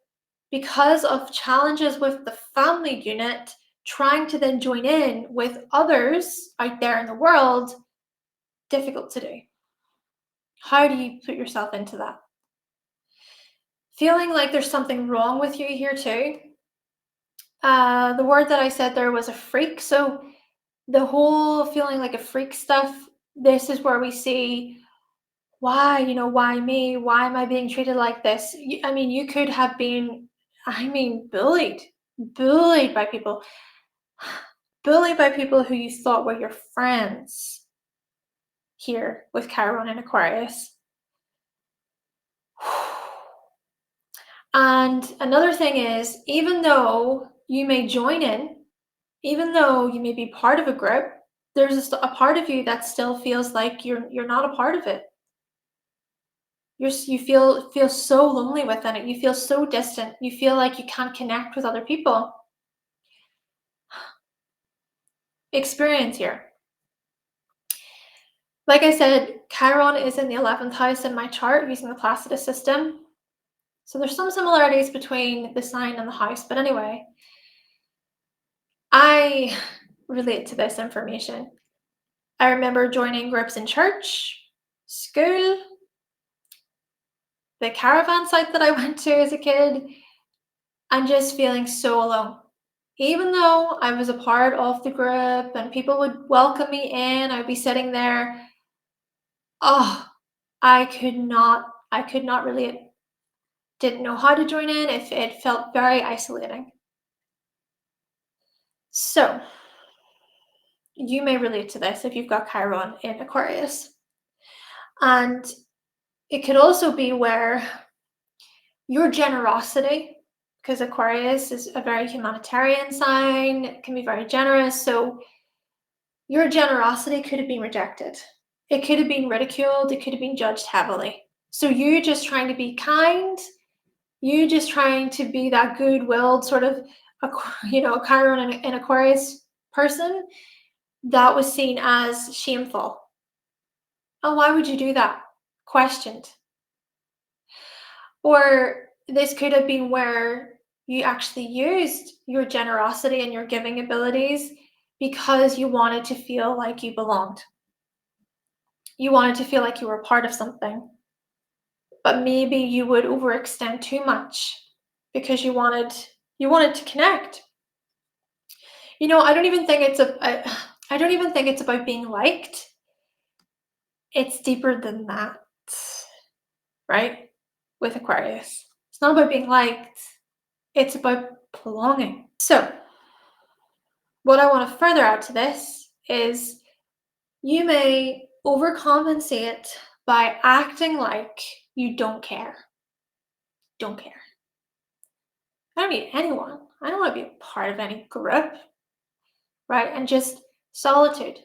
because of challenges with the family unit, trying to then join in with others out there in the world, difficult to do. How do you put yourself into that? Feeling like there's something wrong with you here too. The word that I said there was a freak. So the whole feeling like a freak stuff, this is where we see why, why me? Why am I being treated like this? I mean, you could have been, bullied by people, bullied by people who you thought were your friends here with Chiron and Aquarius. And another thing is, even though you may join in, even though you may be part of a group, there's a part of you that still feels like you're not a part of it. You feel so lonely within it. You feel so distant. You feel like you can't connect with other people. Experience here. Like I said, Chiron is in the 11th house in my chart using the Placidus system. So there's some similarities between the sign and the house. But anyway, I relate to this information. I remember joining groups in church, school, the caravan site that I went to as a kid, and just feeling so alone. Even though I was a part of the group and people would welcome me in, I'd be sitting there. Oh, I could not relate. Didn't know how to join in. It felt very isolating. So you may relate to this if you've got Chiron in Aquarius. And it could also be where your generosity, because Aquarius is a very humanitarian sign, it can be very generous. So your generosity could have been rejected. It could have been ridiculed. It could have been judged heavily. So you just trying to be kind, you just trying to be that good-willed sort of, Chiron and Aquarius person, that was seen as shameful. And why would you do that? Questioned. Or this could have been where you actually used your generosity and your giving abilities because you wanted to feel like you belonged. You wanted to feel like you were part of something. But maybe you would overextend too much because you wanted to connect. I don't even think it's about being liked. It's deeper than that, right? With Aquarius. It's not about being liked. It's about belonging. So, what I want to further add to this is you may overcompensate by acting like you don't care. Don't care. I don't need anyone. I don't want to be a part of any group, right? And just solitude,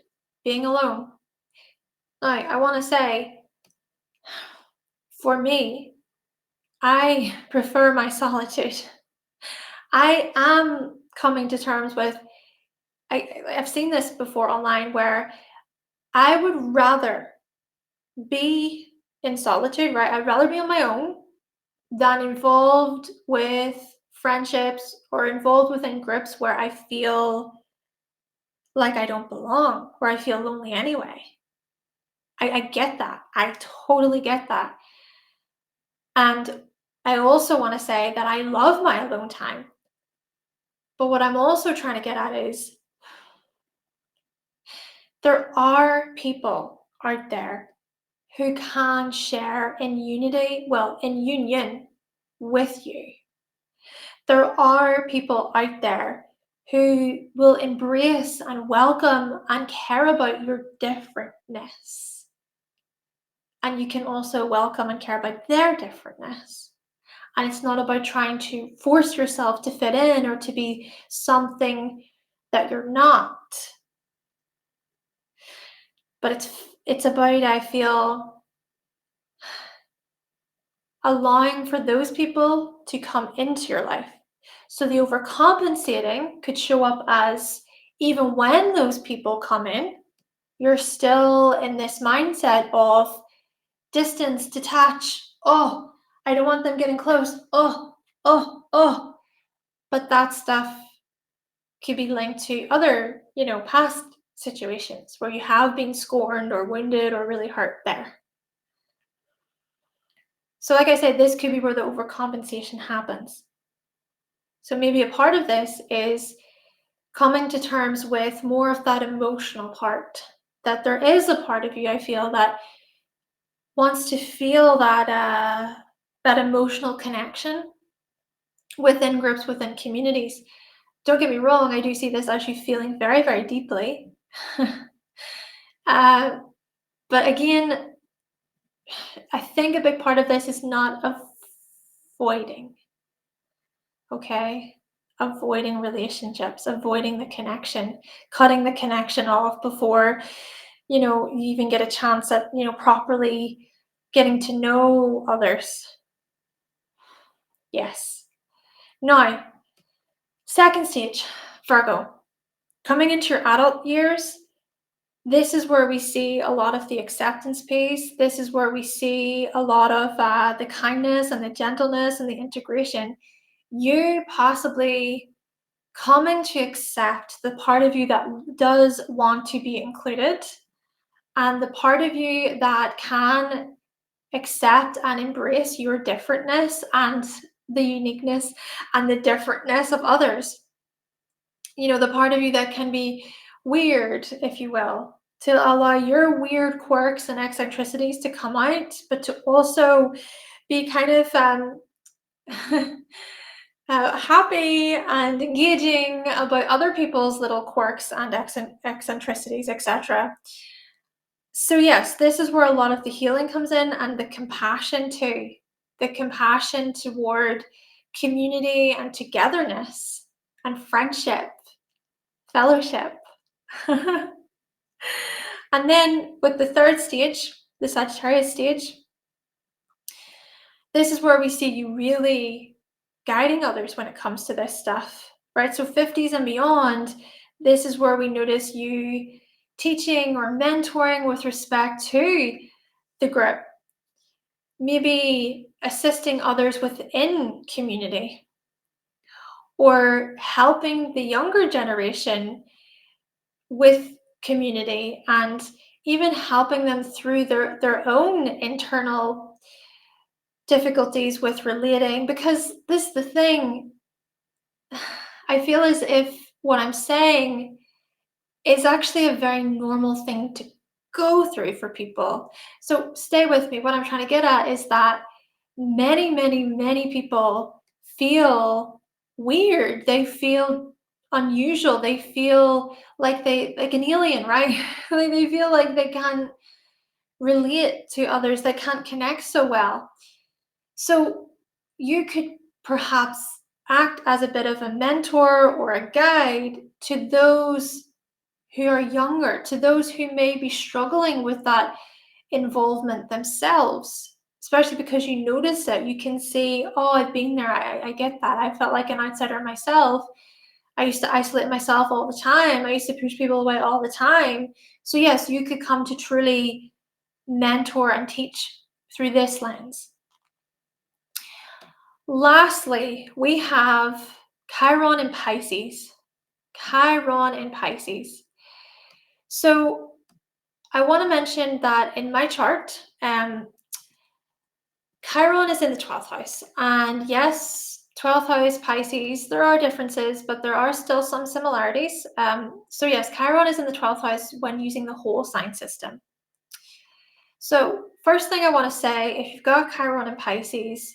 being alone. I want to say, for me, I prefer my solitude. I am coming to terms with, I've seen this before online where I would rather be in solitude, right? I'd rather be on my own than involved with friendships or involved within groups where I feel like I don't belong, where I feel lonely anyway. I get that. I totally get that. And I also want to say that I love my alone time. But what I'm also trying to get at is there are people out there who can share in union with you. There are people out there who will embrace and welcome and care about your differentness. And you can also welcome and care about their differentness. And it's not about trying to force yourself to fit in or to be something that you're not. But it's about, I feel, allowing for those people to come into your life. So the overcompensating could show up as, even when those people come in, you're still in this mindset of distance, detach. Oh, I don't want them getting close. Oh. But that stuff could be linked to other, past situations where you have been scorned or wounded or really hurt there. So like I said, this could be where the overcompensation happens. So maybe a part of this is coming to terms with more of that emotional part, that there is a part of you, I feel, that wants to feel that emotional connection within groups, within communities. Don't get me wrong, I do see this as you feeling very, very deeply. But again, I think a big part of this is not avoiding, okay? Avoiding relationships, avoiding the connection, cutting the connection off before, you even get a chance at, properly getting to know others. Yes. Now, second stage, Virgo. Coming into your adult years, this is where we see a lot of the acceptance piece. This is where we see a lot of the kindness and the gentleness and the integration. You possibly coming to accept the part of you that does want to be included, and the part of you that can accept and embrace your differentness and the uniqueness and the differentness of others. The part of you that can be weird, if you will, to allow your weird quirks and eccentricities to come out, but to also be kind of happy and engaging about other people's little quirks and eccentricities, etc. So yes, this is where a lot of the healing comes in, and the compassion too. The compassion toward community and togetherness and friendship, fellowship. And then with the third stage, the Sagittarius stage, this is where we see you really guiding others when it comes to this stuff, right? So 50s and beyond, this is where we notice you teaching or mentoring with respect to the group, maybe assisting others within community, or helping the younger generation with community, and even helping them through their own internal difficulties with relating. Because this is the thing, I feel as if what I'm saying is actually a very normal thing to go through for people. So stay with me. What I'm trying to get at is that many, many, many people feel weird. They feel unusual. They feel like like an alien, right? Like they feel like they can't relate to others. They can't connect so well. So you could perhaps act as a bit of a mentor or a guide to those who are younger, to those who may be struggling with that involvement themselves, especially because you notice it. You can see, oh, I've been there. I get that. I felt like an outsider myself. I used to isolate myself all the time. I used to push people away all the time. So yes, you could come to truly mentor and teach through this lens. Lastly, we have Chiron in Pisces. Chiron in Pisces. So I want to mention that in my chart, Chiron is in the 12th house. And yes, 12th house, Pisces, there are differences, but there are still some similarities. So yes, Chiron is in the 12th house when using the whole sign system. So first thing I want to say, if you've got Chiron in Pisces,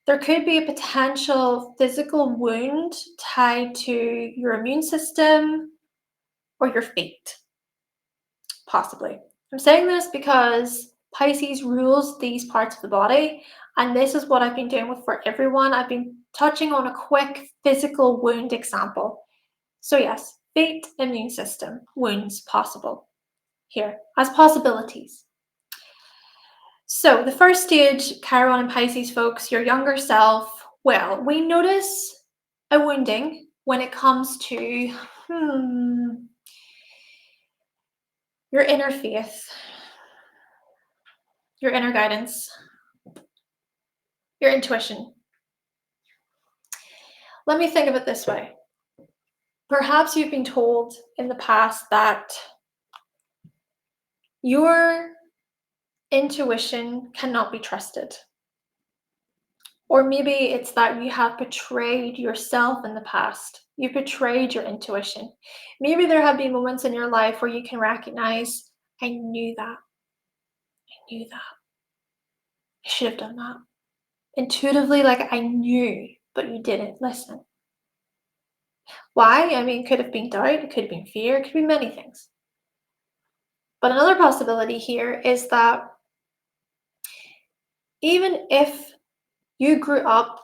there could be a potential physical wound tied to your immune system or your feet, possibly. I'm saying this because Pisces rules these parts of the body, and this is what I've been doing for everyone. I've been touching on a quick physical wound example. So yes, feet, immune system, wounds possible here as possibilities. So the first stage, Chiron and Pisces folks, your younger self, well, we notice a wounding when it comes to your inner faith, your inner guidance, your intuition. Let me think of it this way. Perhaps you've been told in the past that your intuition cannot be trusted. Or maybe it's that you have betrayed yourself in the past. You betrayed your intuition. Maybe there have been moments in your life where you can recognize, I knew that. I knew that. I should have done that. Intuitively, like I knew, but you didn't listen. Why? I mean, it could have been doubt, it could have been fear, it could be many things. But another possibility here is that even if you grew up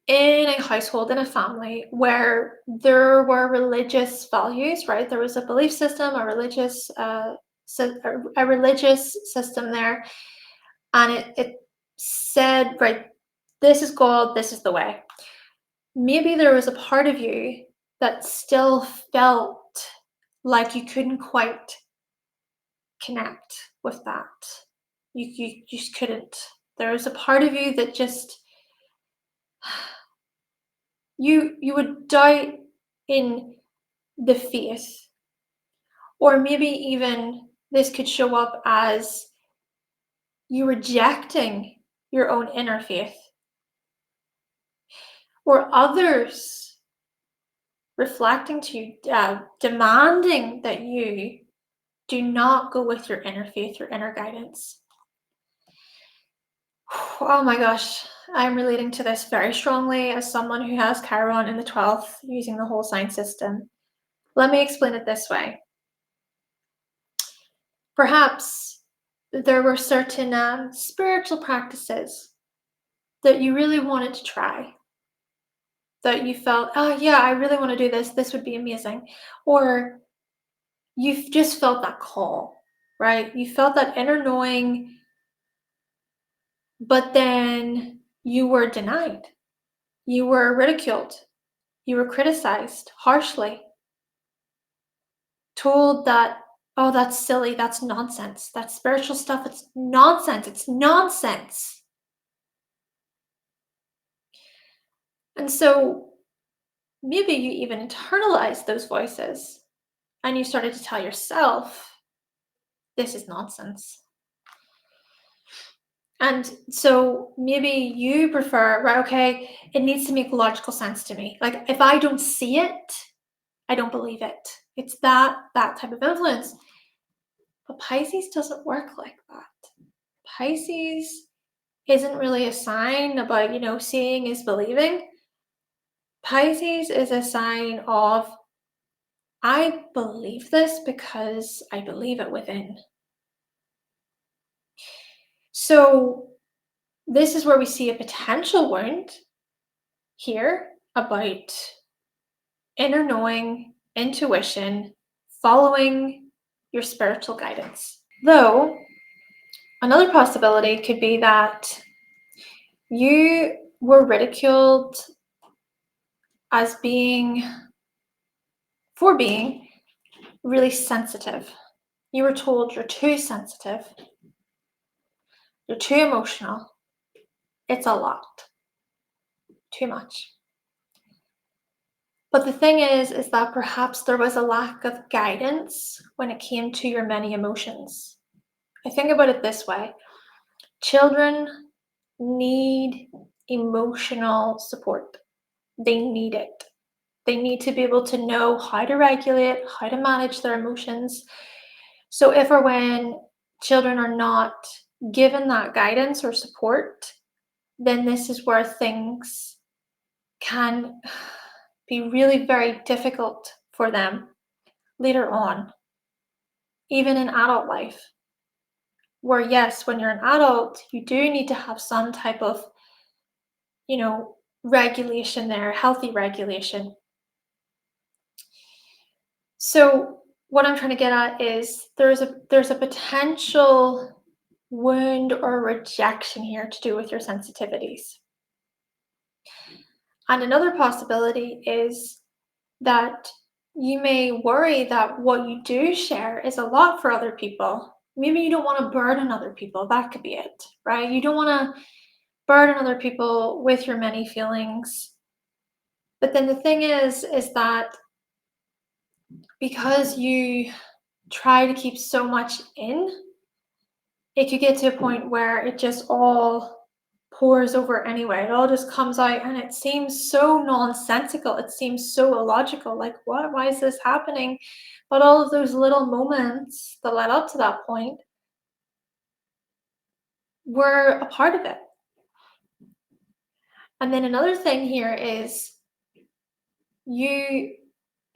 in a household, in a family where there were religious values, right? There was a belief system, a religious system there, and it said, right, this is God, this is the way. Maybe there was a part of you that still felt like you couldn't quite connect with that. You just couldn't. There was a part of you that just you would doubt in the faith. Or maybe even this could show up as you rejecting your own inner faith. Or others reflecting to you, demanding that you do not go with your inner faith, your inner guidance. Oh my gosh, I'm relating to this very strongly as someone who has Chiron in the 12th using the whole sign system. Let me explain it this way. Perhaps there were certain spiritual practices that you really wanted to try, that you felt, oh yeah, I really want to do this. This would be amazing. Or you've just felt that call, right? You felt that inner knowing, but then you were denied. You were ridiculed. You were criticized harshly. Told that, oh, that's silly. That's nonsense. That spiritual stuff, it's nonsense. It's nonsense. And so maybe you even internalized those voices and you started to tell yourself, this is nonsense. And so maybe you prefer, right, okay, it needs to make logical sense to me. Like if I don't see it, I don't believe it. It's that type of influence. But Pisces doesn't work like that. Pisces isn't really a sign about, seeing is believing. Pisces is a sign of, I believe this because I believe it within. So this is where we see a potential wound here about inner knowing, intuition, following your spiritual guidance. Though, another possibility could be that you were ridiculed as being really sensitive. You were told you're too sensitive, you're too emotional. It's a lot, too much. But the thing is that perhaps there was a lack of guidance when it came to your many emotions. I think about it this way. Children need emotional support. They need it. They need to be able to know how to regulate, how to manage their emotions. So if or when children are not given that guidance or support, then this is where things can be really very difficult for them later on, even in adult life. Where yes, when you're an adult, you do need to have some type of, regulation there, healthy regulation. So what I'm trying to get at is there's a potential wound or rejection here to do with your sensitivities. And another possibility is that you may worry that what you do share is a lot for other people. Maybe you don't want to burden other people. That could be it, right? You don't want to burden other people with your many feelings. But then the thing is that because you try to keep so much in, it could get to a point where it just all pours over anyway. It all just comes out and it seems so nonsensical. It seems so illogical. Like, what? Why is this happening? But all of those little moments that led up to that point were a part of it. And then another thing here is you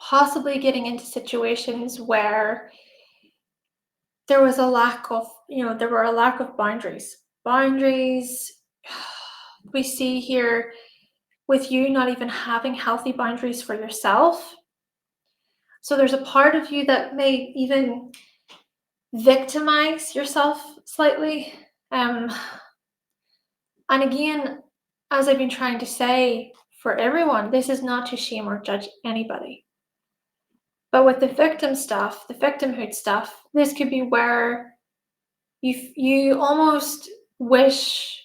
possibly getting into situations where there was a lack of, there were a lack of boundaries. Boundaries, we see here with you not even having healthy boundaries for yourself. So there's a part of you that may even victimize yourself slightly. And again, as I've been trying to say for everyone, this is not to shame or judge anybody. But with the victim stuff, the victimhood stuff, this could be where you almost wish,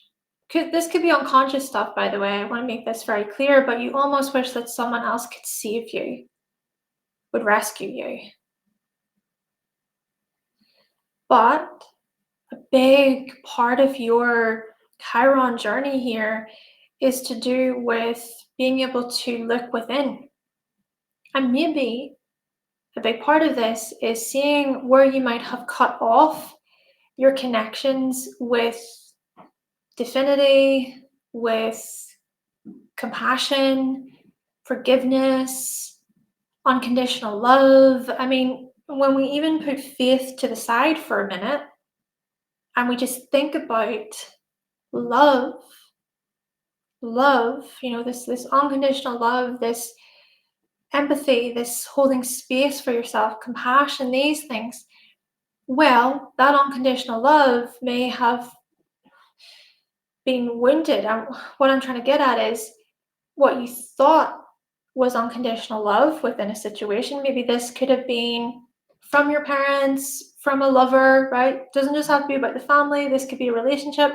this could be unconscious stuff, by the way, I want to make this very clear, but you almost wish that someone else could save you, would rescue you. But a big part of your Chiron journey here is to do with being able to look within. And maybe a big part of this is seeing where you might have cut off your connections with divinity, with compassion, forgiveness, unconditional love. I mean, when we even put faith to the side for a minute and we just think about love, this unconditional love, this empathy, this holding space for yourself, compassion, these things, well, that unconditional love may have been wounded. And what I'm trying to get at is what you thought was unconditional love within a situation. Maybe this could have been from your parents, from a lover, right? It doesn't just have to be about the family. This could be a relationship.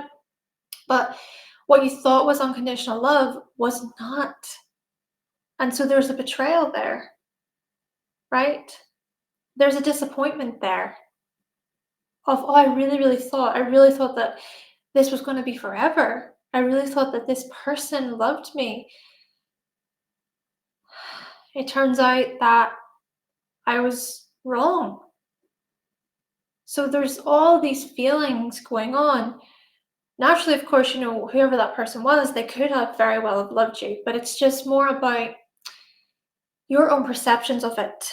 But what you thought was unconditional love was not. And so there's a betrayal there, right? There's a disappointment there of, oh, I really thought that this was going to be forever. I really thought that this person loved me. It turns out that I was wrong. So there's all these feelings going on. Naturally, of course, whoever that person was, they could have very well have loved you, but it's just more about your own perceptions of it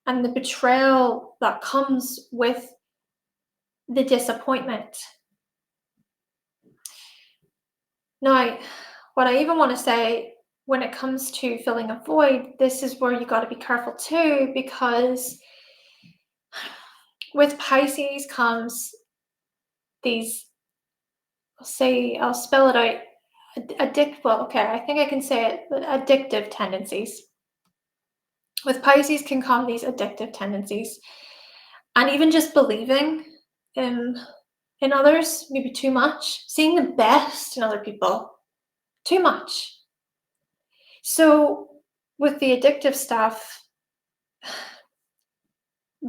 and the betrayal that comes with the disappointment. Now, what I even want to say when it comes to filling a void, this is where you got to be careful too, because with Pisces comes these, I'll spell it out, I think I can say it, but addictive tendencies. With Pisces can come these addictive tendencies, and even just believing in others, maybe too much, seeing the best in other people, too much. So with the addictive stuff,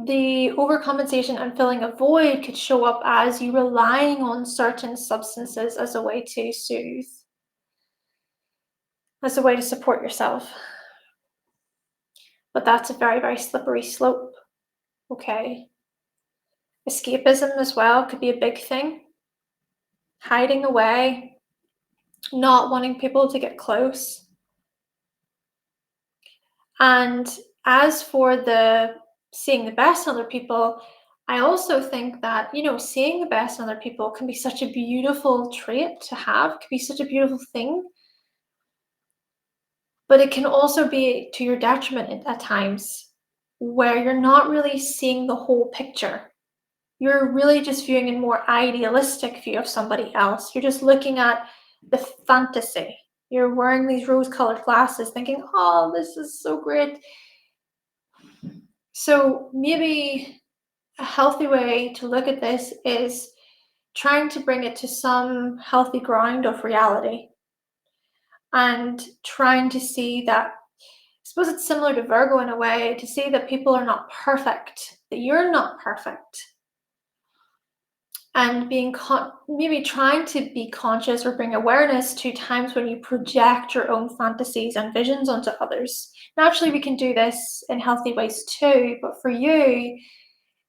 the overcompensation and filling a void could show up as you relying on certain substances as a way to soothe, as a way to support yourself. But that's a very, very slippery slope, okay? Escapism as well could be a big thing. Hiding away, not wanting people to get close. And as for the seeing the best in other people, I also think that, seeing the best in other people can be such a beautiful trait to have, can be such a beautiful thing. But it can also be to your detriment at times, where you're not really seeing the whole picture. You're really just viewing a more idealistic view of somebody else. You're just looking at the fantasy. You're wearing these rose-colored glasses thinking, oh, this is so great. So maybe a healthy way to look at this is trying to bring it to some healthy ground of reality and trying to see that, I suppose it's similar to Virgo in a way, to see that people are not perfect, that you're not perfect. and maybe trying to be conscious or bring awareness to times when you project your own fantasies and visions onto others. Naturally, we can do this in healthy ways too, but for you,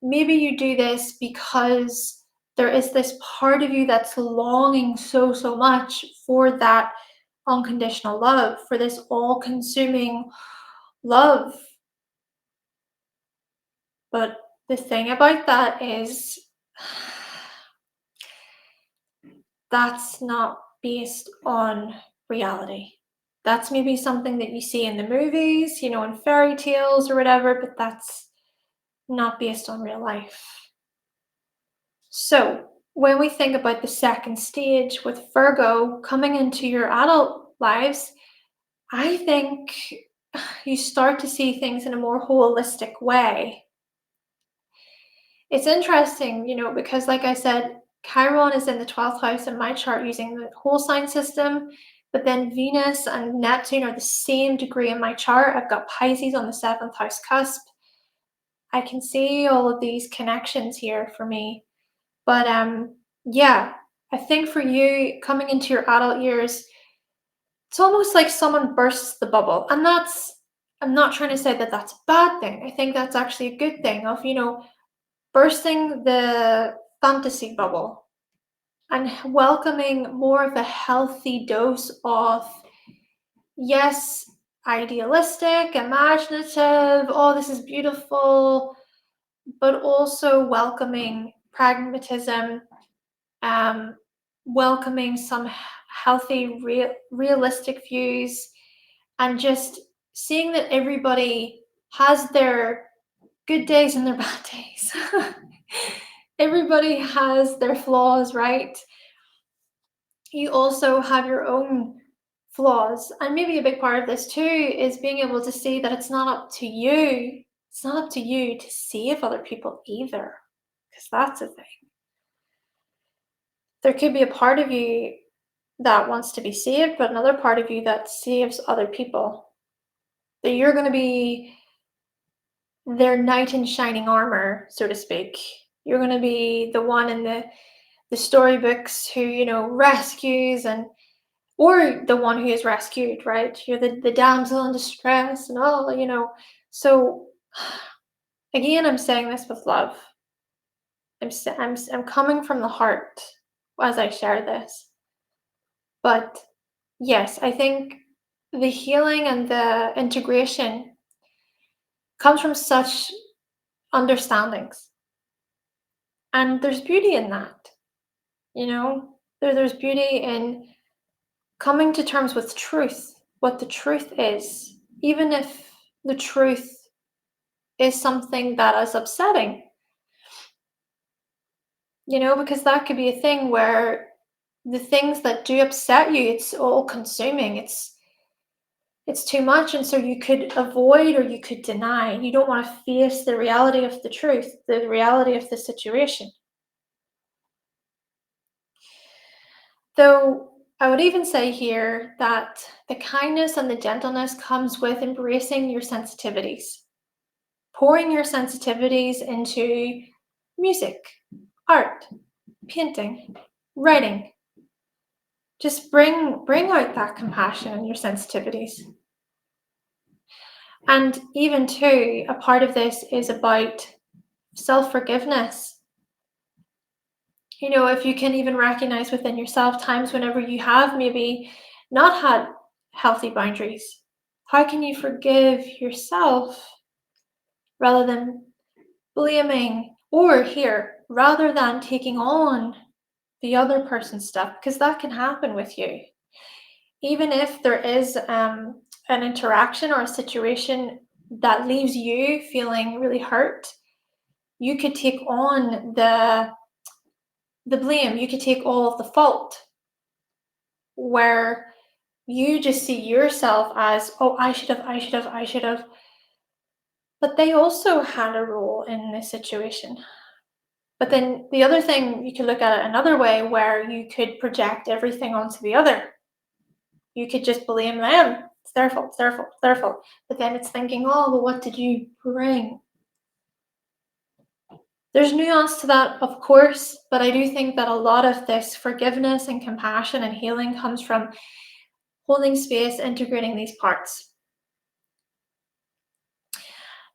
maybe you do this because there is this part of you that's longing so, so much for that unconditional love, for this all-consuming love. But the thing about that is that's not based on reality. That's maybe something that you see in the movies, in fairy tales or whatever, but that's not based on real life. So when we think about the second stage with Virgo coming into your adult lives, I think you start to see things in a more holistic way. It's interesting, because like I said, Chiron is in the 12th house in my chart using the whole sign system, but then Venus and Neptune are the same degree in my chart. I've got Pisces on the 7th house cusp. I can see all of these connections here for me. But yeah, I think for you coming into your adult years, it's almost like someone bursts the bubble. And I'm not trying to say that that's a bad thing. I think that's actually a good thing of, bursting the fantasy bubble and welcoming more of a healthy dose of, yes, idealistic, imaginative, oh, this is beautiful, but also welcoming pragmatism, welcoming some healthy, realistic views, and just seeing that everybody has their good days and their bad days. Everybody has their flaws, right? You also have your own flaws. And maybe a big part of this too is being able to see that it's not up to you. It's not up to you to save other people either, because that's a thing. There could be a part of you that wants to be saved, but another part of you that saves other people. That you're going to be their knight in shining armor, so to speak. You're going to be the one in the storybooks who, rescues or the one who is rescued, right? You're the damsel in distress and all. So again, I'm saying this with love. I'm coming from the heart as I share this. But yes, I think the healing and the integration comes from such understandings. And there's beauty in that, there's beauty in coming to terms with truth, what the truth is, even if the truth is something that is upsetting, because that could be a thing where the things that do upset you, it's all consuming, it's too much, and so you could avoid or you could deny. You don't want to face the reality of the truth, the reality of the situation. Though I would even say here that the kindness and the gentleness comes with embracing your sensitivities, pouring your sensitivities into music, art, painting, writing. Just bring out that compassion and your sensitivities. And even too, a part of this is about self-forgiveness. If you can even recognize within yourself times whenever you have maybe not had healthy boundaries, how can you forgive yourself rather than blaming, or here, rather than taking on the other person's stuff, because that can happen with you. Even if there is an interaction or a situation that leaves you feeling really hurt, you could take on the blame, you could take all of the fault, where you just see yourself as, oh, I should have. But they also had a role in this situation. But then the other thing, you could look at it another way, where you could project everything onto the other. You could just blame them. It's their fault, it's their fault, it's their fault. But then it's thinking, oh, well, what did you bring? There's nuance to that, of course, but I do think that a lot of this forgiveness and compassion and healing comes from holding space, integrating these parts.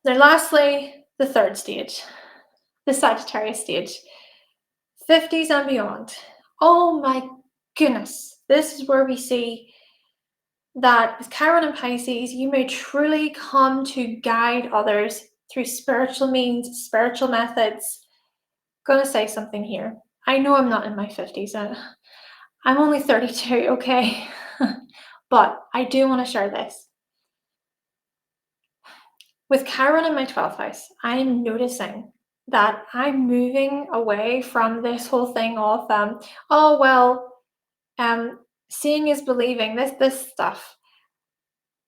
Then lastly, the third stage, the Sagittarius stage, 50s and beyond. Oh my goodness, this is where we see that with Chiron and Pisces, you may truly come to guide others through spiritual means, spiritual methods. I'm gonna say something here. I know I'm not in my 50s. I'm only 32, okay? But I do want to share this. With Chiron in my 12th house, I am noticing that I'm moving away from this whole thing of oh well, seeing is believing, this stuff.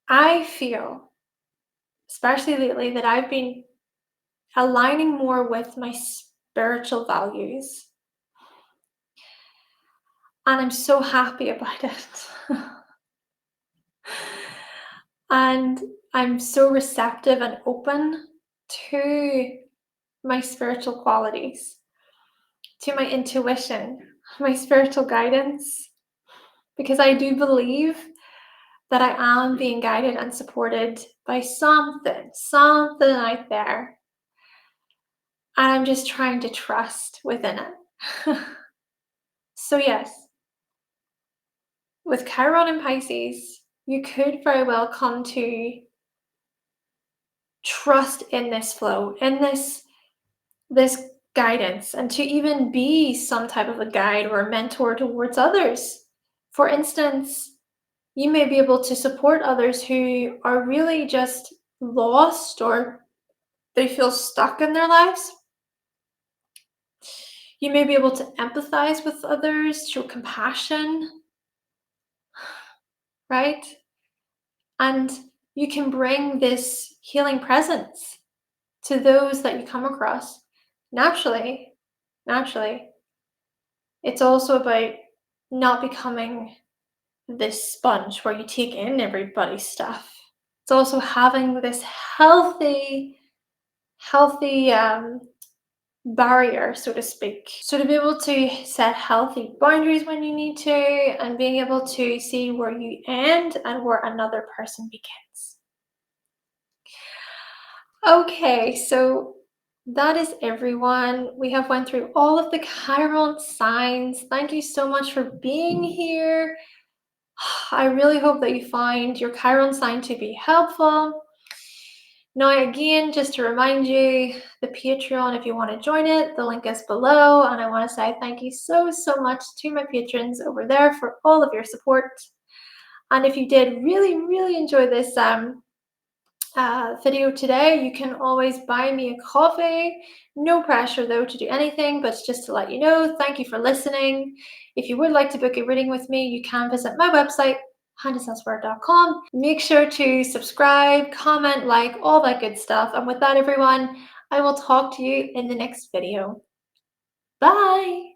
I feel, especially lately, that I've been aligning more with my spiritual values. And I'm so happy about it. And I'm so receptive and open to my spiritual qualities, to my intuition, my spiritual guidance, because I do believe that I am being guided and supported by something out there. And I'm just trying to trust within it. So yes, with Chiron and Pisces, you could very well come to trust in this flow, in this guidance, and to even be some type of a guide or a mentor towards others. For instance, you may be able to support others who are really just lost or they feel stuck in their lives. You may be able to empathize with others, show compassion, right? And you can bring this healing presence to those that you come across naturally. It's also about not becoming this sponge where you take in everybody's stuff. It's also having this healthy barrier, so to speak. So to be able to set healthy boundaries when you need to, and being able to see where you end and where another person begins. Okay, so that is everyone. We have went through all of the Chiron signs. Thank you so much for being here. I really hope that you find your Chiron sign to be helpful. Now, again, just to remind you, the Patreon, if you want to join it, the link is below. And I want to say thank you so much to my patrons over there for all of your support. And if you did really enjoy this video today, you can always buy me a coffee. No pressure though to do anything, but just to let you know, thank you for listening. If you would like to book a reading with me, you can visit my website, hannahselsewhere.com. Make sure to subscribe, comment, like, all that good stuff. And with that, everyone, I will talk to you in the next video. Bye!